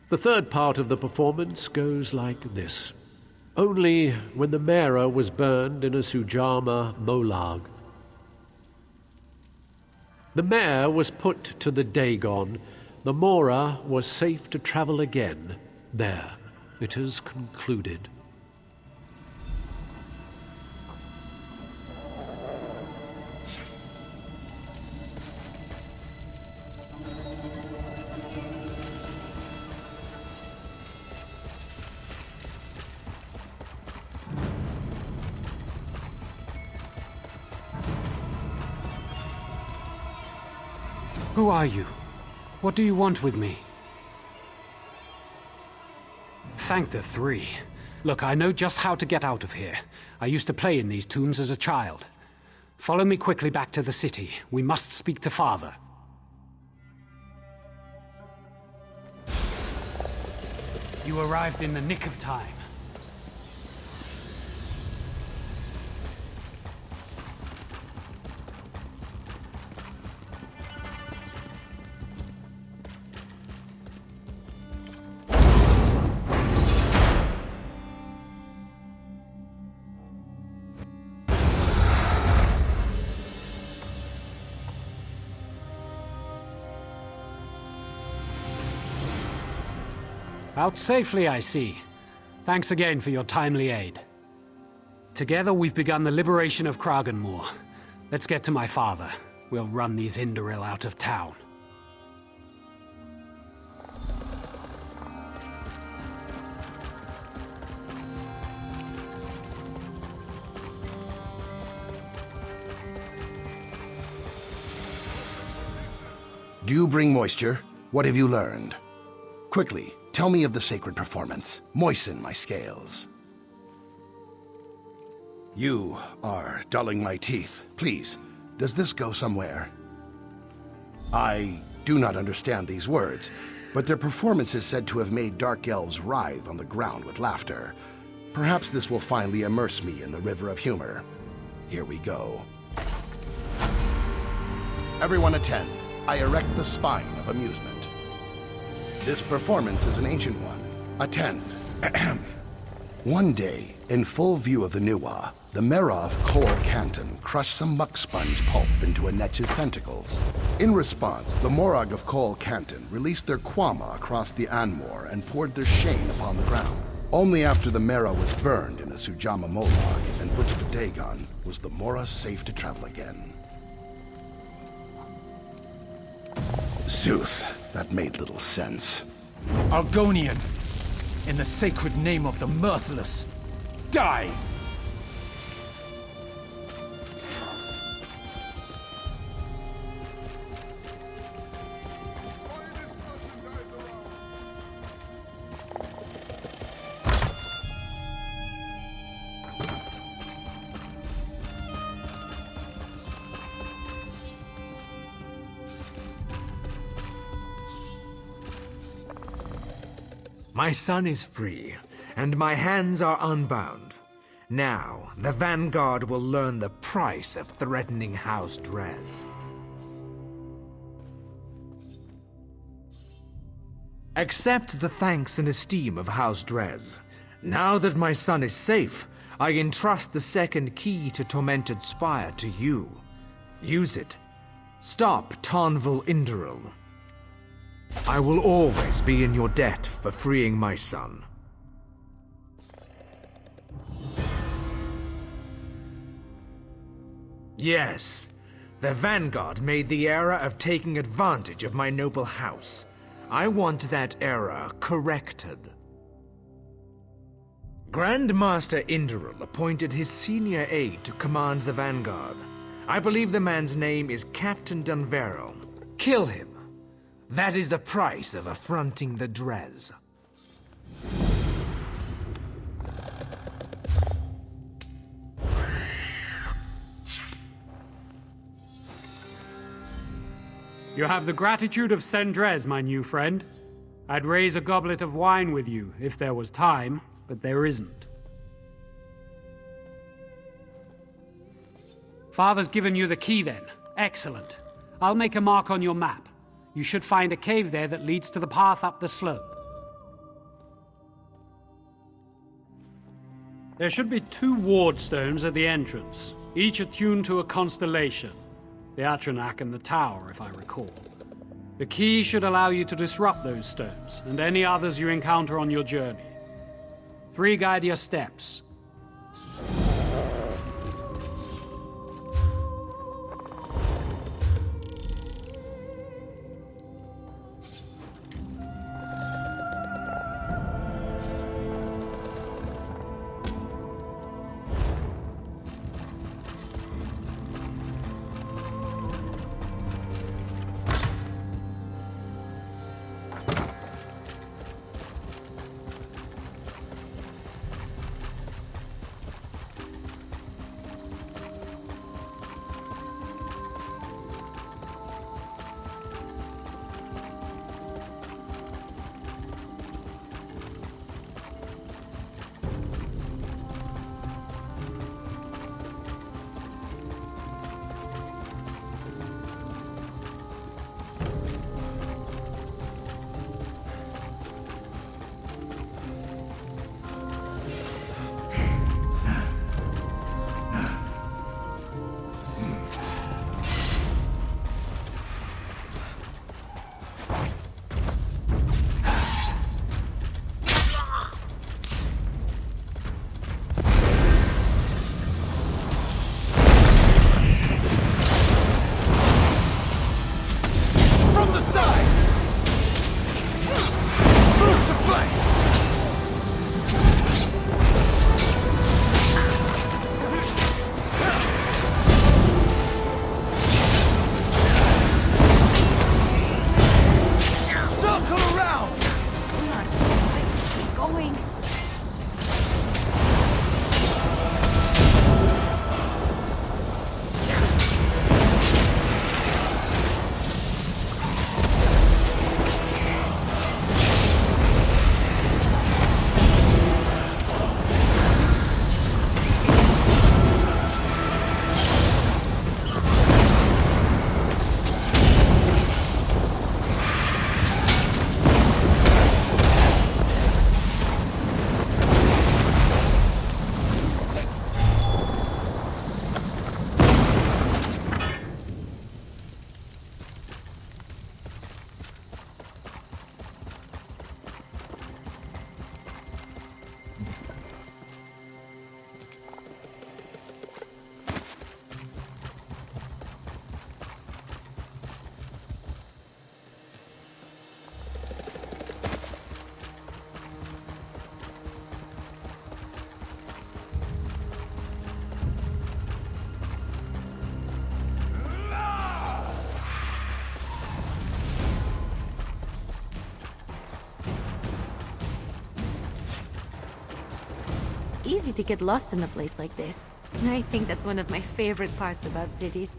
The third part of the performance goes like this. Only when the Mera was burned in a Sujama molag. The mare was put to the Dagon. The Mora was safe to travel again. There, it is concluded. Who are you? What do you want with me? Thank the three. Look, I know just how to get out of here. I used to play in these tombs as a child. Follow me quickly back to the city. We must speak to Father. You arrived in the nick of time. Out safely, I see. Thanks again for your timely aid. Together we've begun the liberation of Kraganmore. Let's get to my father. We'll run these Indoril out of town. Do you bring moisture? What have you learned? Quickly, tell me of the sacred performance. Moisten my scales. You are dulling my teeth. Please, does this go somewhere? I do not understand these words, but their performance is said to have made dark elves writhe on the ground with laughter. Perhaps this will finally immerse me in the river of humor. Here we go. Everyone attend. I erect the spine of amusement. This performance is an ancient one. Attend. One day, in full view of the Nuwa, the Mera of Cole Canton crushed some muck sponge pulp into a Netch's tentacles. In response, the Morag of Cole Canton released their Kwama across the Anmor and poured their shame upon the ground. Only after the Mera was burned in a Sujama Molag and put to the Dagon was the Mora safe to travel again. Sooth, that made little sense. Argonian, in the sacred name of the Mirthless, die! My son is free, and my hands are unbound. Now, the Vanguard will learn the price of threatening House Drez. Accept the thanks and esteem of House Drez. Now that my son is safe, I entrust the second key to Tormented Spire to you. Use it. Stop Tarnval Indoril. I will always be in your debt for freeing my son. Yes, the Vanguard made the error of taking advantage of my noble house. I want that error corrected. Grandmaster Indoril appointed his senior aide to command the Vanguard. I believe the man's name is Captain Dunveril. Kill him. That is the price of affronting the Drez. You have the gratitude of Sendrez, my new friend. I'd raise a goblet of wine with you if there was time, but there isn't. Father's given you the key then. Excellent. I'll make a mark on your map. You should find a cave there that leads to the path up the slope. There should be 2 ward stones at the entrance, each attuned to a constellation. The Atronach and the Tower, if I recall. The key should allow you to disrupt those stones, and any others you encounter on your journey. 3 guide your steps. Easy to get lost in a place like this. I think that's one of my favorite parts about cities.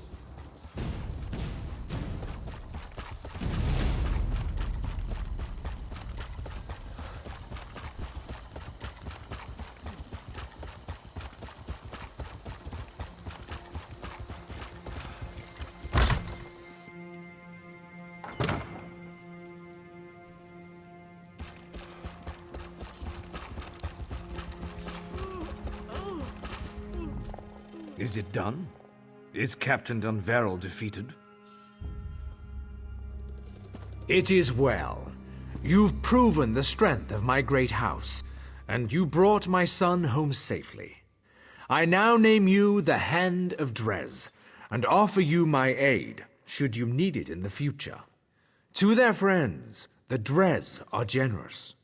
Is it done? Is Captain Dunveril defeated? It is well. You've proven the strength of my great house, and you brought my son home safely. I now name you the Hand of Drez, and offer you my aid, should you need it in the future. To their friends, the Drez are generous.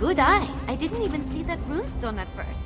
Good eye. I didn't even see that runestone at first.